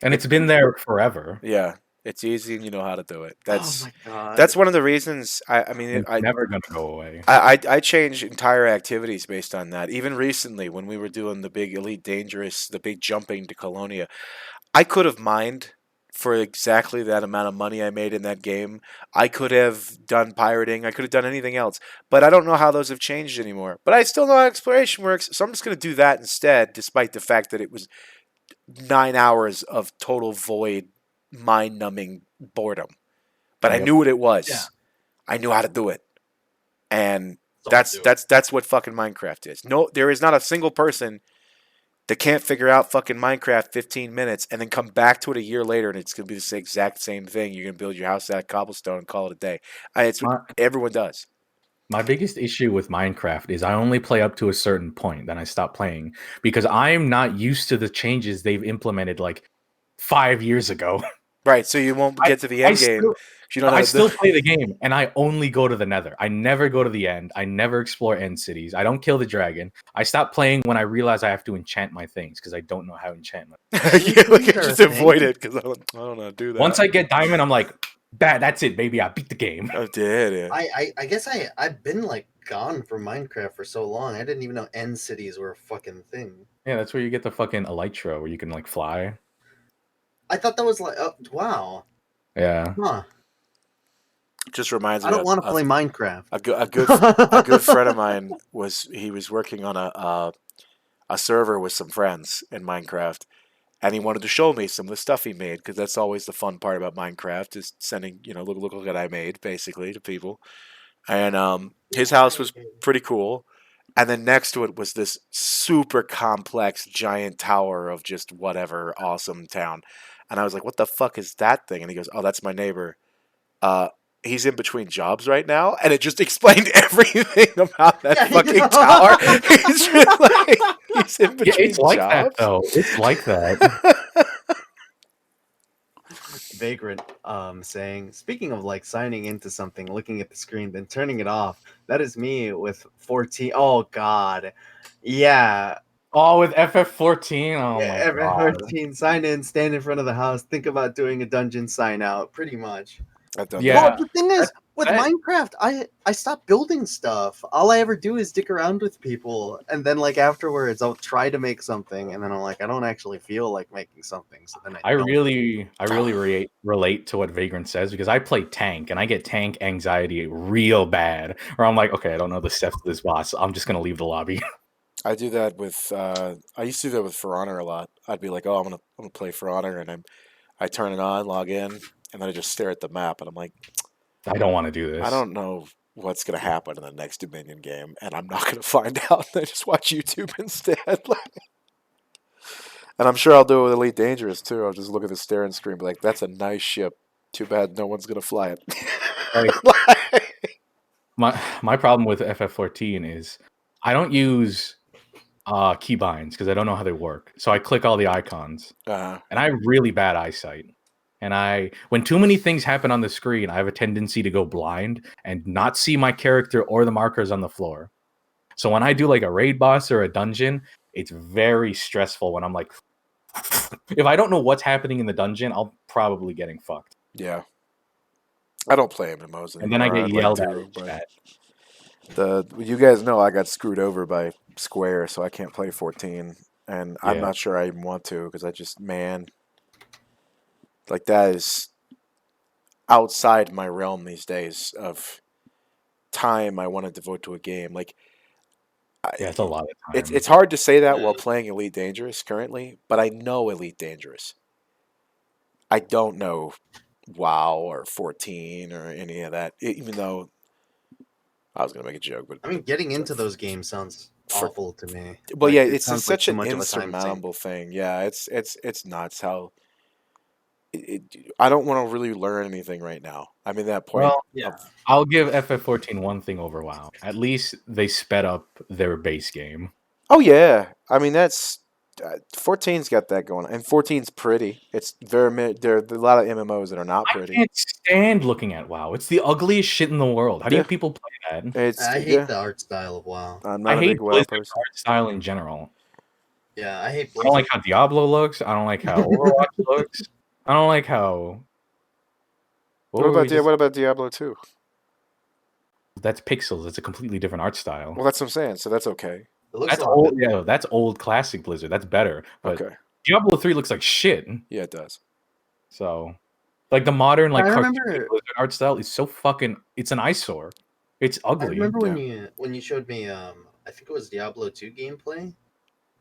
And it's been there forever. Yeah. It's easy and you know how to do it. Oh my God. That's one of the reasons. It's never gonna go away. I change entire activities based on that. Even recently, when we were doing the big Elite Dangerous, the big jumping to Colonia, I could have mined for exactly that amount of money I made in that game. I could have done pirating. I could have done anything else. But I don't know how those have changed anymore. But I still know how exploration works, so I'm just going to do that instead, despite the fact that it was 9 hours of total void, mind-numbing boredom. But I knew what it was. Yeah. I knew how to do it. And that's what fucking Minecraft is. No, there is not a single person that can't figure out fucking Minecraft 15 minutes and then come back to it a year later and it's going to be the exact same thing. You're going to build your house out of cobblestone and call it a day. It's what everyone does. My biggest issue with Minecraft is I only play up to a certain point, then I stop playing because I'm not used to the changes they've implemented like 5 years ago. Right, so you won't get to the end game. I still play the game, and I only go to the Nether. I never go to the end. I never explore end cities. I don't kill the dragon. I stop playing when I realize I have to enchant my things because I don't know how to enchant my things. Just avoid it because I don't know how to do that. Once I get diamond, I'm like, that's it, baby. I beat the game. Oh, did I guess I've been like gone from Minecraft for so long. I didn't even know end cities were a fucking thing. Yeah, that's where you get the fucking elytra where you can like fly. I thought that was like, oh, wow. Yeah. Huh. Just reminds me. I don't want to play Minecraft. A good friend of mine was working on a server with some friends in Minecraft, and he wanted to show me some of the stuff he made because that's always the fun part about Minecraft is sending look what I made basically to people, and his house was pretty cool. And then next to it was this super complex giant tower of just whatever awesome town. And I was like, what the fuck is that thing? And he goes, oh, that's my neighbor. Uh, he's in between jobs right now. And it just explained everything about that fucking tower. He's just like, he's in between it's like jobs. that, though. It's like that. Vagrant saying, speaking of like signing into something, looking at the screen, then turning it off. That is me with 14. Oh god. Yeah. Oh, with FF14? Oh Yeah, my god. FF14, sign in, stand in front of the house, think about doing a dungeon sign out, pretty much. Yeah. Well, the thing is, with Minecraft, I stopped building stuff. All I ever do is dick around with people, and then like afterwards, I'll try to make something, and then I'm like, I don't actually feel like making something. So then I really relate to what Vagrant says because I play tank and I get tank anxiety real bad. Or I'm like, okay, I don't know the steps to this boss. I'm just gonna leave the lobby. I do that with I used to do that with For Honor a lot. I'd be like, oh, I'm gonna play For Honor, and I turn it on, log in, and then I just stare at the map, and I'm like, I don't want to do this. I don't know what's gonna happen in the next Dominion game, and I'm not gonna find out. I just watch YouTube instead. And I'm sure I'll do it with Elite Dangerous too. I'll just look at the staring screen, and be like, that's a nice ship. Too bad no one's gonna fly it. My problem with FF14 is I don't use keybinds because I don't know how they work. So I click all the icons, and I have really bad eyesight. And when too many things happen on the screen, I have a tendency to go blind and not see my character or the markers on the floor. So when I do like a raid boss or a dungeon, it's very stressful when I'm like, if I don't know what's happening in the dungeon, I'll probably getting fucked. Yeah. I don't play MMOs anymore. And then I get yelled at. You guys know I got screwed over by Square, so I can't play 14. And I'm not sure I even want to because I just, like that is outside my realm these days of time I want to devote to a game. Like, it's a lot of time. It's hard to say that while playing Elite Dangerous currently, but I know Elite Dangerous. I don't know WoW or 14 or any of that, even though I was going to make a joke. But I mean, getting into those games sounds awful to me. Well, like, yeah, it's such an insurmountable thing. Yeah, it's nuts how... I don't want to really learn anything right now. I'm in that point. Well, I'll give FF14 one thing over WoW. At least they sped up their base game. Oh yeah, I mean that's 14's got that going, and 14's pretty. It's there are a lot of MMOs that are not pretty. I can't stand looking at WoW. It's the ugliest shit in the world. How do people play that? I hate the art style of WoW. I'm not a big WoW person. Art style in general. Yeah, I don't like how Diablo looks. I don't like how Overwatch looks. I don't like how. What about Diablo 2? That's pixels. It's a completely different art style. Well, that's what I'm saying. So that's okay. That's old. Yeah, that's old classic Blizzard. That's better. But Diablo 3 looks like shit. Yeah, it does. So, like the modern cartoon Blizzard art style is so fucking. It's an eyesore. It's ugly. I remember when you showed me. I think it was Diablo 2 gameplay,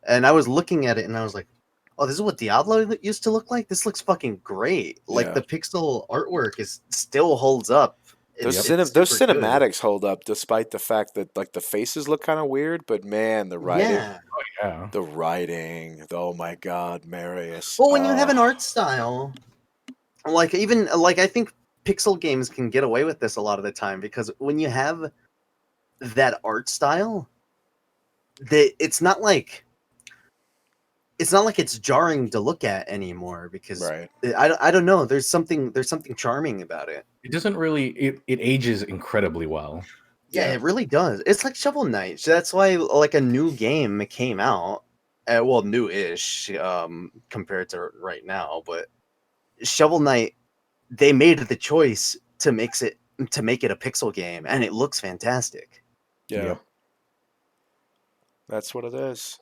and I was looking at it and I was like, oh, this is what Diablo used to look like? This looks fucking great. Like, the pixel artwork still holds up. Those cinematics hold up despite the fact that, like, the faces look kind of weird, but, man, the writing. Yeah. Oh, yeah. The writing. Oh, my God, Marius. Well, when you have an art style, I think pixel games can get away with this a lot of the time because when you have that art style, it's not like it's jarring to look at anymore because I don't know. There's something charming about it. It doesn't really. It ages incredibly well. Yeah, it really does. It's like Shovel Knight. That's why like a new game came out. Well, new-ish compared to right now, but Shovel Knight, they made the choice to make it a pixel game, and it looks fantastic. Yeah, yep. That's what it is.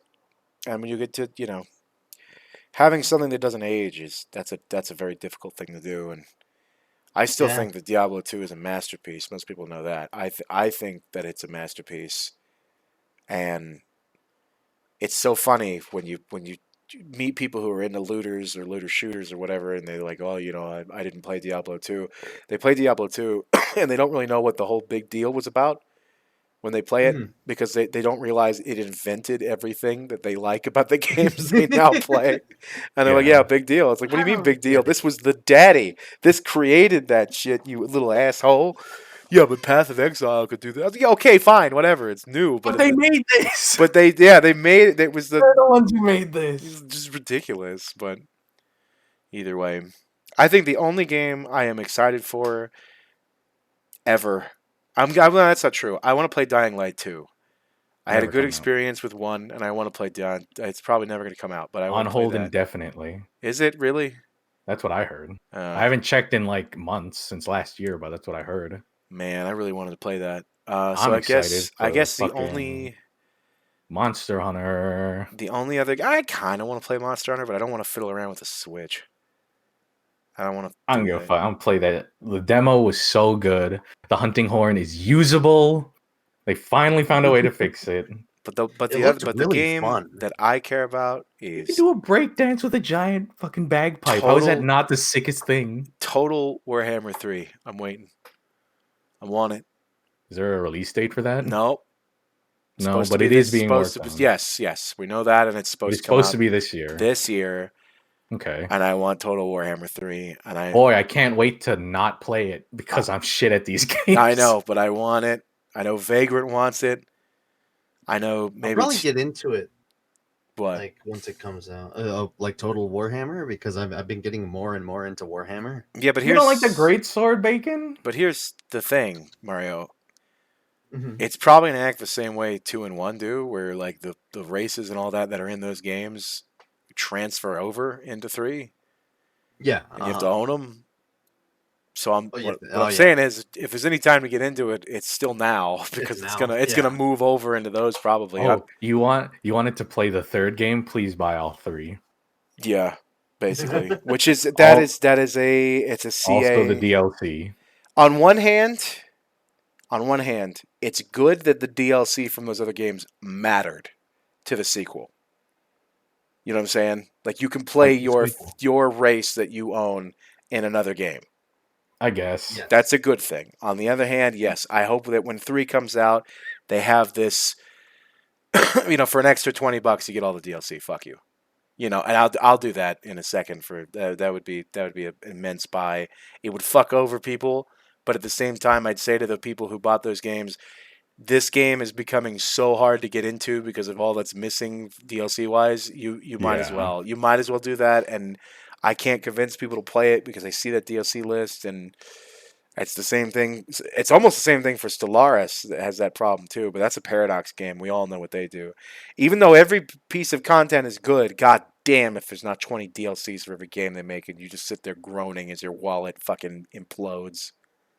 And when you get to, having something that doesn't age that's a very difficult thing to do, and I still think that Diablo 2 is a masterpiece. Most people know that. I think that it's a masterpiece, and it's so funny when you meet people who are into looters or looter shooters or whatever, and they're like, "Oh, I didn't play Diablo 2." They play Diablo 2, and they don't really know what the whole big deal was about when they play it because they don't realize it invented everything that they like about the games they now play. And they're like, yeah, big deal. It's like, what do you mean big deal? This was the daddy. This created that shit, you little asshole. Yeah, but Path of Exile could do that. I was like, yeah, okay, fine, whatever. It's new, but they made this. But they made it. It was They're the ones who made this. It's just ridiculous. But either way, I think the only game I am excited for ever. That's not true. I want to play Dying Light 2. I had a good experience with 1, and I want to play Dying. It's probably never going to come out, but I want to play that. On hold indefinitely. Is it really? That's what I heard. I haven't checked in like months since last year, but that's what I heard. Man, I really wanted to play that. I'm excited. I guess the only Monster Hunter. The only other I kind of want to play Monster Hunter, but I don't want to fiddle around with the Switch. I don't want to. I'm gonna play that. The demo was so good. The hunting horn is usable. They finally found a way to fix it. But the game that I care about is you can do a breakdance with a giant fucking bagpipe. How is that not the sickest thing? Total Warhammer 3. I'm waiting. I want it. Is there a release date for that? No. No, but it is being worked on. Yes, we know that, and it's supposed to be this year. This year. Okay. And I want Total Warhammer 3. And I can't wait to not play it because I'm shit at these games. I know, but I want it. I know Vagrant wants it. I know maybe I'll probably get into it. What? Like once it comes out, like Total Warhammer, because I've been getting more and more into Warhammer. Yeah, but you don't like the Great Sword Bacon? But here's the thing, Mario. It's probably gonna act the same way 2 and 1 do, where like the races and all that are in those games transfer over into 3. Yeah, and you have to own them. So what I'm saying is, if there's any time to get into it, it's still now because it's gonna move over into those probably. Oh, you want it to play the 3rd game? Please buy all 3. Yeah, basically, which is it's a CA. Also the DLC. On one hand, it's good that the DLC from those other games mattered to the sequel. You know what I'm saying? Like you can play your race that you own in another game. I guess. Yes. That's a good thing. On the other hand, yes, I hope that when 3 comes out, they have this, for an extra $20 you get all the DLC. Fuck you. And I'll do that in a second for that would be an immense buy. It would fuck over people, but at the same time I'd say to the people who bought those games, this game is becoming so hard to get into because of all that's missing DLC wise. You might as well. You might as well do that, and I can't convince people to play it because I see that DLC list, and it's the same thing. It's almost the same thing for Stellaris that has that problem too, but that's a Paradox game. We all know what they do. Even though every piece of content is good, god damn if there's not 20 DLCs for every game they make, and you just sit there groaning as your wallet fucking implodes.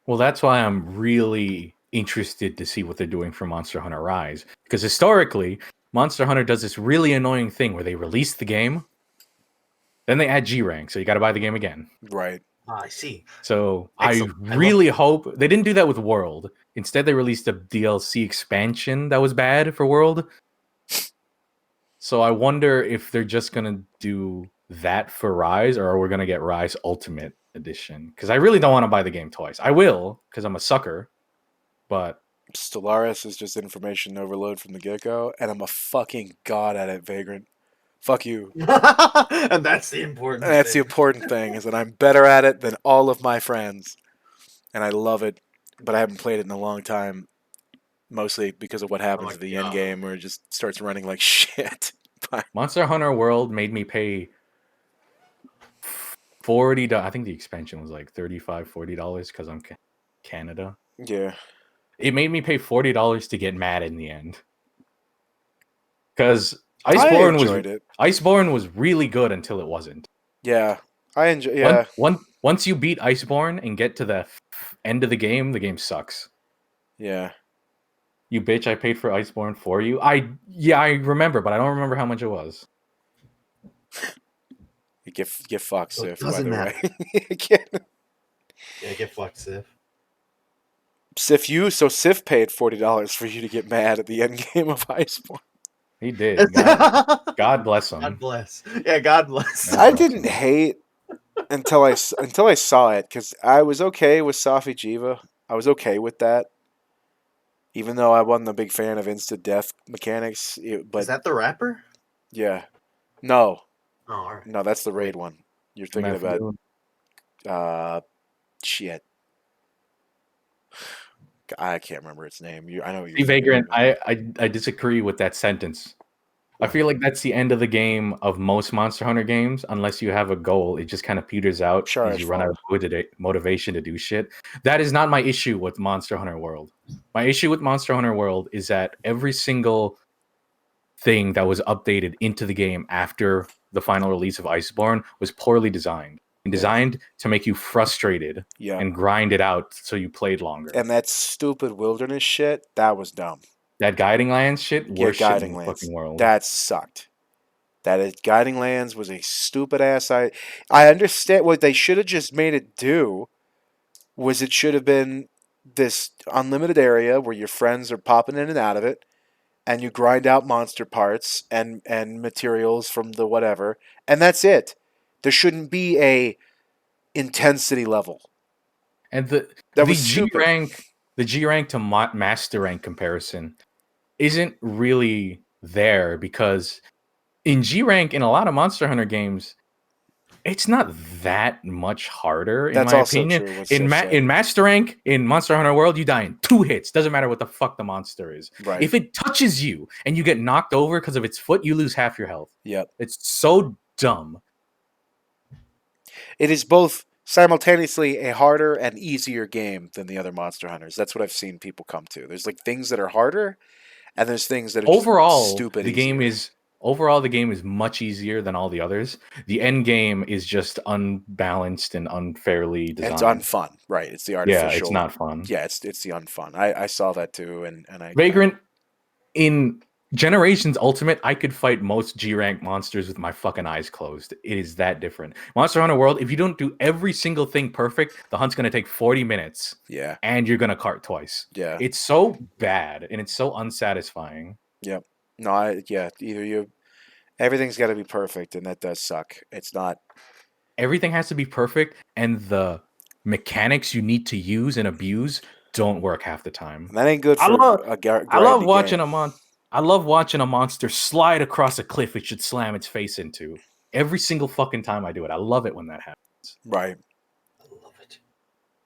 Well, that's why I'm really interested to see what they're doing for Monster Hunter Rise. Because historically, Monster Hunter does this really annoying thing where they release the game, then they add G rank, so you got to buy the game again. Right. I see. So I really hope they didn't do that with World. Instead, they released a DLC expansion that was bad for World. So I wonder if they're just gonna do that for Rise, or we're gonna get Rise Ultimate Edition. Because I really don't want to buy the game twice. I will, because I'm a sucker. But Stellaris is just information overload from the get-go, and I'm a fucking god at it, Vagrant. Fuck you. And that's the important thing. That's the important thing, is that I'm better at it than all of my friends. And I love it, but I haven't played it in a long time, mostly because of what happens at the end game, where it just starts running like shit. Monster Hunter World made me pay $40. I think the expansion was like $35, $40 because I'm Canada. Yeah. It made me pay $40 to get mad in the end. Because Iceborne was really good until it wasn't. Yeah. I enjoy. Yeah. Once you beat Iceborne and get to the end of the game sucks. Yeah. You bitch, I paid for Iceborne for you. I remember, but I don't remember how much it was. You get fucked, So it Sif. By doesn't the matter. way, Yeah, get fucked, Sif. Sif paid $40 for you to get mad at the end game of Iceborne. He did. God bless him. God bless. Yeah, God bless. I didn't hate until I saw it because I was okay with Safi Jiva. I was okay with that, even though I wasn't a big fan of instant death mechanics. But Is that the rapper? yeah, no, Oh, all right. no, that's the raid one. You're thinking about shit. I can't remember its name. I know what you're See, thinking Vagrant, about. I disagree with that sentence. I feel like that's the end of the game of most Monster Hunter games. Unless you have a goal, it just kind of peters out because you run out of motivation to do shit. That is not my issue with Monster Hunter World. My issue with Monster Hunter World is that every single thing that was updated into the game after the final release of Iceborne was poorly designed and designed to make you frustrated and grind it out so you played longer. And that stupid wilderness shit, that was dumb. That Guiding Lands shit, worst shit in the Lands. fucking world. That sucked. Guiding Lands was a stupid ass. I understand what they should have just made it do was it should have been this unlimited area where your friends are popping in and out of it, and you grind out monster parts and materials from the whatever, and that's it. There shouldn't be a intensity level. And the G rank to master rank comparison isn't really there because in G rank in a lot of Monster Hunter games, it's not that much harder in my opinion. In master rank in Monster Hunter World, you die in 2 hits. Doesn't matter what the fuck the monster is. Right. If it touches you and you get knocked over because of its foot, you lose half your health. Yep. It's so dumb. It is both simultaneously a harder and easier game than the other Monster Hunters. That's what I've seen people come to. There's like things that are harder, and there's things that are just stupid. The game is much easier than all the others. The end game is just unbalanced and unfairly designed. It's unfun, right? It's the artificial. Yeah, it's not fun. Yeah, it's the unfun. I saw that too, and I Vagrant in Generations Ultimate, I could fight most G rank monsters with my fucking eyes closed. It is that different. Monster Hunter World, if you don't do every single thing perfect, the hunt's gonna take 40 minutes. Yeah, and you're gonna cart twice. Yeah, it's so bad and it's so unsatisfying. Yep. No, everything's got to be perfect, and that does suck. It's not. Everything has to be perfect, and the mechanics you need to use and abuse don't work half the time. And that ain't good for I love watching I love watching a monster slide across a cliff it should slam its face into. Every single fucking time I do it. I love it when that happens. Right. I love it.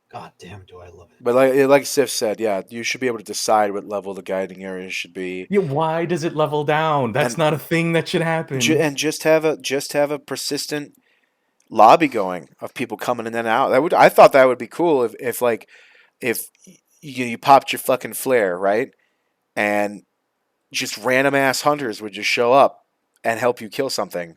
God damn, do I love it. But like Sif said, yeah, you should be able to decide what level the guiding areas should be. Yeah, why does it level down? That's not a thing that should happen. And just have a persistent lobby going of people coming in and out. I thought that would be cool if you popped your fucking flare, right? And just random ass hunters would just show up and help you kill something.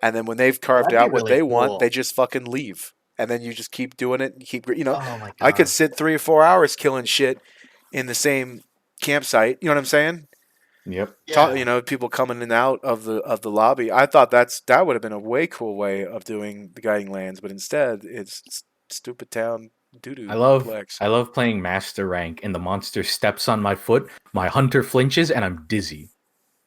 And then when they've carved out what they want, they just fucking leave. And then you just keep doing it and I could sit 3 or 4 hours killing shit in the same campsite. You know what I'm saying? Yep. Yeah. People coming in and out of the lobby. I thought that would have been a way cool way of doing the Guiding Lands, but instead it's stupid town doo-doo. I love playing master rank and the monster steps on my foot, my hunter flinches, and I'm dizzy.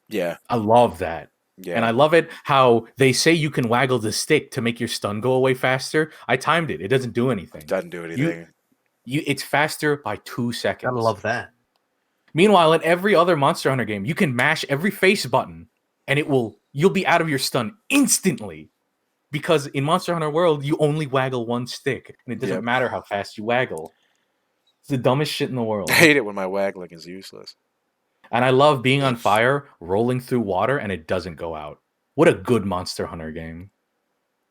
Yeah. I love that. Yeah. And I love it how they say you can waggle the stick to make your stun go away faster. I timed it. It doesn't do anything. Doesn't do anything. It's faster by 2 seconds. I love that. Meanwhile, in every other Monster Hunter game, you can mash every face button and you'll be out of your stun instantly. Because in Monster Hunter World, you only waggle one stick, and it doesn't matter how fast you waggle. It's the dumbest shit in the world. I hate it when my waggling is useless. And I love being on fire, rolling through water, and it doesn't go out. What a good Monster Hunter game.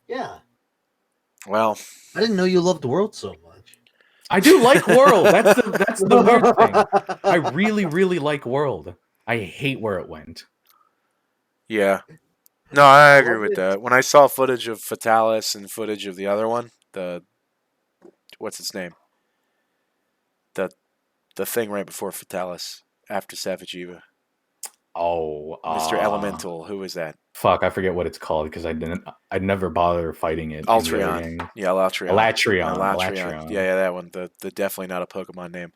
Yeah. Well, I didn't know you loved World so much. I do like World. That's the weird thing. I really, really like World. I hate where it went. Yeah. No, I agree with that. When I saw footage of Fatalis and footage of the other one, what's its name? The thing right before Fatalis, after Savage Eva. Mr. Elemental. Who is that? Fuck, I forget what it's called because I'd never bother fighting it. Altreon. Yeah, Latreon. Latreon. Yeah, that one. The definitely not a Pokemon name.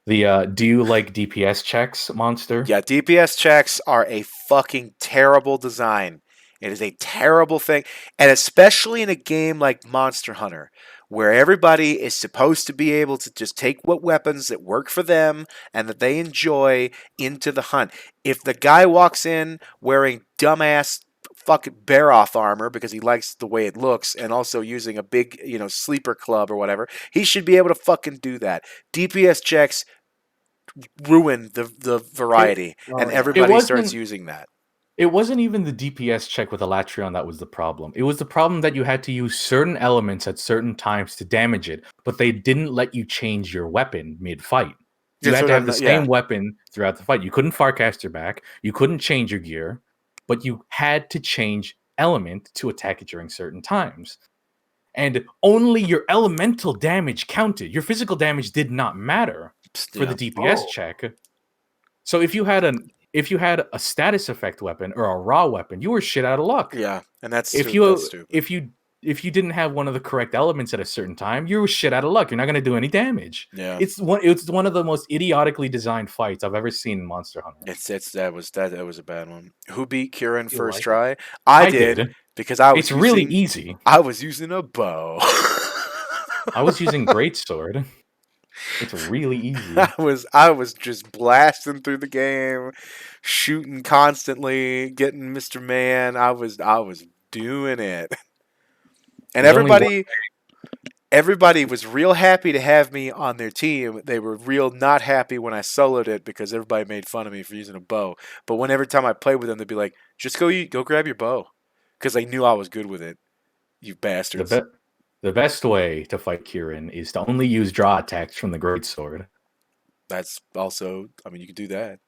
Do you like DPS checks, Monster? Yeah, DPS checks are a fucking terrible design. It is a terrible thing, and especially in a game like Monster Hunter, where everybody is supposed to be able to just take what weapons that work for them and that they enjoy into the hunt. If the guy walks in wearing dumbass fucking Baroth armor because he likes the way it looks and also using a big, sleeper club or whatever, he should be able to fucking do that. DPS checks ruin the variety, and everybody starts using that. It wasn't even the DPS check with Latreon that was the problem. It was the problem that you had to use certain elements at certain times to damage it, but they didn't let you change your weapon mid-fight. You had to have the same weapon throughout the fight. You couldn't Farcaster back. You couldn't change your gear, but you had to change element to attack it during certain times. And only your elemental damage counted. Your physical damage did not matter for the DPS check. So if you had a status effect weapon or a raw weapon, you were shit out of luck. Yeah, and that's stupid. If you didn't have one of the correct elements at a certain time, you were shit out of luck. You're not going to do any damage. Yeah, it's one of the most idiotically designed fights I've ever seen in Monster Hunter. That was a bad one. Who beat Kieran first try? I did because I was. It's really easy. I was using a bow. I was using greatsword. It's really easy. I was just blasting through the game, shooting constantly, getting Mr. Man. I was doing it. And everybody was real happy to have me on their team. They were real not happy when I soloed it because everybody made fun of me for using a bow. But every time I played with them, they'd be like, "Just go grab your bow," because they knew I was good with it. You bastards. The best way to fight Kieran is to only use draw attacks from the greatsword. That's also, you could do that.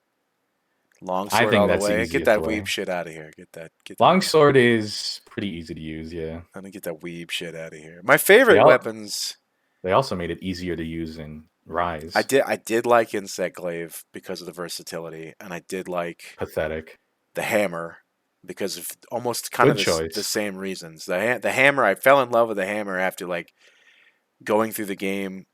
Longsword all the way. Get that weeb shit out of here. Get that. Longsword is pretty easy to use, yeah. Let me get that weeb shit out of here. My favorite weapons. They also made it easier to use in Rise. I did like Insect Glaive because of the versatility, and I did like Pathetic. The hammer because of almost kind of the same reasons. The hammer, I fell in love with the hammer after going through the game,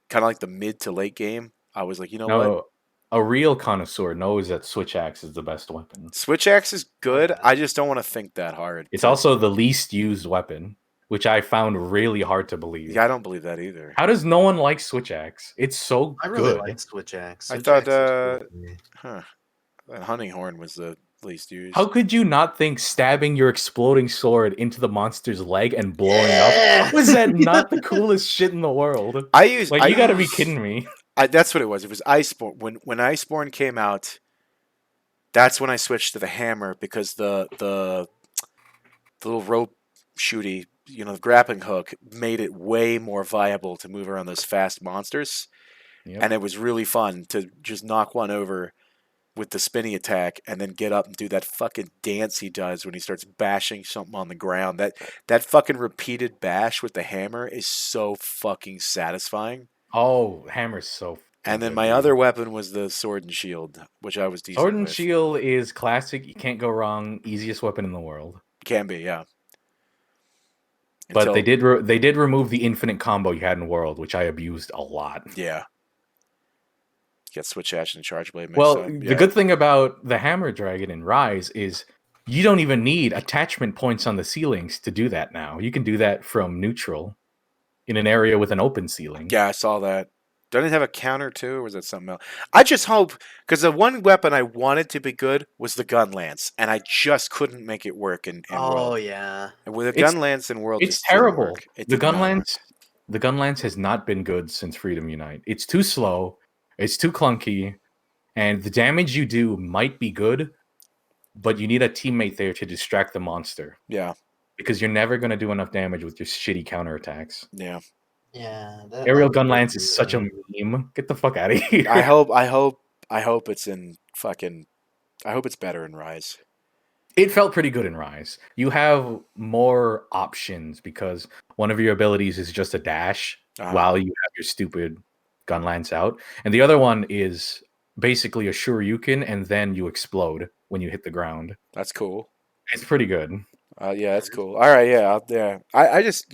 kind of like the mid to late game. I was like, what? A real connoisseur knows that Switch Axe is the best weapon. Switch Axe is good. I just don't want to think that hard. It's also the least used weapon, which I found really hard to believe. Yeah, I don't believe that either. How does no one like Switch Axe? It's so good. I really like Switch Axe. I thought, that Hunting Horn was the least used. How could you not think stabbing your exploding sword into the monster's leg and blowing up? Was that not the coolest shit in the world? You gotta be kidding me. That's what it was. It was Iceborne. When Iceborne came out, that's when I switched to the hammer because the little rope shooty, the grappling hook made it way more viable to move around those fast monsters. Yep. And it was really fun to just knock one over with the spinny attack and then get up and do that fucking dance he does when he starts bashing something on the ground. That fucking repeated bash with the hammer is so fucking satisfying. Oh, hammer's so. And then my other weapon was the sword and shield, which I was decent Sword and with. shield is classic. You can't go wrong. Easiest weapon in the world. Can be, yeah. But they did remove the infinite combo you had in World, which I abused a lot. Yeah. Get Switch Ash and Charge Blade mixed up. Yeah. The good thing about the Hammer Dragon in Rise is you don't even need attachment points on the ceilings to do that now. You can do that from neutral in an area with an open ceiling. Yeah, I saw that. Doesn't it have a counter too, or was that something else? I just hope, because the one weapon I wanted to be good was the gun lance, and I just couldn't make it work in World. Oh yeah. And with a gun lance in World, it's terrible. The gun lance has not been good since Freedom Unite. It's too slow. It's too clunky, and the damage you do might be good, but you need a teammate there to distract the monster. Yeah. Because you're never going to do enough damage with your shitty counterattacks. Yeah. Yeah. Aerial gun lance is such a meme. Get the fuck out of here. I hope it's in fucking. I hope it's better in Rise. It felt pretty good in Rise. You have more options because one of your abilities is just a dash while you have your stupid gun lance out, and the other one is basically a Shoryuken, and then you explode when you hit the ground. That's cool. It's pretty good. Yeah, that's cool. All right, yeah. I just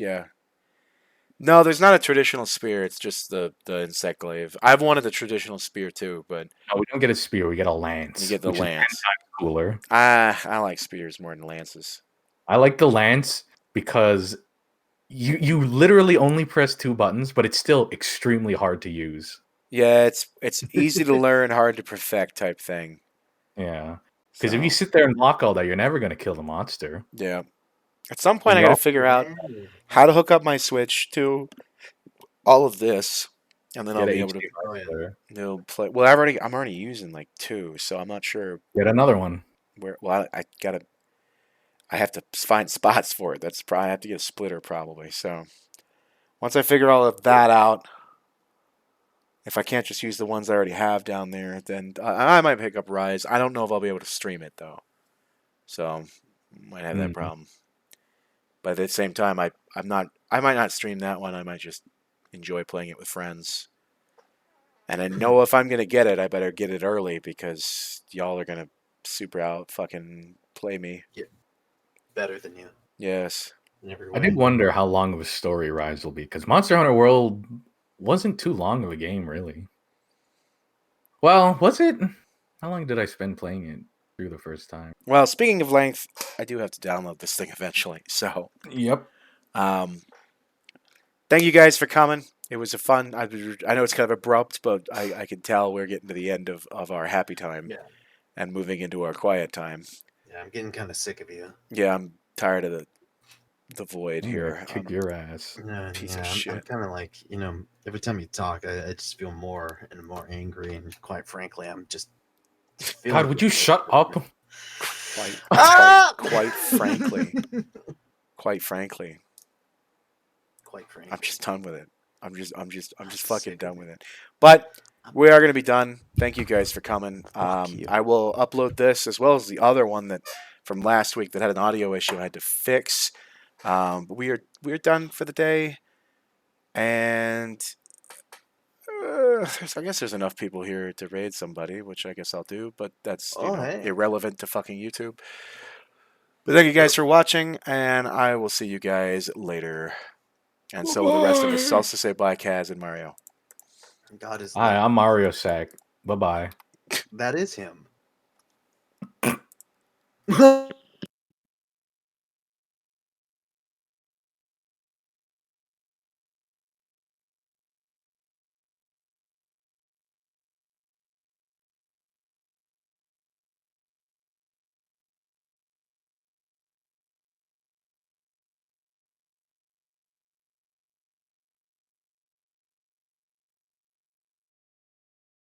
No, there's not a traditional spear. It's just the insect glaive. I've wanted the traditional spear too, but no, we don't get a spear. We get a lance. You get the lance. Is 10 times cooler. I like spears more than lances. I like the lance because you literally only press 2 buttons, but it's still extremely hard to use. Yeah, it's easy to learn, hard to perfect type thing. Yeah, because if you sit there and block all that, you're never gonna kill the monster. Yeah. At some point, I gotta figure out how to hook up my Switch to all of this, and then I'll be able to play. Well, I'm already using like 2, so I'm not sure. Get another one. Well, I have to find spots for it. That's probably I have to get a splitter probably. So once I figure all of that out, if I can't just use the ones I already have down there, then I might pick up Rise. I don't know if I'll be able to stream it though, so might have that problem. But at the same time, I might not stream that one. I might just enjoy playing it with friends. And I know if I'm gonna get it, I better get it early because y'all are gonna super out fucking play me. Yeah. Better than you. Yes. I did wonder how long of a story Rise will be, because Monster Hunter World wasn't too long of a game, really. Well, was it? How long did I spend playing it through the first time? Well, speaking of length, I do have to download this thing eventually. So, yep. Thank you guys for coming. It was a fun. I know it's kind of abrupt, but I can tell we're getting to the end of our happy time, and moving into our quiet time. Yeah, I'm getting kind of sick of you. Yeah, I'm tired of the void here. Kick your ass. Piece of shit. I'm kind of like, every time you talk, I just feel more and more angry, and quite frankly, I'm just. God, would you shut up? Quite frankly. Quite frankly. I'm just done with it. I'm just fucking done with it. But we are going to be done. Thank you guys for coming. I will upload this as well as the other one that from last week that had an audio issue I had to fix. But we're done for the day, and I guess there's enough people here to raid somebody, which I guess I'll do. But that's irrelevant to fucking YouTube. But thank you guys for watching, and I will see you guys later. And so will the rest of us. So I'll also say bye, Kaz and Mario. God is. Hi, I'm Mariosack. Bye bye. That is him.